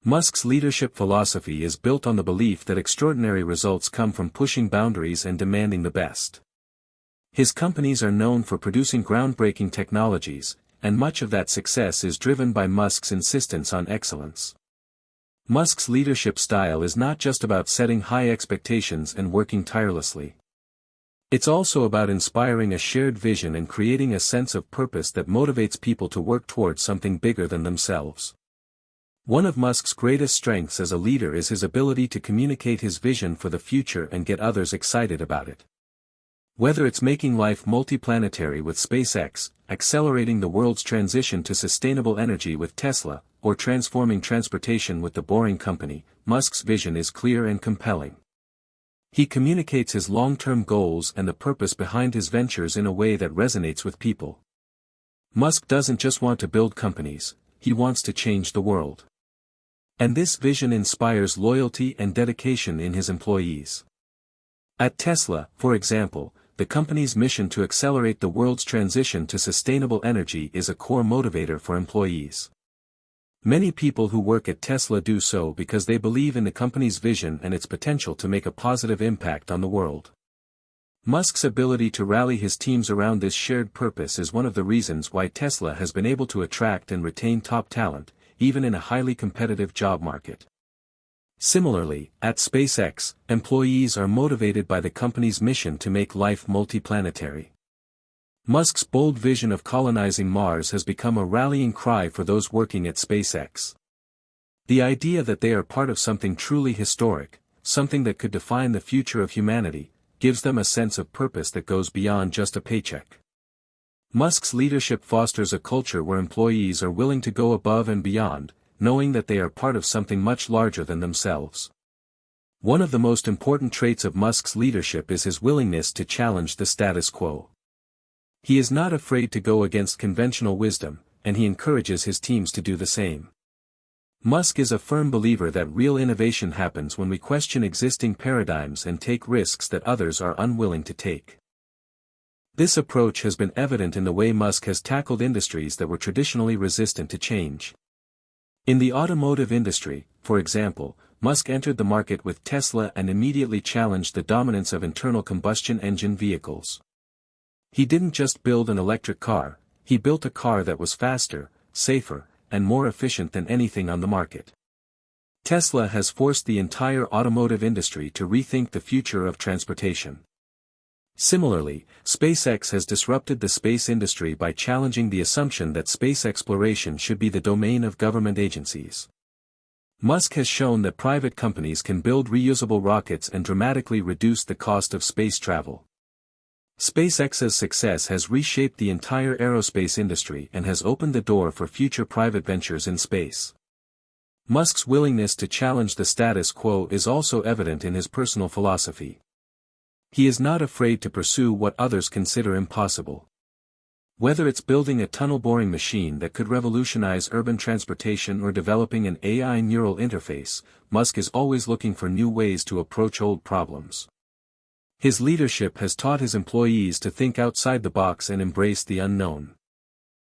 S1: Musk's leadership philosophy is built on the belief that extraordinary results come from pushing boundaries and demanding the best. His companies are known for producing groundbreaking technologies, and much of that success is driven by Musk's insistence on excellence. Musk's leadership style is not just about setting high expectations and working tirelessly. It's also about inspiring a shared vision and creating a sense of purpose that motivates people to work towards something bigger than themselves. One of Musk's greatest strengths as a leader is his ability to communicate his vision for the future and get others excited about it. Whether it's making life multiplanetary with SpaceX, accelerating the world's transition to sustainable energy with Tesla, or transforming transportation with the Boring Company, Musk's vision is clear and compelling. He communicates his long-term goals and the purpose behind his ventures in a way that resonates with people. Musk doesn't just want to build companies, he wants to change the world. And this vision inspires loyalty and dedication in his employees. At Tesla, for example, the company's mission to accelerate the world's transition to sustainable energy is a core motivator for employees. Many people who work at Tesla do so because they believe in the company's vision and its potential to make a positive impact on the world. Musk's ability to rally his teams around this shared purpose is one of the reasons why Tesla has been able to attract and retain top talent, even in a highly competitive job market. Similarly, at SpaceX, employees are motivated by the company's mission to make life multiplanetary. Musk's bold vision of colonizing Mars has become a rallying cry for those working at SpaceX. The idea that they are part of something truly historic, something that could define the future of humanity, gives them a sense of purpose that goes beyond just a paycheck. Musk's leadership fosters a culture where employees are willing to go above and beyond, knowing that they are part of something much larger than themselves. One of the most important traits of Musk's leadership is his willingness to challenge the status quo. He is not afraid to go against conventional wisdom, and he encourages his teams to do the same. Musk is a firm believer that real innovation happens when we question existing paradigms and take risks that others are unwilling to take. This approach has been evident in the way Musk has tackled industries that were traditionally resistant to change. In the automotive industry, for example, Musk entered the market with Tesla and immediately challenged the dominance of internal combustion engine vehicles. He didn't just build an electric car, he built a car that was faster, safer, and more efficient than anything on the market. Tesla has forced the entire automotive industry to rethink the future of transportation. Similarly, SpaceX has disrupted the space industry by challenging the assumption that space exploration should be the domain of government agencies. Musk has shown that private companies can build reusable rockets and dramatically reduce the cost of space travel. SpaceX's success has reshaped the entire aerospace industry and has opened the door for future private ventures in space. Musk's willingness to challenge the status quo is also evident in his personal philosophy. He is not afraid to pursue what others consider impossible. Whether it's building a tunnel-boring machine that could revolutionize urban transportation or developing an AI neural interface, Musk is always looking for new ways to approach old problems. His leadership has taught his employees to think outside the box and embrace the unknown.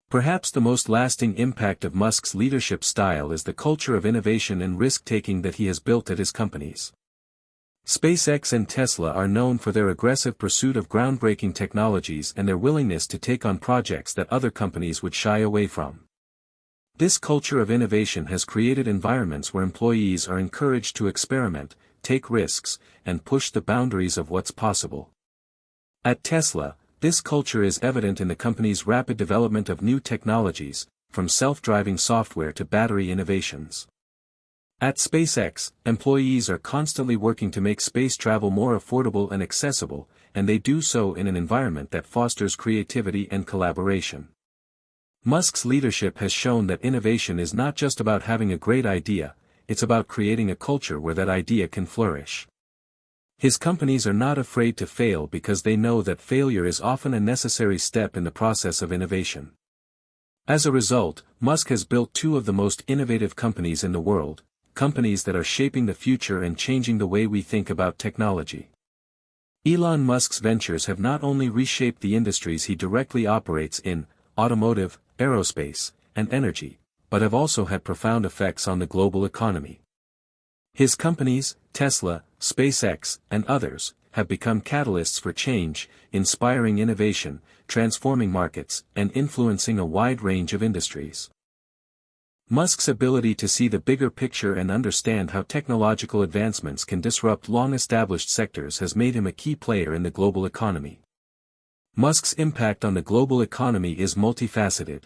S1: Perhaps the most lasting impact of Musk's leadership style is the culture of innovation and risk-taking that he has built at his companies. SpaceX and Tesla are known for their aggressive pursuit of groundbreaking technologies and their willingness to take on projects that other companies would shy away from. This culture of innovation has created environments where employees are encouraged to experiment, take risks, and push the boundaries of what's possible. At Tesla, this culture is evident in the company's rapid development of new technologies, from self-driving software to battery innovations. At SpaceX, employees are constantly working to make space travel more affordable and accessible, and they do so in an environment that fosters creativity and collaboration. Musk's leadership has shown that innovation is not just about having a great idea, it's about creating a culture where that idea can flourish. His companies are not afraid to fail because they know that failure is often a necessary step in the process of innovation. As a result, Musk has built two of the most innovative companies in the world, companies that are shaping the future and changing the way we think about technology. Elon Musk's ventures have not only reshaped the industries he directly operates in, automotive, aerospace, and energy, but have also had profound effects on the global economy. His companies, Tesla, SpaceX, and others, have become catalysts for change, inspiring innovation, transforming markets, and influencing a wide range of industries. Musk's ability to see the bigger picture and understand how technological advancements can disrupt long-established sectors has made him a key player in the global economy. Musk's impact on the global economy is multifaceted.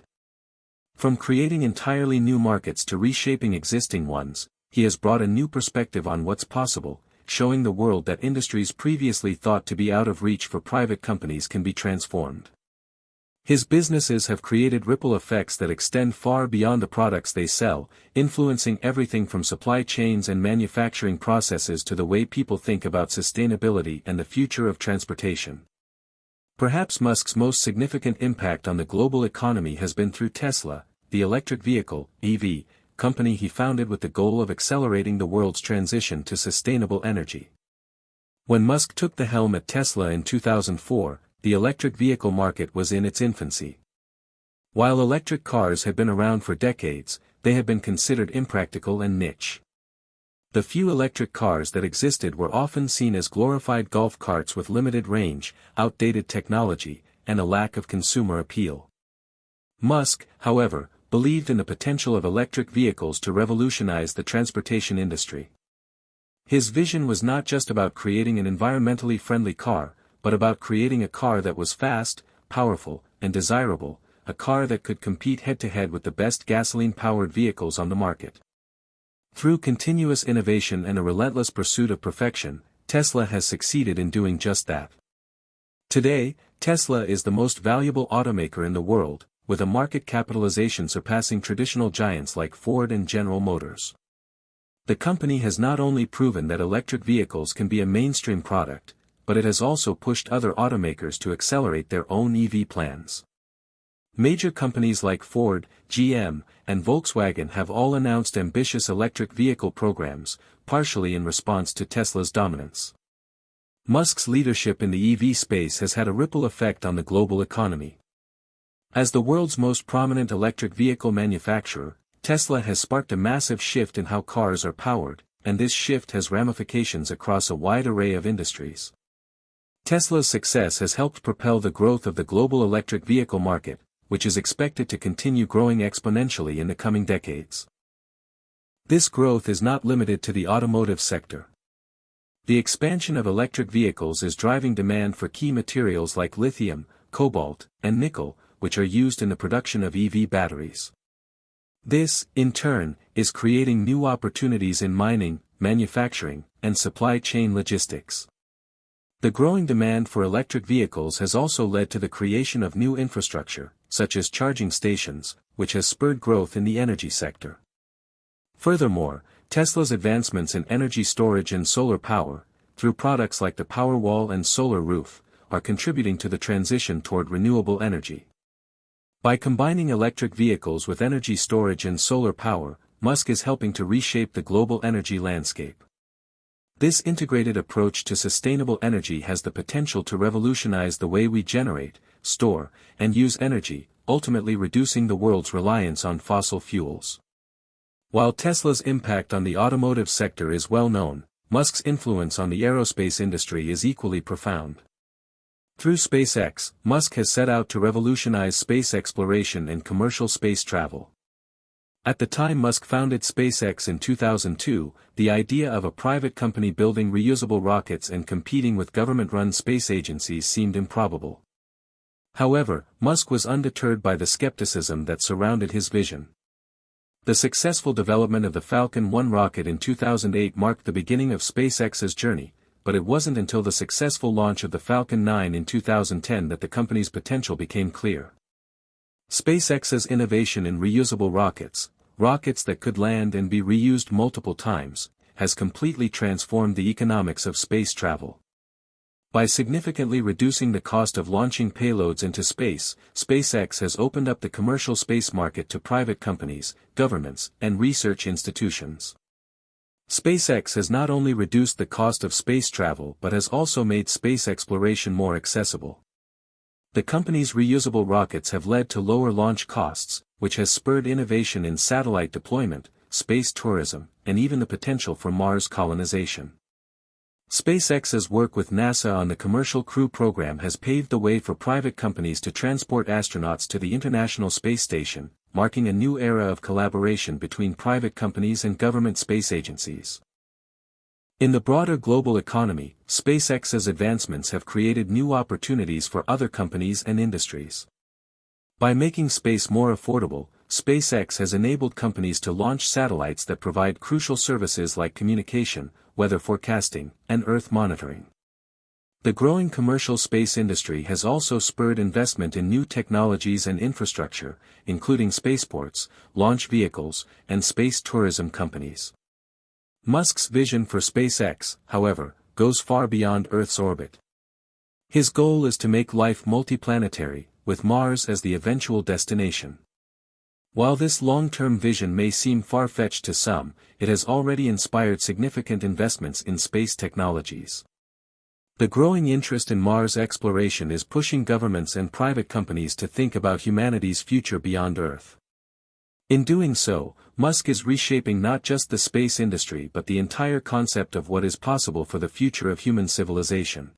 S1: From creating entirely new markets to reshaping existing ones, he has brought a new perspective on what's possible, showing the world that industries previously thought to be out of reach for private companies can be transformed. His businesses have created ripple effects that extend far beyond the products they sell, influencing everything from supply chains and manufacturing processes to the way people think about sustainability and the future of transportation. Perhaps Musk's most significant impact on the global economy has been through Tesla, the electric vehicle, EV, company he founded with the goal of accelerating the world's transition to sustainable energy. When Musk took the helm at Tesla in 2004, the electric vehicle market was in its infancy. While electric cars had been around for decades, they had been considered impractical and niche. The few electric cars that existed were often seen as glorified golf carts with limited range, outdated technology, and a lack of consumer appeal. Musk, however, believed in the potential of electric vehicles to revolutionize the transportation industry. His vision was not just about creating an environmentally friendly car, but about creating a car that was fast, powerful, and desirable, a car that could compete head-to-head with the best gasoline-powered vehicles on the market. Through continuous innovation and a relentless pursuit of perfection, Tesla has succeeded in doing just that. Today, Tesla is the most valuable automaker in the world, with a market capitalization surpassing traditional giants like Ford and General Motors. The company has not only proven that electric vehicles can be a mainstream product, but it has also pushed other automakers to accelerate their own EV plans. Major companies like Ford, GM, and Volkswagen have all announced ambitious electric vehicle programs, partially in response to Tesla's dominance. Musk's leadership in the EV space has had a ripple effect on the global economy. As the world's most prominent electric vehicle manufacturer, Tesla has sparked a massive shift in how cars are powered, and this shift has ramifications across a wide array of industries. Tesla's success has helped propel the growth of the global electric vehicle market, which is expected to continue growing exponentially in the coming decades. This growth is not limited to the automotive sector. The expansion of electric vehicles is driving demand for key materials like lithium, cobalt, and nickel, which are used in the production of EV batteries. This, in turn, is creating new opportunities in mining, manufacturing, and supply chain logistics. The growing demand for electric vehicles has also led to the creation of new infrastructure, such as charging stations, which has spurred growth in the energy sector. Furthermore, Tesla's advancements in energy storage and solar power, through products like the Powerwall and Solar Roof, are contributing to the transition toward renewable energy. By combining electric vehicles with energy storage and solar power, Musk is helping to reshape the global energy landscape. This integrated approach to sustainable energy has the potential to revolutionize the way we generate, store, and use energy, ultimately reducing the world's reliance on fossil fuels. While Tesla's impact on the automotive sector is well known, Musk's influence on the aerospace industry is equally profound. Through SpaceX, Musk has set out to revolutionize space exploration and commercial space travel. At the time Musk founded SpaceX in 2002, the idea of a private company building reusable rockets and competing with government-run space agencies seemed improbable. However, Musk was undeterred by the skepticism that surrounded his vision. The successful development of the Falcon 1 rocket in 2008 marked the beginning of SpaceX's journey, but it wasn't until the successful launch of the Falcon 9 in 2010 that the company's potential became clear. SpaceX's innovation in reusable rockets, rockets that could land and be reused multiple times, has completely transformed the economics of space travel. By significantly reducing the cost of launching payloads into space, SpaceX has opened up the commercial space market to private companies, governments, and research institutions. SpaceX has not only reduced the cost of space travel but has also made space exploration more accessible. The company's reusable rockets have led to lower launch costs, which has spurred innovation in satellite deployment, space tourism, and even the potential for Mars colonization. SpaceX's work with NASA on the Commercial Crew program has paved the way for private companies to transport astronauts to the International Space Station, marking a new era of collaboration between private companies and government space agencies. In the broader global economy, SpaceX's advancements have created new opportunities for other companies and industries. By making space more affordable, SpaceX has enabled companies to launch satellites that provide crucial services like communication, weather forecasting, and Earth monitoring. The growing commercial space industry has also spurred investment in new technologies and infrastructure, including spaceports, launch vehicles, and space tourism companies. Musk's vision for SpaceX, however, goes far beyond Earth's orbit. His goal is to make life multiplanetary, with Mars as the eventual destination. While this long-term vision may seem far-fetched to some, it has already inspired significant investments in space technologies. The growing interest in Mars exploration is pushing governments and private companies to think about humanity's future beyond Earth. In doing so, Musk is reshaping not just the space industry but the entire concept of what is possible for the future of human civilization.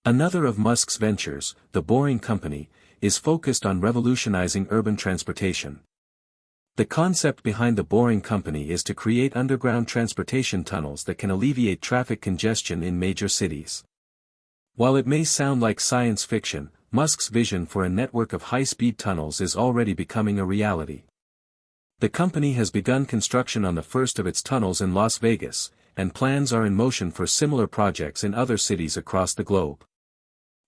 S1: Another of Musk's ventures, the Boring Company, is focused on revolutionizing urban transportation. The concept behind the Boring Company is to create underground transportation tunnels that can alleviate traffic congestion in major cities. While it may sound like science fiction, Musk's vision for a network of high-speed tunnels is already becoming a reality. The company has begun construction on the first of its tunnels in Las Vegas, and plans are in motion for similar projects in other cities across the globe.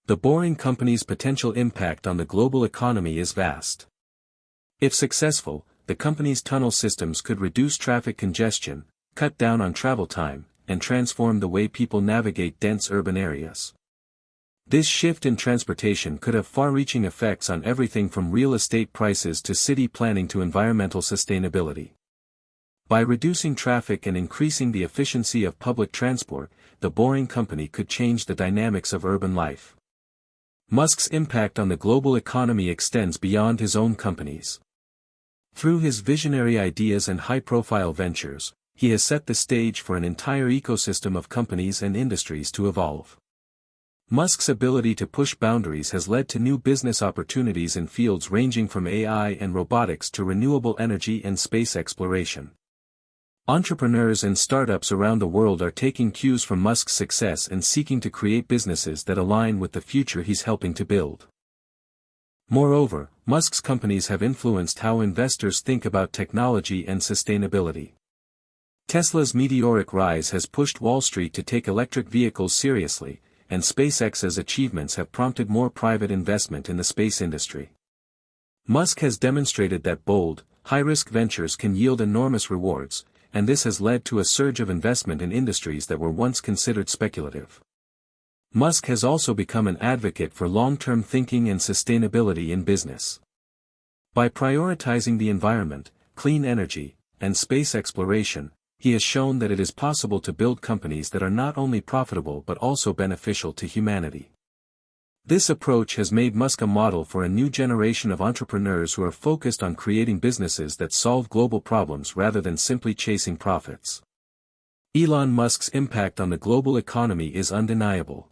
S1: The Boring Company's potential impact on the global economy is vast. If successful, the company's tunnel systems could reduce traffic congestion, cut down on travel time, and transform the way people navigate dense urban areas. This shift in transportation could have far-reaching effects on everything from real estate prices to city planning to environmental sustainability. By reducing traffic and increasing the efficiency of public transport, the Boring Company could change the dynamics of urban life. Musk's impact on the global economy extends beyond his own companies. Through his visionary ideas and high-profile ventures, he has set the stage for an entire ecosystem of companies and industries to evolve. Musk's ability to push boundaries has led to new business opportunities in fields ranging from AI and robotics to renewable energy and space exploration. Entrepreneurs and startups around the world are taking cues from Musk's success and seeking to create businesses that align with the future he's helping to build. Moreover, Musk's companies have influenced how investors think about technology and sustainability. Tesla's meteoric rise has pushed Wall Street to take electric vehicles seriously, and SpaceX's achievements have prompted more private investment in the space industry. Musk has demonstrated that bold, high-risk ventures can yield enormous rewards, and this has led to a surge of investment in industries that were once considered speculative. Musk has also become an advocate for long-term thinking and sustainability in business. By prioritizing the environment, clean energy, and space exploration, he has shown that it is possible to build companies that are not only profitable but also beneficial to humanity. This approach has made Musk a model for a new generation of entrepreneurs who are focused on creating businesses that solve global problems rather than simply chasing profits. Elon Musk's impact on the global economy is undeniable.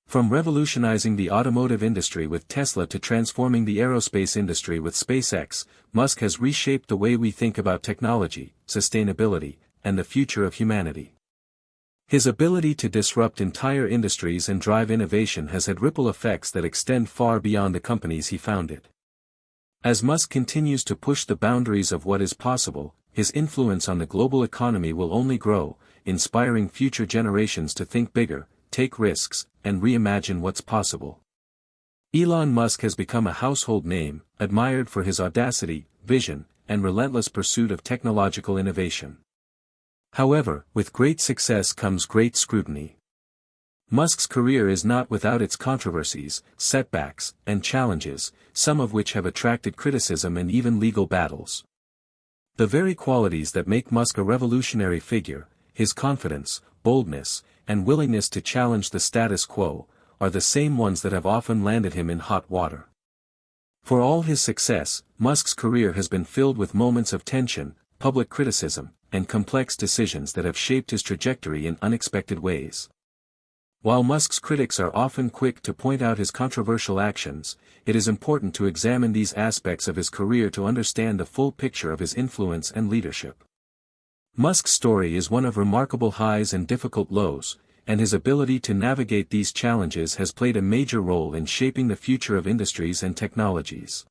S1: From revolutionizing the automotive industry with Tesla to transforming the aerospace industry with SpaceX, Musk has reshaped the way we think about technology, sustainability, and the future of humanity. His ability to disrupt entire industries and drive innovation has had ripple effects that extend far beyond the companies he founded. As Musk continues to push the boundaries of what is possible, his influence on the global economy will only grow, inspiring future generations to think bigger, take risks, and reimagine what's possible. Elon Musk has become a household name, admired for his audacity, vision, and relentless pursuit of technological innovation. However, with great success comes great scrutiny. Musk's career is not without its controversies, setbacks, and challenges, some of which have attracted criticism and even legal battles. The very qualities that make Musk a revolutionary figure, his confidence, boldness, and willingness to challenge the status quo, are the same ones that have often landed him in hot water. For all his success, Musk's career has been filled with moments of tension, public criticism, and complex decisions that have shaped his trajectory in unexpected ways. While Musk's critics are often quick to point out his controversial actions, it is important to examine these aspects of his career to understand the full picture of his influence and leadership. Musk's story is one of remarkable highs and difficult lows, and his ability to navigate these challenges has played a major role in shaping the future of industries and technologies.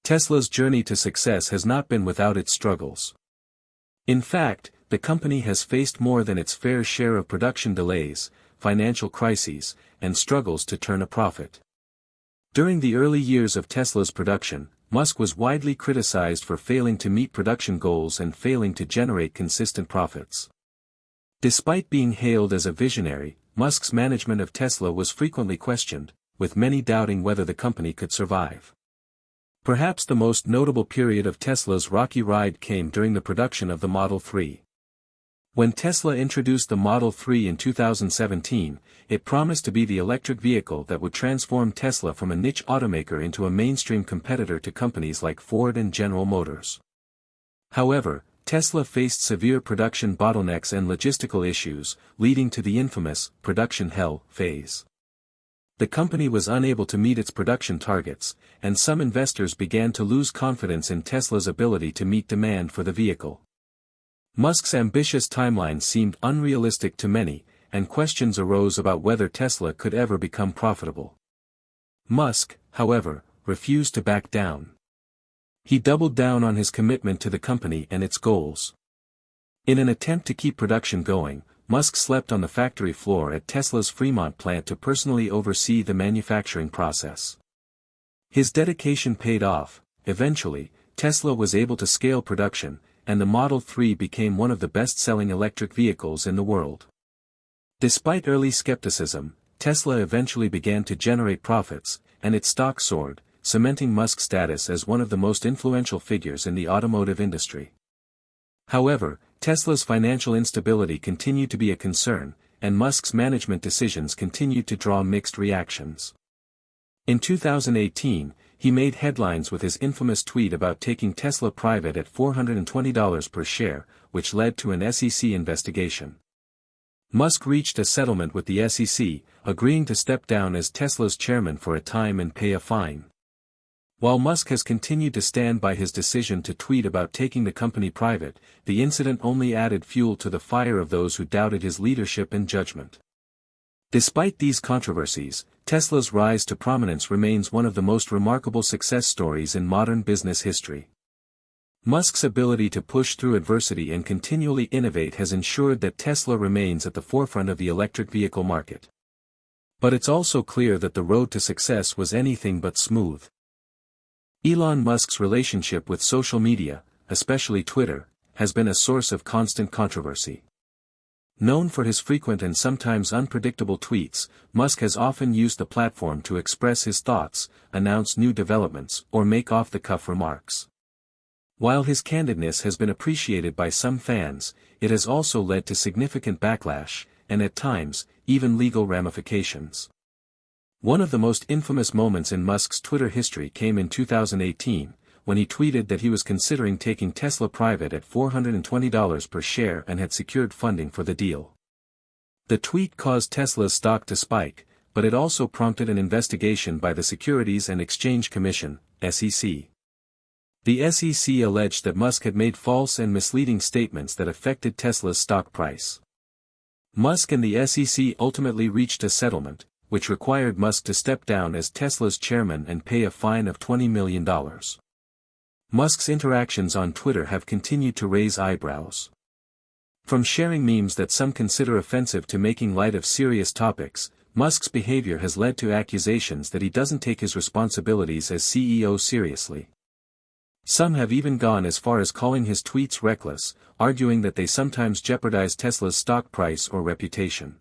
S1: Tesla's journey to success has not been without its struggles. In fact, the company has faced more than its fair share of production delays, financial crises, and struggles to turn a profit. During the early years of Tesla's production, Musk was widely criticized for failing to meet production goals and failing to generate consistent profits. Despite being hailed as a visionary, Musk's management of Tesla was frequently questioned, with many doubting whether the company could survive. Perhaps the most notable period of Tesla's rocky ride came during the production of the Model 3. When Tesla introduced the Model 3 in 2017, it promised to be the electric vehicle that would transform Tesla from a niche automaker into a mainstream competitor to companies like Ford and General Motors. However, Tesla faced severe production bottlenecks and logistical issues, leading to the infamous production hell phase. The company was unable to meet its production targets, and some investors began to lose confidence in Tesla's ability to meet demand for the vehicle. Musk's ambitious timeline seemed unrealistic to many, and questions arose about whether Tesla could ever become profitable. Musk, however, refused to back down. He doubled down on his commitment to the company and its goals. In an attempt to keep production going, Musk slept on the factory floor at Tesla's Fremont plant to personally oversee the manufacturing process. His dedication paid off. Eventually, Tesla was able to scale production, and the Model 3 became one of the best-selling electric vehicles in the world. Despite early skepticism, Tesla eventually began to generate profits, and its stock soared, cementing Musk's status as one of the most influential figures in the automotive industry. However, Tesla's financial instability continued to be a concern, and Musk's management decisions continued to draw mixed reactions. In 2018, he made headlines with his infamous tweet about taking Tesla private at $420 per share, which led to an SEC investigation. Musk reached a settlement with the SEC, agreeing to step down as Tesla's chairman for a time and pay a fine. While Musk has continued to stand by his decision to tweet about taking the company private, the incident only added fuel to the fire of those who doubted his leadership and judgment. Despite these controversies, Tesla's rise to prominence remains one of the most remarkable success stories in modern business history. Musk's ability to push through adversity and continually innovate has ensured that Tesla remains at the forefront of the electric vehicle market. But it's also clear that the road to success was anything but smooth. Elon Musk's relationship with social media, especially Twitter, has been a source of constant controversy. Known for his frequent and sometimes unpredictable tweets, Musk has often used the platform to express his thoughts, announce new developments, or make off-the-cuff remarks. While his candidness has been appreciated by some fans, it has also led to significant backlash, and at times, even legal ramifications. One of the most infamous moments in Musk's Twitter history came in 2018, when he tweeted that he was considering taking Tesla private at $420 per share and had secured funding for the deal. The tweet caused Tesla's stock to spike, but it also prompted an investigation by the Securities and Exchange Commission, SEC. The SEC alleged that Musk had made false and misleading statements that affected Tesla's stock price. Musk and the SEC ultimately reached a settlement, which required Musk to step down as Tesla's chairman and pay a fine of $20 million. Musk's interactions on Twitter have continued to raise eyebrows. From sharing memes that some consider offensive to making light of serious topics, Musk's behavior has led to accusations that he doesn't take his responsibilities as CEO seriously. Some have even gone as far as calling his tweets reckless, arguing that they sometimes jeopardize Tesla's stock price or reputation.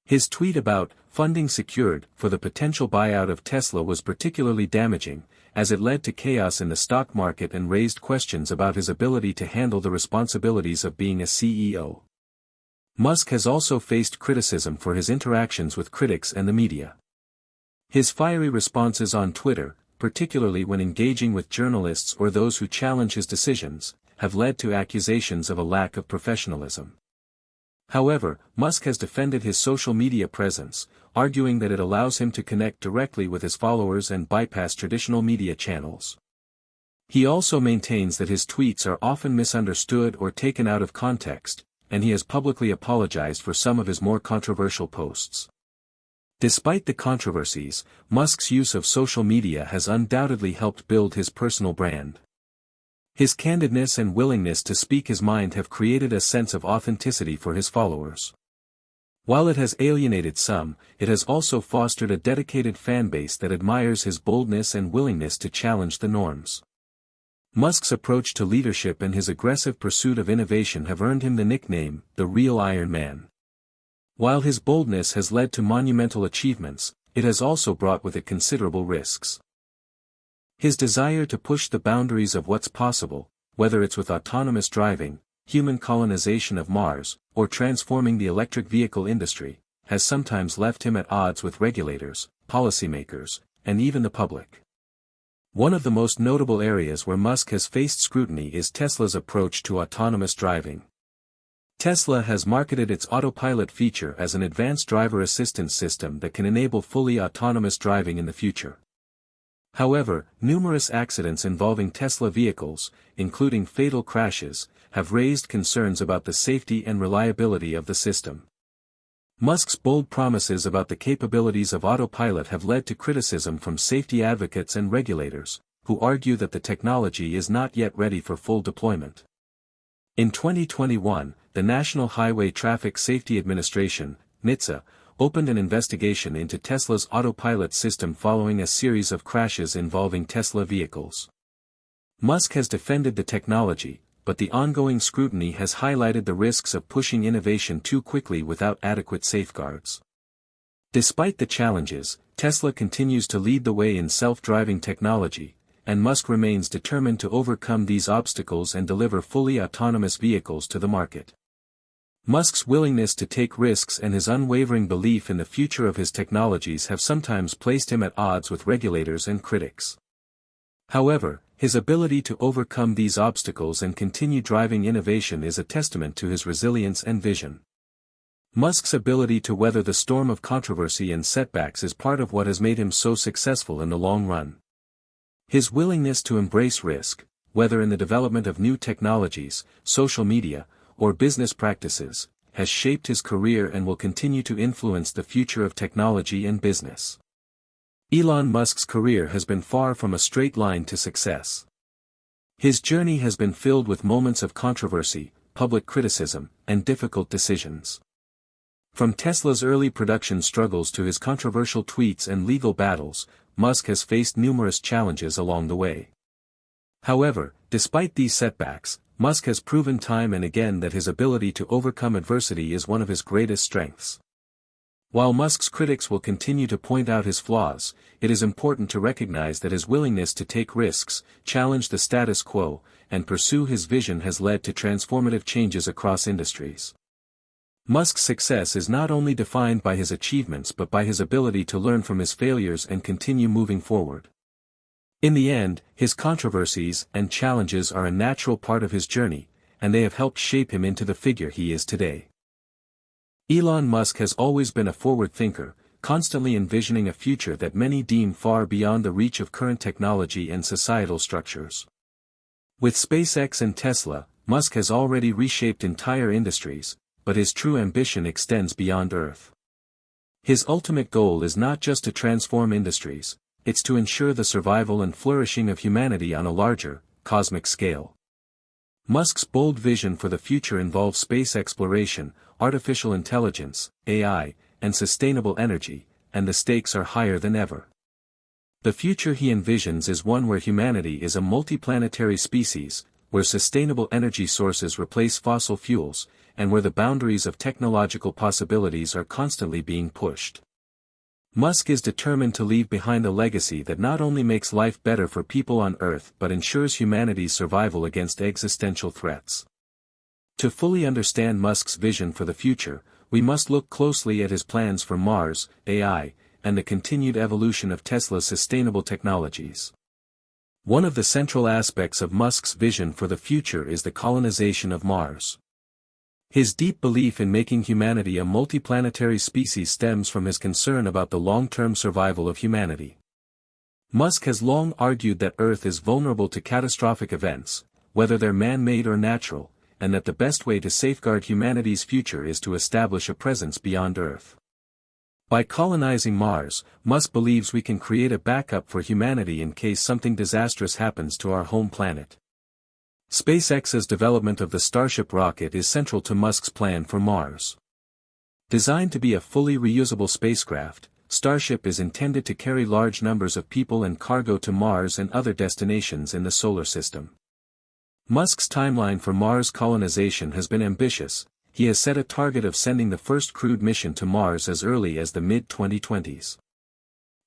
S1: His tweet about funding secured for the potential buyout of Tesla was particularly damaging, as it led to chaos in the stock market and raised questions about his ability to handle the responsibilities of being a CEO. Musk has also faced criticism for his interactions with critics and the media. His fiery responses on Twitter, particularly when engaging with journalists or those who challenge his decisions, have led to accusations of a lack of professionalism. However, Musk has defended his social media presence, arguing that it allows him to connect directly with his followers and bypass traditional media channels. He also maintains that his tweets are often misunderstood or taken out of context, and he has publicly apologized for some of his more controversial posts. Despite the controversies, Musk's use of social media has undoubtedly helped build his personal brand. His candidness and willingness to speak his mind have created a sense of authenticity for his followers. While it has alienated some, it has also fostered a dedicated fanbase that admires his boldness and willingness to challenge the norms. Musk's approach to leadership and his aggressive pursuit of innovation have earned him the nickname, the real Iron Man. While his boldness has led to monumental achievements, it has also brought with it considerable risks. His desire to push the boundaries of what's possible, whether it's with autonomous driving, human colonization of Mars, or transforming the electric vehicle industry, has sometimes left him at odds with regulators, policymakers, and even the public. One of the most notable areas where Musk has faced scrutiny is Tesla's approach to autonomous driving. Tesla has marketed its autopilot feature as an advanced driver assistance system that can enable fully autonomous driving in the future. However, numerous accidents involving Tesla vehicles, including fatal crashes, have raised concerns about the safety and reliability of the system. Musk's bold promises about the capabilities of autopilot have led to criticism from safety advocates and regulators, who argue that the technology is not yet ready for full deployment. In 2021, the National Highway Traffic Safety Administration, NHTSA, opened an investigation into Tesla's autopilot system following a series of crashes involving Tesla vehicles. Musk has defended the technology, but the ongoing scrutiny has highlighted the risks of pushing innovation too quickly without adequate safeguards. Despite the challenges, Tesla continues to lead the way in self-driving technology, and Musk remains determined to overcome these obstacles and deliver fully autonomous vehicles to the market. Musk's willingness to take risks and his unwavering belief in the future of his technologies have sometimes placed him at odds with regulators and critics. However, his ability to overcome these obstacles and continue driving innovation is a testament to his resilience and vision. Musk's ability to weather the storm of controversy and setbacks is part of what has made him so successful in the long run. His willingness to embrace risk, whether in the development of new technologies, social media, or business practices, has shaped his career and will continue to influence the future of technology and business. Elon Musk's career has been far from a straight line to success. His journey has been filled with moments of controversy, public criticism, and difficult decisions. From Tesla's early production struggles to his controversial tweets and legal battles, Musk has faced numerous challenges along the way. However, despite these setbacks, Musk has proven time and again that his ability to overcome adversity is one of his greatest strengths. While Musk's critics will continue to point out his flaws, it is important to recognize that his willingness to take risks, challenge the status quo, and pursue his vision has led to transformative changes across industries. Musk's success is not only defined by his achievements but by his ability to learn from his failures and continue moving forward. In the end, his controversies and challenges are a natural part of his journey, and they have helped shape him into the figure he is today. Elon Musk has always been a forward thinker, constantly envisioning a future that many deem far beyond the reach of current technology and societal structures. With SpaceX and Tesla, Musk has already reshaped entire industries, but his true ambition extends beyond Earth. His ultimate goal is not just to transform industries, it's to ensure the survival and flourishing of humanity on a larger, cosmic scale. Musk's bold vision for the future involves space exploration, artificial intelligence, AI, and sustainable energy, and the stakes are higher than ever. The future he envisions is one where humanity is a multiplanetary species, where sustainable energy sources replace fossil fuels, and where the boundaries of technological possibilities are constantly being pushed. Musk is determined to leave behind a legacy that not only makes life better for people on Earth but ensures humanity's survival against existential threats. To fully understand Musk's vision for the future, we must look closely at his plans for Mars, AI, and the continued evolution of Tesla's sustainable technologies. One of the central aspects of Musk's vision for the future is the colonization of Mars. His deep belief in making humanity a multiplanetary species stems from his concern about the long-term survival of humanity. Musk has long argued that Earth is vulnerable to catastrophic events, whether they're man-made or natural, and that the best way to safeguard humanity's future is to establish a presence beyond Earth. By colonizing Mars, Musk believes we can create a backup for humanity in case something disastrous happens to our home planet. SpaceX's development of the Starship rocket is central to Musk's plan for Mars. Designed to be a fully reusable spacecraft, Starship is intended to carry large numbers of people and cargo to Mars and other destinations in the solar system. Musk's timeline for Mars colonization has been ambitious. He has set a target of sending the first crewed mission to Mars as early as the mid-2020s.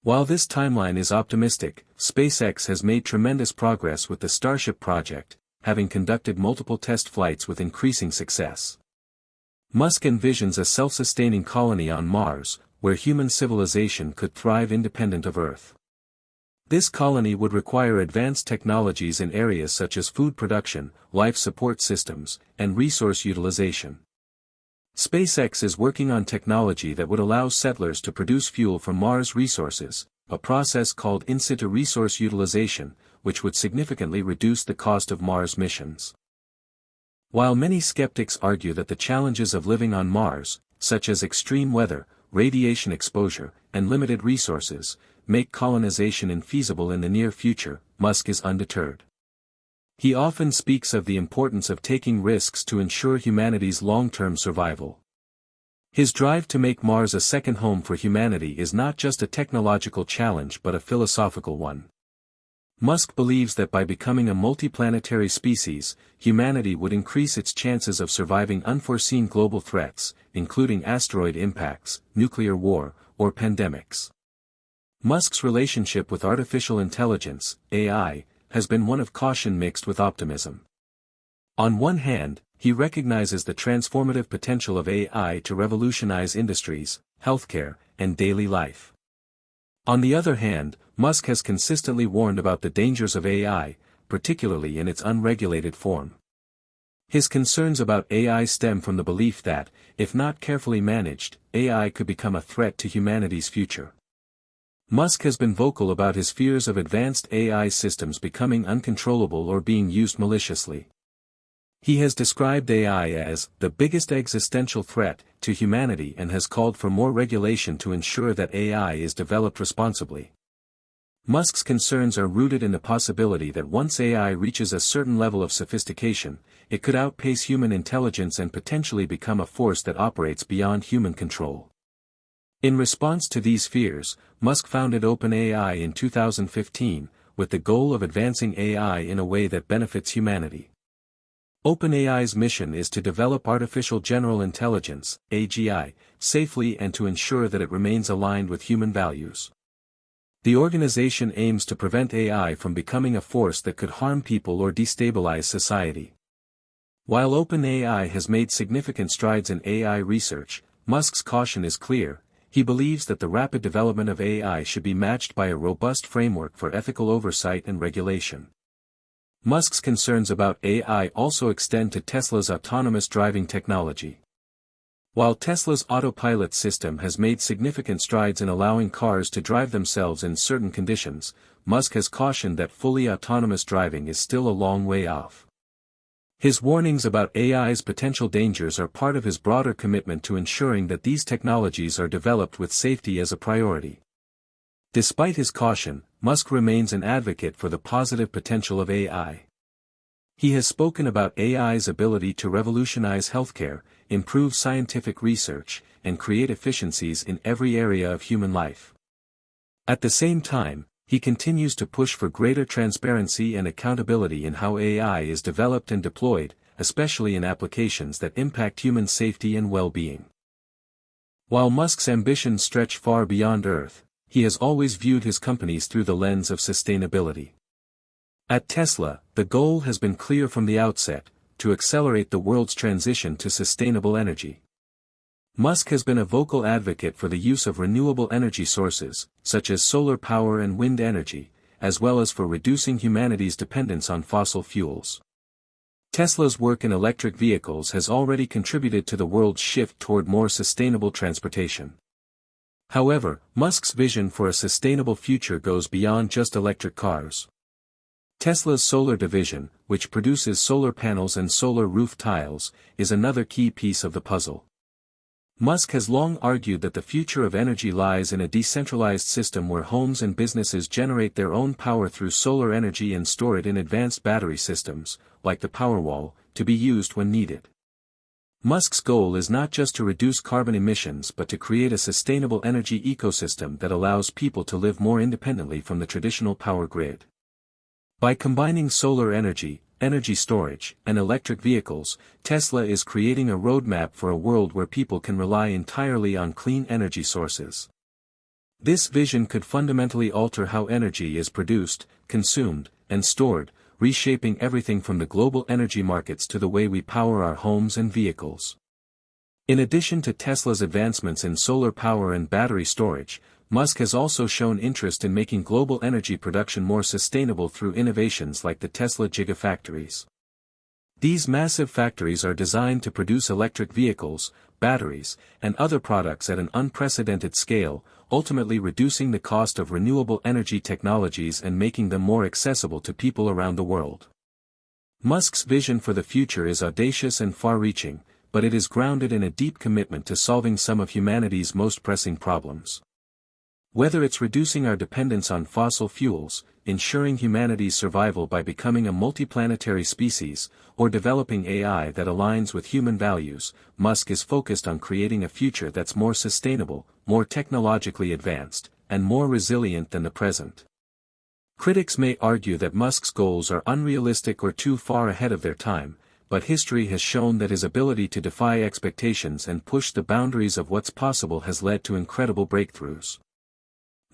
S1: While this timeline is optimistic, SpaceX has made tremendous progress with the Starship project, having conducted multiple test flights with increasing success. Musk envisions a self-sustaining colony on Mars, where human civilization could thrive independent of Earth. This colony would require advanced technologies in areas such as food production, life support systems, and resource utilization. SpaceX is working on technology that would allow settlers to produce fuel from Mars resources, a process called in situ resource utilization, which would significantly reduce the cost of Mars missions. While many skeptics argue that the challenges of living on Mars, such as extreme weather, radiation exposure, and limited resources, make colonization infeasible in the near future, Musk is undeterred. He often speaks of the importance of taking risks to ensure humanity's long-term survival. His drive to make Mars a second home for humanity is not just a technological challenge but a philosophical one. Musk believes that by becoming a multiplanetary species, humanity would increase its chances of surviving unforeseen global threats, including asteroid impacts, nuclear war, or pandemics. Musk's relationship with artificial intelligence, AI, has been one of caution mixed with optimism. On one hand, he recognizes the transformative potential of AI to revolutionize industries, healthcare, and daily life. On the other hand, Musk has consistently warned about the dangers of AI, particularly in its unregulated form. His concerns about AI stem from the belief that, if not carefully managed, AI could become a threat to humanity's future. Musk has been vocal about his fears of advanced AI systems becoming uncontrollable or being used maliciously. He has described AI as the biggest existential threat to humanity and has called for more regulation to ensure that AI is developed responsibly. Musk's concerns are rooted in the possibility that once AI reaches a certain level of sophistication, it could outpace human intelligence and potentially become a force that operates beyond human control. In response to these fears, Musk founded OpenAI in 2015, with the goal of advancing AI in a way that benefits humanity. OpenAI's mission is to develop artificial general intelligence, AGI, safely and to ensure that it remains aligned with human values. The organization aims to prevent AI from becoming a force that could harm people or destabilize society. While OpenAI has made significant strides in AI research, Musk's caution is clear. He believes that the rapid development of AI should be matched by a robust framework for ethical oversight and regulation. Musk's concerns about AI also extend to Tesla's autonomous driving technology. While Tesla's autopilot system has made significant strides in allowing cars to drive themselves in certain conditions, Musk has cautioned that fully autonomous driving is still a long way off. His warnings about AI's potential dangers are part of his broader commitment to ensuring that these technologies are developed with safety as a priority. Despite his caution, Musk remains an advocate for the positive potential of AI. He has spoken about AI's ability to revolutionize healthcare, improve scientific research, and create efficiencies in every area of human life. At the same time, he continues to push for greater transparency and accountability in how AI is developed and deployed, especially in applications that impact human safety and well-being. While Musk's ambitions stretch far beyond Earth, he has always viewed his companies through the lens of sustainability. At Tesla, the goal has been clear from the outset: to accelerate the world's transition to sustainable energy. Musk has been a vocal advocate for the use of renewable energy sources, such as solar power and wind energy, as well as for reducing humanity's dependence on fossil fuels. Tesla's work in electric vehicles has already contributed to the world's shift toward more sustainable transportation. However, Musk's vision for a sustainable future goes beyond just electric cars. Tesla's solar division, which produces solar panels and solar roof tiles, is another key piece of the puzzle. Musk has long argued that the future of energy lies in a decentralized system where homes and businesses generate their own power through solar energy and store it in advanced battery systems, like the Powerwall, to be used when needed. Musk's goal is not just to reduce carbon emissions but to create a sustainable energy ecosystem that allows people to live more independently from the traditional power grid. By combining solar energy, energy storage, and electric vehicles, Tesla is creating a roadmap for a world where people can rely entirely on clean energy sources. This vision could fundamentally alter how energy is produced, consumed, and stored, reshaping everything from the global energy markets to the way we power our homes and vehicles. In addition to Tesla's advancements in solar power and battery storage, Musk has also shown interest in making global energy production more sustainable through innovations like the Tesla Gigafactories. These massive factories are designed to produce electric vehicles, batteries, and other products at an unprecedented scale, ultimately reducing the cost of renewable energy technologies and making them more accessible to people around the world. Musk's vision for the future is audacious and far-reaching, but it is grounded in a deep commitment to solving some of humanity's most pressing problems. Whether it's reducing our dependence on fossil fuels, ensuring humanity's survival by becoming a multiplanetary species, or developing AI that aligns with human values, Musk is focused on creating a future that's more sustainable, more technologically advanced, and more resilient than the present. Critics may argue that Musk's goals are unrealistic or too far ahead of their time, but history has shown that his ability to defy expectations and push the boundaries of what's possible has led to incredible breakthroughs.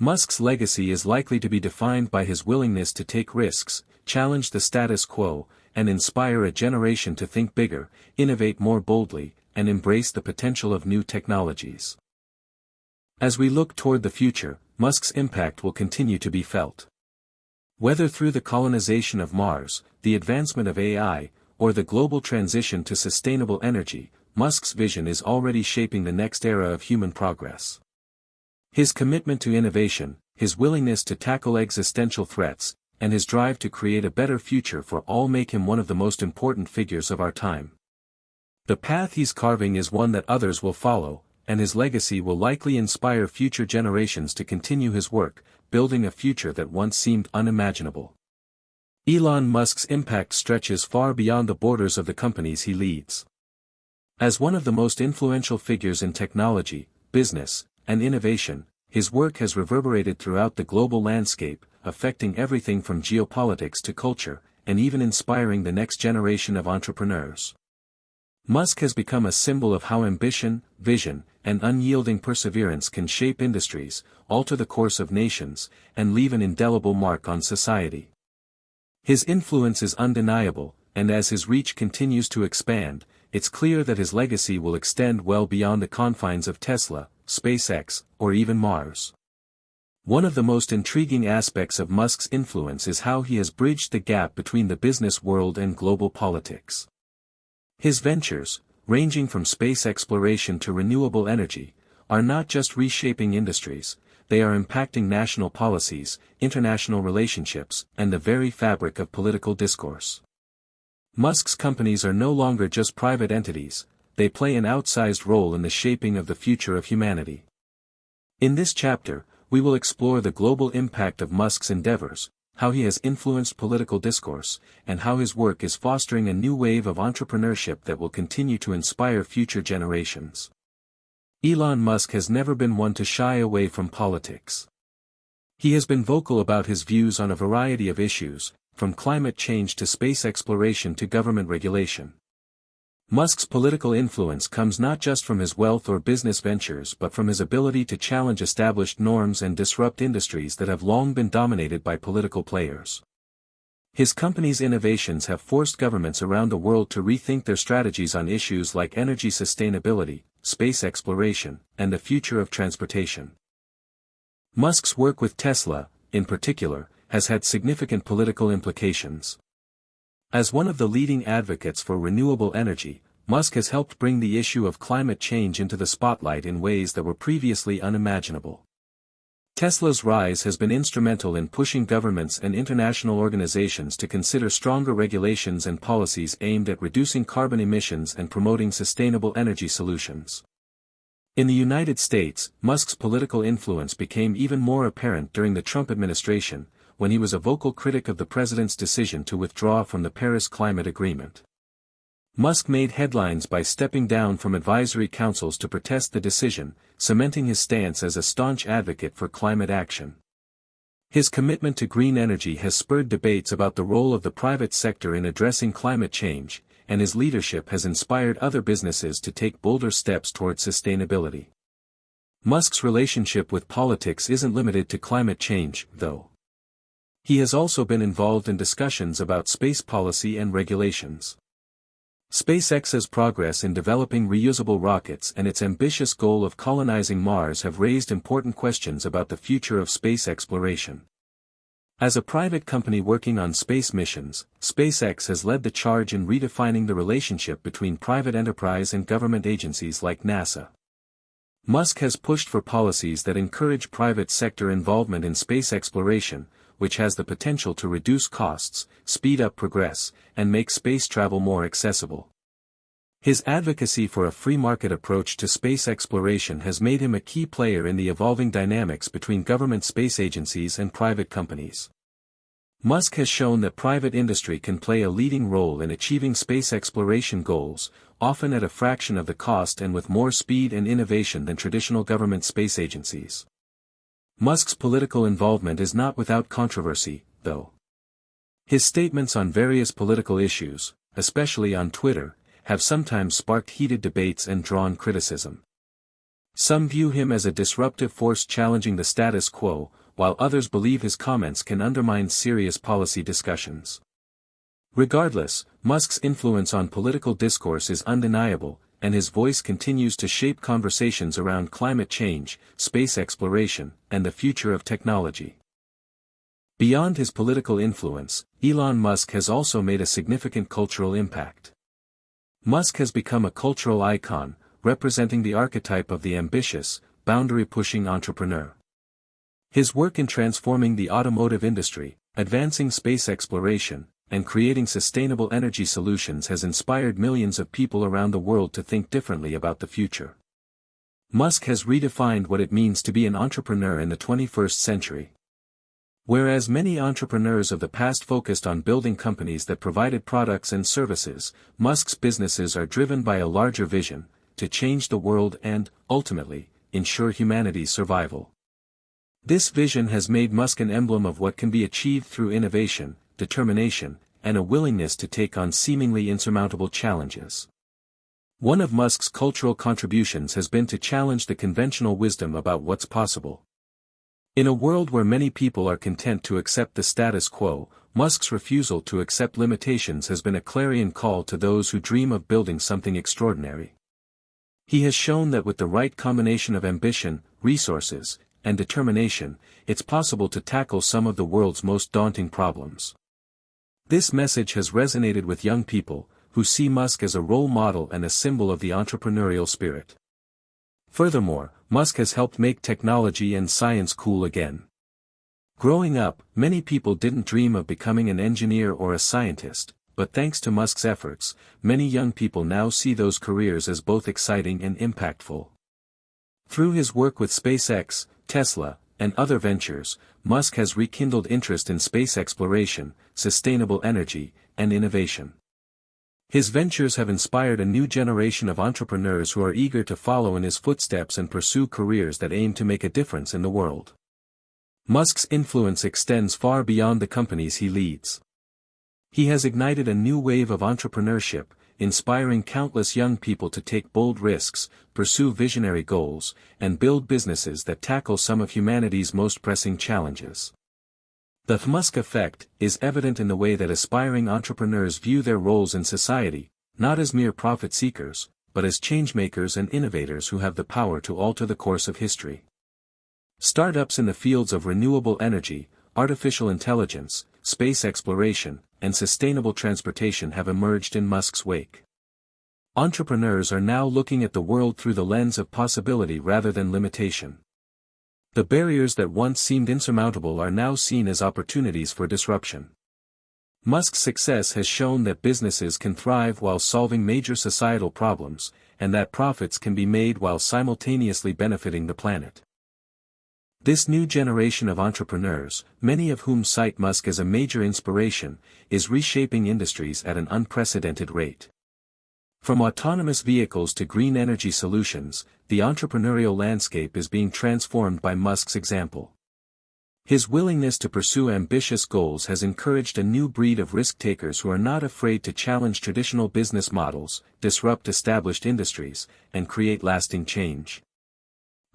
S1: Musk's legacy is likely to be defined by his willingness to take risks, challenge the status quo, and inspire a generation to think bigger, innovate more boldly, and embrace the potential of new technologies. As we look toward the future, Musk's impact will continue to be felt. Whether through the colonization of Mars, the advancement of AI, or the global transition to sustainable energy, Musk's vision is already shaping the next era of human progress. His commitment to innovation, his willingness to tackle existential threats, and his drive to create a better future for all make him one of the most important figures of our time. The path he's carving is one that others will follow, and his legacy will likely inspire future generations to continue his work, building a future that once seemed unimaginable. Elon Musk's impact stretches far beyond the borders of the companies he leads. As one of the most influential figures in technology, business, and innovation, his work has reverberated throughout the global landscape, affecting everything from geopolitics to culture, and even inspiring the next generation of entrepreneurs. Musk has become a symbol of how ambition, vision, and unyielding perseverance can shape industries, alter the course of nations, and leave an indelible mark on society. His influence is undeniable, and as his reach continues to expand, it's clear that his legacy will extend well beyond the confines of Tesla, SpaceX, or even Mars. One of the most intriguing aspects of Musk's influence is how he has bridged the gap between the business world and global politics. His ventures, ranging from space exploration to renewable energy, are not just reshaping industries, they are impacting national policies, international relationships, and the very fabric of political discourse. Musk's companies are no longer just private entities, they play an outsized role in the shaping of the future of humanity. In this chapter, we will explore the global impact of Musk's endeavors, how he has influenced political discourse, and how his work is fostering a new wave of entrepreneurship that will continue to inspire future generations. Elon Musk has never been one to shy away from politics. He has been vocal about his views on a variety of issues, from climate change to space exploration to government regulation. Musk's political influence comes not just from his wealth or business ventures but from his ability to challenge established norms and disrupt industries that have long been dominated by political players. His company's innovations have forced governments around the world to rethink their strategies on issues like energy sustainability, space exploration, and the future of transportation. Musk's work with Tesla, in particular, has had significant political implications. As one of the leading advocates for renewable energy, Musk has helped bring the issue of climate change into the spotlight in ways that were previously unimaginable. Tesla's rise has been instrumental in pushing governments and international organizations to consider stronger regulations and policies aimed at reducing carbon emissions and promoting sustainable energy solutions. In the United States, Musk's political influence became even more apparent during the Trump administration, when he was a vocal critic of the president's decision to withdraw from the Paris Climate Agreement. Musk made headlines by stepping down from advisory councils to protest the decision, cementing his stance as a staunch advocate for climate action. His commitment to green energy has spurred debates about the role of the private sector in addressing climate change, and his leadership has inspired other businesses to take bolder steps toward sustainability. Musk's relationship with politics isn't limited to climate change, though. He has also been involved in discussions about space policy and regulations. SpaceX's progress in developing reusable rockets and its ambitious goal of colonizing Mars have raised important questions about the future of space exploration. As a private company working on space missions, SpaceX has led the charge in redefining the relationship between private enterprise and government agencies like NASA. Musk has pushed for policies that encourage private sector involvement in space exploration, which has the potential to reduce costs, speed up progress, and make space travel more accessible. His advocacy for a free market approach to space exploration has made him a key player in the evolving dynamics between government space agencies and private companies. Musk has shown that private industry can play a leading role in achieving space exploration goals, often at a fraction of the cost and with more speed and innovation than traditional government space agencies. Musk's political involvement is not without controversy, though. His statements on various political issues, especially on Twitter, have sometimes sparked heated debates and drawn criticism. Some view him as a disruptive force challenging the status quo, while others believe his comments can undermine serious policy discussions. Regardless, Musk's influence on political discourse is undeniable, and his voice continues to shape conversations around climate change, space exploration, and the future of technology. Beyond his political influence, Elon Musk has also made a significant cultural impact. Musk has become a cultural icon, representing the archetype of the ambitious, boundary-pushing entrepreneur. His work in transforming the automotive industry, advancing space exploration, and creating sustainable energy solutions has inspired millions of people around the world to think differently about the future. Musk has redefined what it means to be an entrepreneur in the 21st century. Whereas many entrepreneurs of the past focused on building companies that provided products and services, Musk's businesses are driven by a larger vision, to change the world and, ultimately, ensure humanity's survival. This vision has made Musk an emblem of what can be achieved through innovation, determination, and a willingness to take on seemingly insurmountable challenges. One of Musk's cultural contributions has been to challenge the conventional wisdom about what's possible. In a world where many people are content to accept the status quo, Musk's refusal to accept limitations has been a clarion call to those who dream of building something extraordinary. He has shown that with the right combination of ambition, resources, and determination, it's possible to tackle some of the world's most daunting problems. This message has resonated with young people, who see Musk as a role model and a symbol of the entrepreneurial spirit. Furthermore, Musk has helped make technology and science cool again. Growing up, many people didn't dream of becoming an engineer or a scientist, but thanks to Musk's efforts, many young people now see those careers as both exciting and impactful. Through his work with SpaceX, Tesla, and other ventures, Musk has rekindled interest in space exploration, sustainable energy, and innovation. His ventures have inspired a new generation of entrepreneurs who are eager to follow in his footsteps and pursue careers that aim to make a difference in the world. Musk's influence extends far beyond the companies he leads. He has ignited a new wave of entrepreneurship, inspiring countless young people to take bold risks, pursue visionary goals, and build businesses that tackle some of humanity's most pressing challenges. The Musk effect is evident in the way that aspiring entrepreneurs view their roles in society, not as mere profit seekers, but as changemakers and innovators who have the power to alter the course of history. Startups in the fields of renewable energy, artificial intelligence, space exploration, and sustainable transportation have emerged in Musk's wake. Entrepreneurs are now looking at the world through the lens of possibility rather than limitation. The barriers that once seemed insurmountable are now seen as opportunities for disruption. Musk's success has shown that businesses can thrive while solving major societal problems, and that profits can be made while simultaneously benefiting the planet. This new generation of entrepreneurs, many of whom cite Musk as a major inspiration, is reshaping industries at an unprecedented rate. From autonomous vehicles to green energy solutions, the entrepreneurial landscape is being transformed by Musk's example. His willingness to pursue ambitious goals has encouraged a new breed of risk-takers who are not afraid to challenge traditional business models, disrupt established industries, and create lasting change.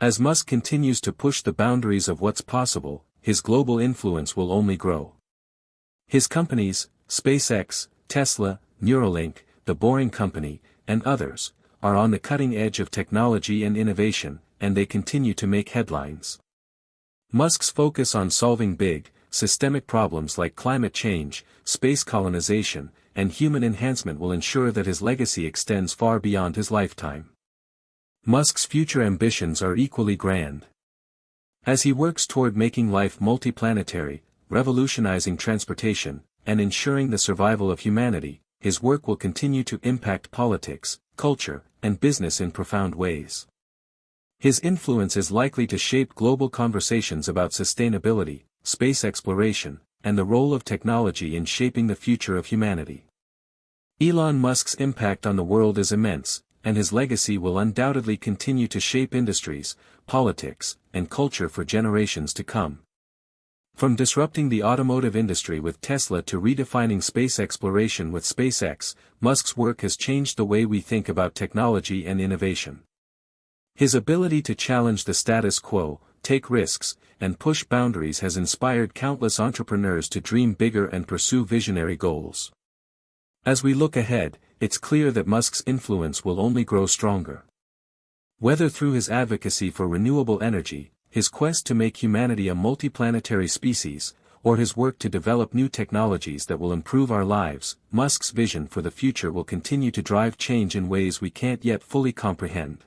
S1: As Musk continues to push the boundaries of what's possible, his global influence will only grow. His companies, SpaceX, Tesla, Neuralink, The Boring Company, and others, are on the cutting edge of technology and innovation, and they continue to make headlines. Musk's focus on solving big, systemic problems like climate change, space colonization, and human enhancement will ensure that his legacy extends far beyond his lifetime. Musk's future ambitions are equally grand. As he works toward making life multiplanetary, revolutionizing transportation, and ensuring the survival of humanity, his work will continue to impact politics, culture, and business in profound ways. His influence is likely to shape global conversations about sustainability, space exploration, and the role of technology in shaping the future of humanity. Elon Musk's impact on the world is immense, and his legacy will undoubtedly continue to shape industries, politics, and culture for generations to come. From disrupting the automotive industry with Tesla to redefining space exploration with SpaceX, Musk's work has changed the way we think about technology and innovation. His ability to challenge the status quo, take risks, and push boundaries has inspired countless entrepreneurs to dream bigger and pursue visionary goals. As we look ahead, it's clear that Musk's influence will only grow stronger. Whether through his advocacy for renewable energy, his quest to make humanity a multiplanetary species, or his work to develop new technologies that will improve our lives, Musk's vision for the future will continue to drive change in ways we can't yet fully comprehend.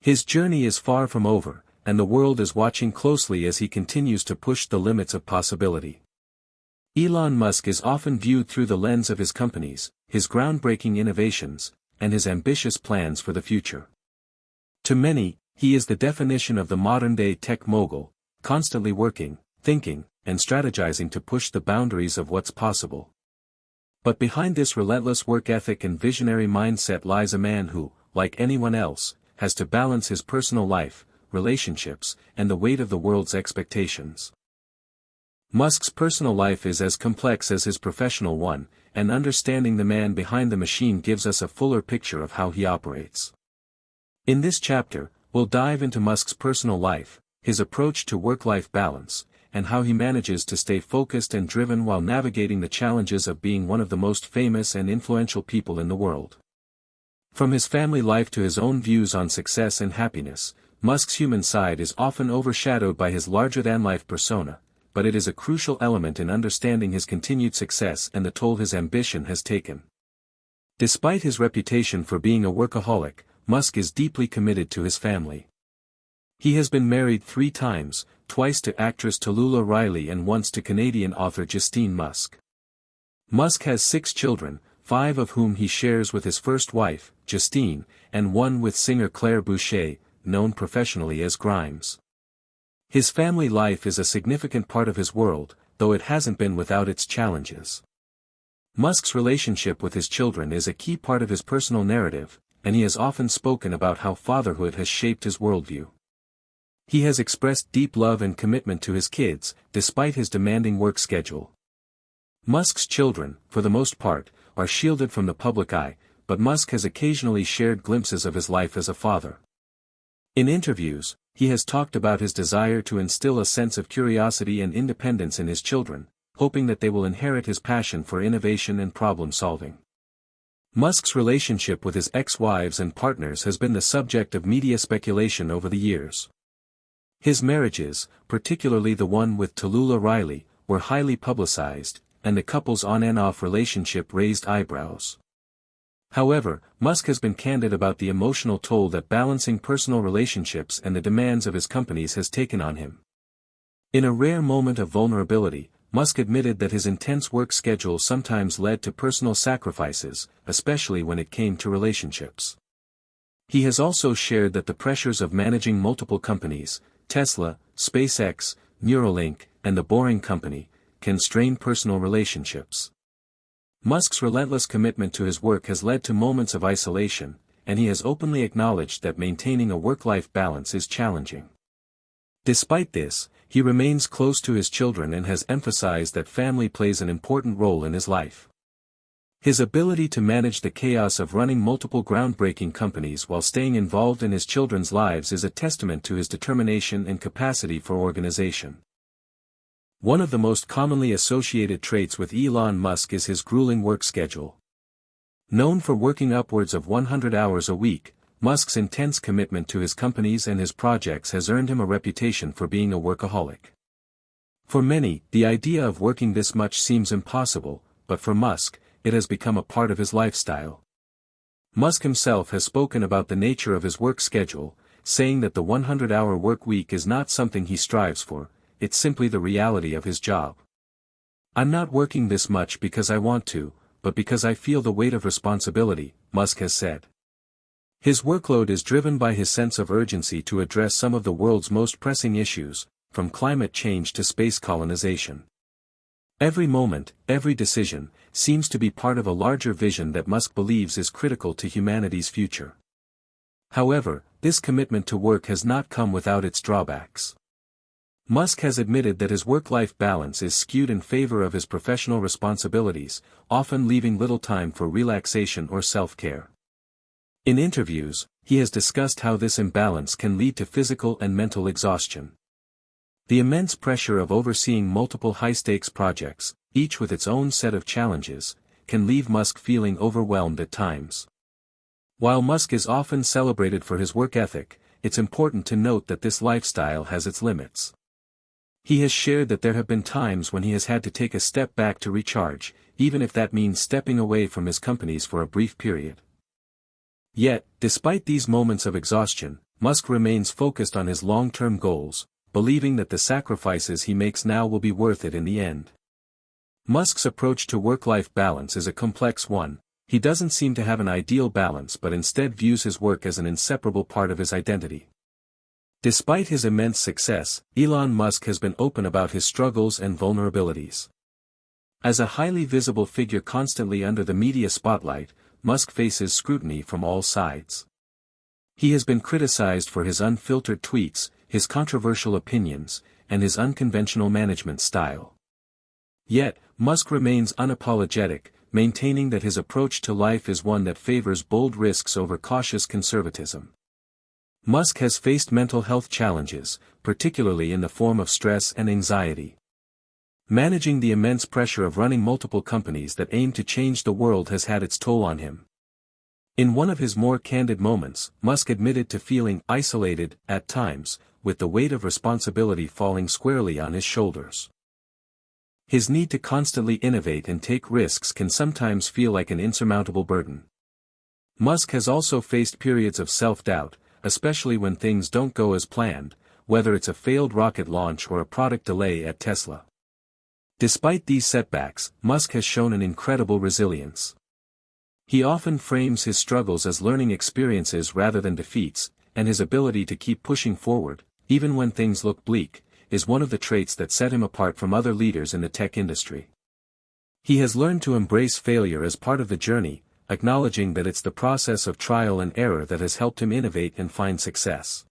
S1: His journey is far from over, and the world is watching closely as he continues to push the limits of possibility. Elon Musk is often viewed through the lens of his companies, his groundbreaking innovations, and his ambitious plans for the future. To many, he is the definition of the modern-day tech mogul, constantly working, thinking, and strategizing to push the boundaries of what's possible. But behind this relentless work ethic and visionary mindset lies a man who, like anyone else, has to balance his personal life, relationships, and the weight of the world's expectations. Musk's personal life is as complex as his professional one, and understanding the man behind the machine gives us a fuller picture of how he operates. In this chapter, we'll dive into Musk's personal life, his approach to work-life balance, and how he manages to stay focused and driven while navigating the challenges of being one of the most famous and influential people in the world. From his family life to his own views on success and happiness, Musk's human side is often overshadowed by his larger-than-life persona, but it is a crucial element in understanding his continued success and the toll his ambition has taken. Despite his reputation for being a workaholic, Musk is deeply committed to his family. He has been married 3 times, twice to actress Tallulah Riley and once to Canadian author Justine Musk. Musk has 6 children, 5 of whom he shares with his first wife, Justine, and 1 with singer Claire Boucher, known professionally as Grimes. His family life is a significant part of his world, though it hasn't been without its challenges. Musk's relationship with his children is a key part of his personal narrative, and he has often spoken about how fatherhood has shaped his worldview. He has expressed deep love and commitment to his kids, despite his demanding work schedule. Musk's children, for the most part, are shielded from the public eye, but Musk has occasionally shared glimpses of his life as a father. In interviews, he has talked about his desire to instill a sense of curiosity and independence in his children, hoping that they will inherit his passion for innovation and problem-solving. Musk's relationship with his ex-wives and partners has been the subject of media speculation over the years. His marriages, particularly the one with Tallulah Riley, were highly publicized, and the couple's on and off relationship raised eyebrows. However, Musk has been candid about the emotional toll that balancing personal relationships and the demands of his companies has taken on him. In a rare moment of vulnerability, Musk admitted that his intense work schedule sometimes led to personal sacrifices, especially when it came to relationships. He has also shared that the pressures of managing multiple companies, Tesla, SpaceX, Neuralink, and the Boring Company, can strain personal relationships. Musk's relentless commitment to his work has led to moments of isolation, and he has openly acknowledged that maintaining a work-life balance is challenging. Despite this, he remains close to his children and has emphasized that family plays an important role in his life. His ability to manage the chaos of running multiple groundbreaking companies while staying involved in his children's lives is a testament to his determination and capacity for organization. One of the most commonly associated traits with Elon Musk is his grueling work schedule. Known for working upwards of 100 hours a week, Musk's intense commitment to his companies and his projects has earned him a reputation for being a workaholic. For many, the idea of working this much seems impossible, but for Musk, it has become a part of his lifestyle. Musk himself has spoken about the nature of his work schedule, saying that the 100-hour work week is not something he strives for, it's simply the reality of his job. "I'm not working this much because I want to, but because I feel the weight of responsibility," Musk has said. His workload is driven by his sense of urgency to address some of the world's most pressing issues, from climate change to space colonization. Every moment, every decision, seems to be part of a larger vision that Musk believes is critical to humanity's future. However, this commitment to work has not come without its drawbacks. Musk has admitted that his work-life balance is skewed in favor of his professional responsibilities, often leaving little time for relaxation or self-care. In interviews, he has discussed how this imbalance can lead to physical and mental exhaustion. The immense pressure of overseeing multiple high-stakes projects, each with its own set of challenges, can leave Musk feeling overwhelmed at times. While Musk is often celebrated for his work ethic, it's important to note that this lifestyle has its limits. He has shared that there have been times when he has had to take a step back to recharge, even if that means stepping away from his companies for a brief period. Yet, despite these moments of exhaustion, Musk remains focused on his long-term goals, believing that the sacrifices he makes now will be worth it in the end. Musk's approach to work-life balance is a complex one. He doesn't seem to have an ideal balance but instead views his work as an inseparable part of his identity. Despite his immense success, Elon Musk has been open about his struggles and vulnerabilities. As a highly visible figure constantly under the media spotlight, Musk faces scrutiny from all sides. He has been criticized for his unfiltered tweets, his controversial opinions, and his unconventional management style. Yet, Musk remains unapologetic, maintaining that his approach to life is one that favors bold risks over cautious conservatism. Musk has faced mental health challenges, particularly in the form of stress and anxiety. Managing the immense pressure of running multiple companies that aim to change the world has had its toll on him. In one of his more candid moments, Musk admitted to feeling isolated, at times, with the weight of responsibility falling squarely on his shoulders. His need to constantly innovate and take risks can sometimes feel like an insurmountable burden. Musk has also faced periods of self-doubt, especially when things don't go as planned, whether it's a failed rocket launch or a product delay at Tesla. Despite these setbacks, Musk has shown an incredible resilience. He often frames his struggles as learning experiences rather than defeats, and his ability to keep pushing forward, even when things look bleak, is one of the traits that set him apart from other leaders in the tech industry. He has learned to embrace failure as part of the journey, acknowledging that it's the process of trial and error that has helped him innovate and find success.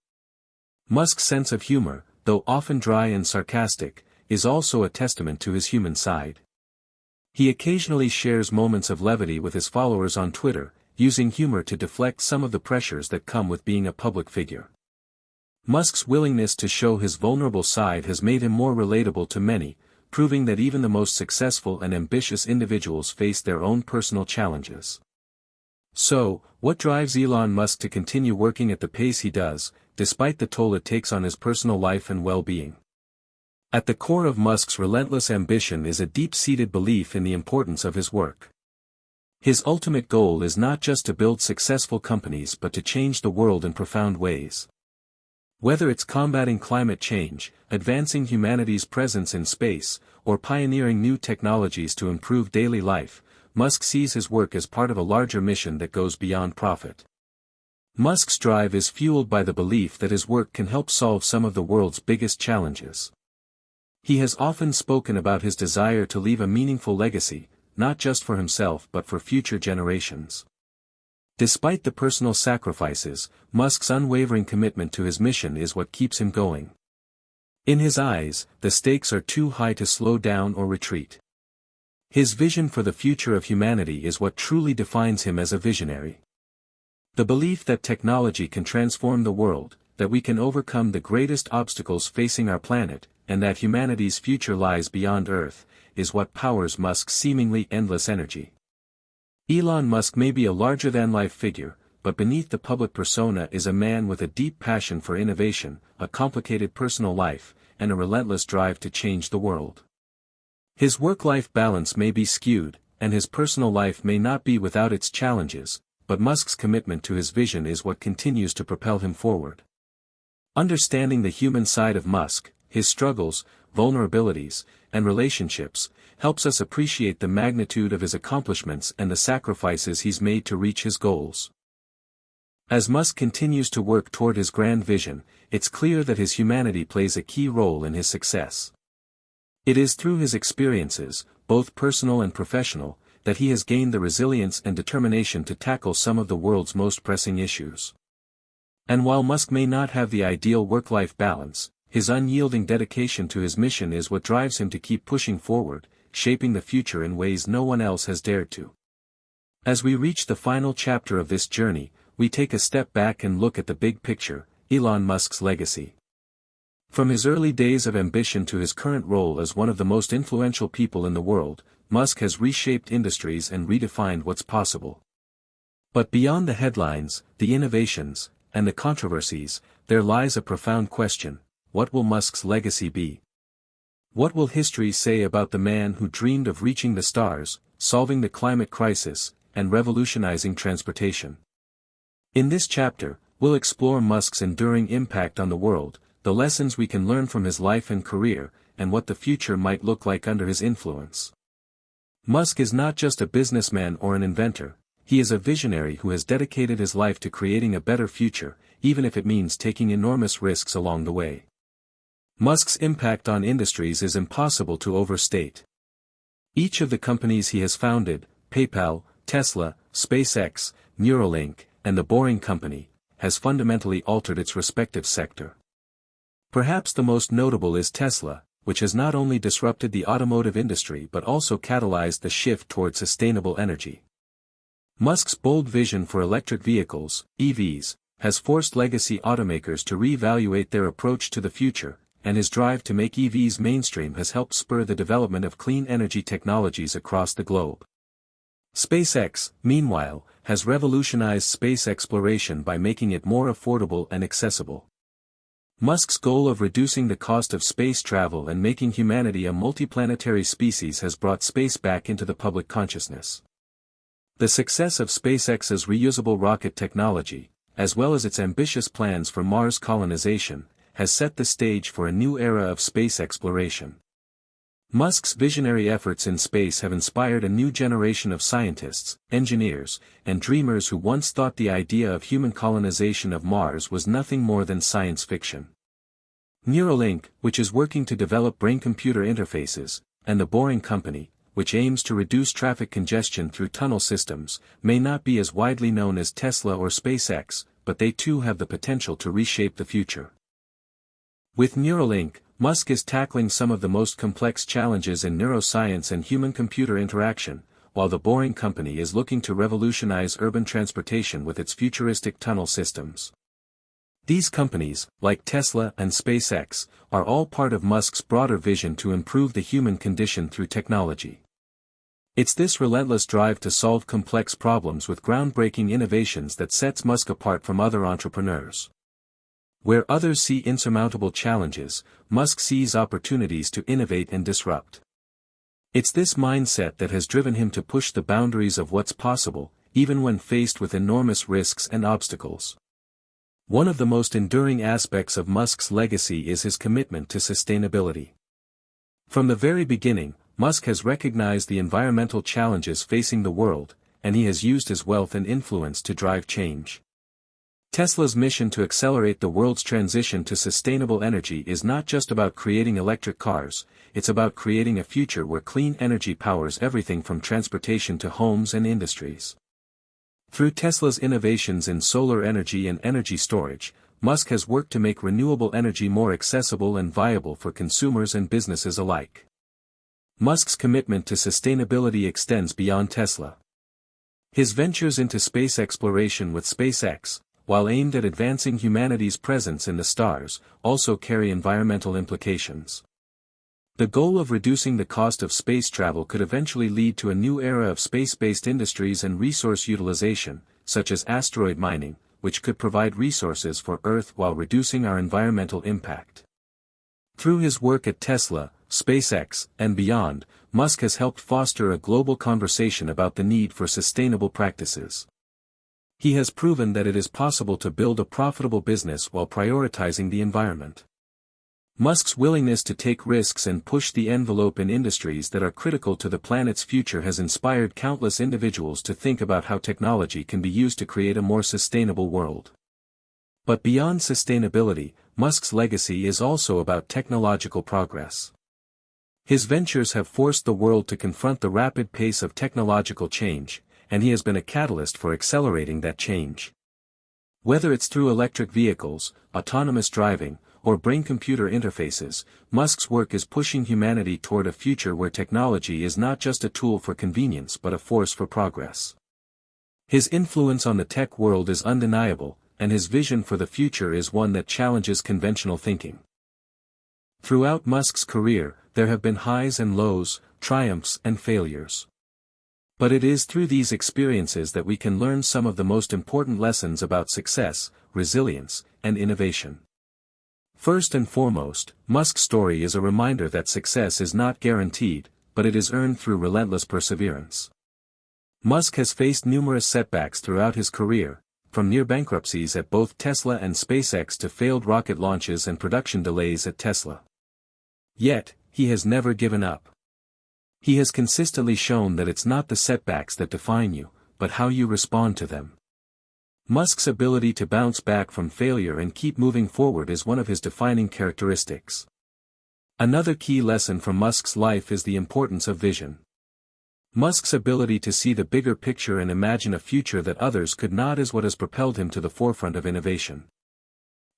S1: Musk's sense of humor, though often dry and sarcastic, is also a testament to his human side. He occasionally shares moments of levity with his followers on Twitter, using humor to deflect some of the pressures that come with being a public figure. Musk's willingness to show his vulnerable side has made him more relatable to many, proving that even the most successful and ambitious individuals face their own personal challenges. So, what drives Elon Musk to continue working at the pace he does, despite the toll it takes on his personal life and well-being? At the core of Musk's relentless ambition is a deep-seated belief in the importance of his work. His ultimate goal is not just to build successful companies but to change the world in profound ways. Whether it's combating climate change, advancing humanity's presence in space, or pioneering new technologies to improve daily life, Musk sees his work as part of a larger mission that goes beyond profit. Musk's drive is fueled by the belief that his work can help solve some of the world's biggest challenges. He has often spoken about his desire to leave a meaningful legacy, not just for himself but for future generations. Despite the personal sacrifices, Musk's unwavering commitment to his mission is what keeps him going. In his eyes, the stakes are too high to slow down or retreat. His vision for the future of humanity is what truly defines him as a visionary. The belief that technology can transform the world, that we can overcome the greatest obstacles facing our planet, and that humanity's future lies beyond Earth, is what powers Musk's seemingly endless energy. Elon Musk may be a larger-than-life figure, but beneath the public persona is a man with a deep passion for innovation, a complicated personal life, and a relentless drive to change the world. His work-life balance may be skewed, and his personal life may not be without its challenges, but Musk's commitment to his vision is what continues to propel him forward. Understanding the human side of Musk, his struggles, vulnerabilities, and relationships, helps us appreciate the magnitude of his accomplishments and the sacrifices he's made to reach his goals. As Musk continues to work toward his grand vision, it's clear that his humanity plays a key role in his success. It is through his experiences, both personal and professional, that he has gained the resilience and determination to tackle some of the world's most pressing issues. And while Musk may not have the ideal work-life balance, his unyielding dedication to his mission is what drives him to keep pushing forward, shaping the future in ways no one else has dared to. As we reach the final chapter of this journey, we take a step back and look at the big picture, Elon Musk's legacy. From his early days of ambition to his current role as one of the most influential people in the world, Musk has reshaped industries and redefined what's possible. But beyond the headlines, the innovations, and the controversies, there lies a profound question: what will Musk's legacy be? What will history say about the man who dreamed of reaching the stars, solving the climate crisis, and revolutionizing transportation? In this chapter, we'll explore Musk's enduring impact on the world, the lessons we can learn from his life and career, and what the future might look like under his influence. Musk is not just a businessman or an inventor, he is a visionary who has dedicated his life to creating a better future, even if it means taking enormous risks along the way. Musk's impact on industries is impossible to overstate. Each of the companies he has founded, PayPal, Tesla, SpaceX, Neuralink, and The Boring Company, has fundamentally altered its respective sector. Perhaps the most notable is Tesla, which has not only disrupted the automotive industry but also catalyzed the shift toward sustainable energy. Musk's bold vision for electric vehicles, EVs, has forced legacy automakers to reevaluate their approach to the future, and his drive to make EVs mainstream has helped spur the development of clean energy technologies across the globe. SpaceX, meanwhile, has revolutionized space exploration by making it more affordable and accessible. Musk's goal of reducing the cost of space travel and making humanity a multiplanetary species has brought space back into the public consciousness. The success of SpaceX's reusable rocket technology, as well as its ambitious plans for Mars colonization, has set the stage for a new era of space exploration. Musk's visionary efforts in space have inspired a new generation of scientists, engineers, and dreamers who once thought the idea of human colonization of Mars was nothing more than science fiction. Neuralink, which is working to develop brain-computer interfaces, and The Boring Company, which aims to reduce traffic congestion through tunnel systems, may not be as widely known as Tesla or SpaceX, but they too have the potential to reshape the future. With Neuralink, Musk is tackling some of the most complex challenges in neuroscience and human-computer interaction, while the Boring Company is looking to revolutionize urban transportation with its futuristic tunnel systems. These companies, like Tesla and SpaceX, are all part of Musk's broader vision to improve the human condition through technology. It's this relentless drive to solve complex problems with groundbreaking innovations that sets Musk apart from other entrepreneurs. Where others see insurmountable challenges, Musk sees opportunities to innovate and disrupt. It's this mindset that has driven him to push the boundaries of what's possible, even when faced with enormous risks and obstacles. One of the most enduring aspects of Musk's legacy is his commitment to sustainability. From the very beginning, Musk has recognized the environmental challenges facing the world, and he has used his wealth and influence to drive change. Tesla's mission to accelerate the world's transition to sustainable energy is not just about creating electric cars, it's about creating a future where clean energy powers everything from transportation to homes and industries. Through Tesla's innovations in solar energy and energy storage, Musk has worked to make renewable energy more accessible and viable for consumers and businesses alike. Musk's commitment to sustainability extends beyond Tesla. His ventures into space exploration with SpaceX, while aimed at advancing humanity's presence in the stars, also carry environmental implications. The goal of reducing the cost of space travel could eventually lead to a new era of space-based industries and resource utilization, such as asteroid mining, which could provide resources for Earth while reducing our environmental impact. Through his work at Tesla, SpaceX, and beyond, Musk has helped foster a global conversation about the need for sustainable practices. He has proven that it is possible to build a profitable business while prioritizing the environment. Musk's willingness to take risks and push the envelope in industries that are critical to the planet's future has inspired countless individuals to think about how technology can be used to create a more sustainable world. But beyond sustainability, Musk's legacy is also about technological progress. His ventures have forced the world to confront the rapid pace of technological change, and he has been a catalyst for accelerating that change. Whether it's through electric vehicles, autonomous driving, or brain-computer interfaces, Musk's work is pushing humanity toward a future where technology is not just a tool for convenience but a force for progress. His influence on the tech world is undeniable, and his vision for the future is one that challenges conventional thinking. Throughout Musk's career, there have been highs and lows, triumphs and failures. But it is through these experiences that we can learn some of the most important lessons about success, resilience, and innovation. First and foremost, Musk's story is a reminder that success is not guaranteed, but it is earned through relentless perseverance. Musk has faced numerous setbacks throughout his career, from near bankruptcies at both Tesla and SpaceX to failed rocket launches and production delays at Tesla. Yet, he has never given up. He has consistently shown that it's not the setbacks that define you, but how you respond to them. Musk's ability to bounce back from failure and keep moving forward is one of his defining characteristics. Another key lesson from Musk's life is the importance of vision. Musk's ability to see the bigger picture and imagine a future that others could not is what has propelled him to the forefront of innovation.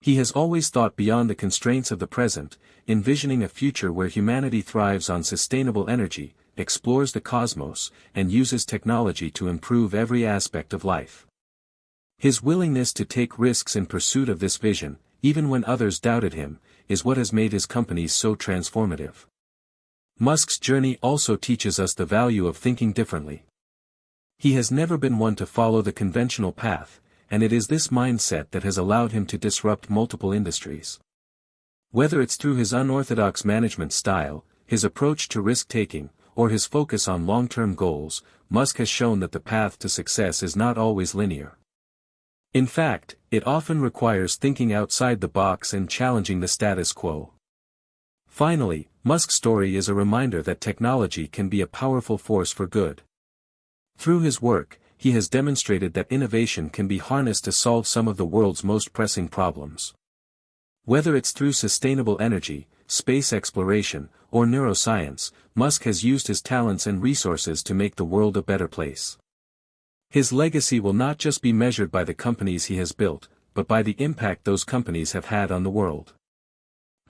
S1: He has always thought beyond the constraints of the present, envisioning a future where humanity thrives on sustainable energy, explores the cosmos, and uses technology to improve every aspect of life. His willingness to take risks in pursuit of this vision, even when others doubted him, is what has made his companies so transformative. Musk's journey also teaches us the value of thinking differently. He has never been one to follow the conventional path, and it is this mindset that has allowed him to disrupt multiple industries. Whether it's through his unorthodox management style, his approach to risk-taking, or his focus on long-term goals, Musk has shown that the path to success is not always linear. In fact, it often requires thinking outside the box and challenging the status quo. Finally, Musk's story is a reminder that technology can be a powerful force for good. Through his work, he has demonstrated that innovation can be harnessed to solve some of the world's most pressing problems. Whether it's through sustainable energy, space exploration, or neuroscience, Musk has used his talents and resources to make the world a better place. His legacy will not just be measured by the companies he has built, but by the impact those companies have had on the world.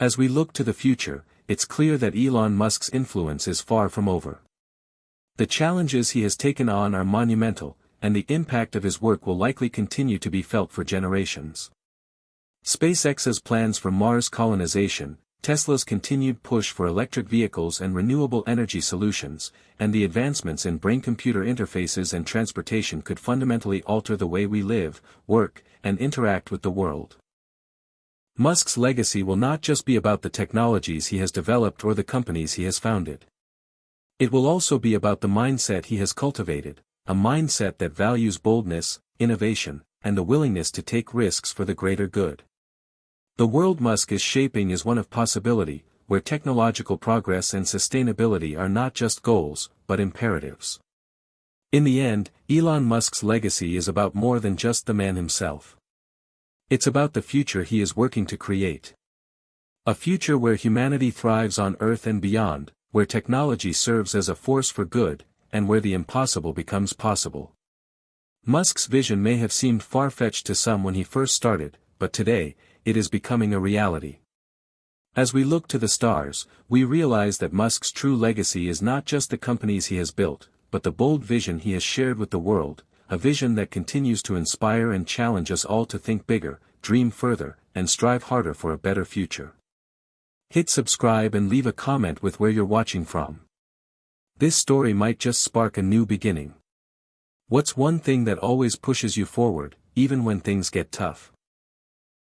S1: As we look to the future, it's clear that Elon Musk's influence is far from over. The challenges he has taken on are monumental, and the impact of his work will likely continue to be felt for generations. SpaceX's plans for Mars colonization, Tesla's continued push for electric vehicles and renewable energy solutions, and the advancements in brain-computer interfaces and transportation could fundamentally alter the way we live, work, and interact with the world. Musk's legacy will not just be about the technologies he has developed or the companies he has founded. It will also be about the mindset he has cultivated, a mindset that values boldness, innovation, and the willingness to take risks for the greater good. The world Musk is shaping is one of possibility, where technological progress and sustainability are not just goals, but imperatives. In the end, Elon Musk's legacy is about more than just the man himself. It's about the future he is working to create. A future where humanity thrives on Earth and beyond, where technology serves as a force for good, and where the impossible becomes possible. Musk's vision may have seemed far-fetched to some when he first started, but today, it is becoming a reality. As we look to the stars, we realize that Musk's true legacy is not just the companies he has built, but the bold vision he has shared with the world, a vision that continues to inspire and challenge us all to think bigger, dream further, and strive harder for a better future. Hit subscribe and leave a comment with where you're watching from. This story might just spark a new beginning. What's one thing that always pushes you forward, even when things get tough?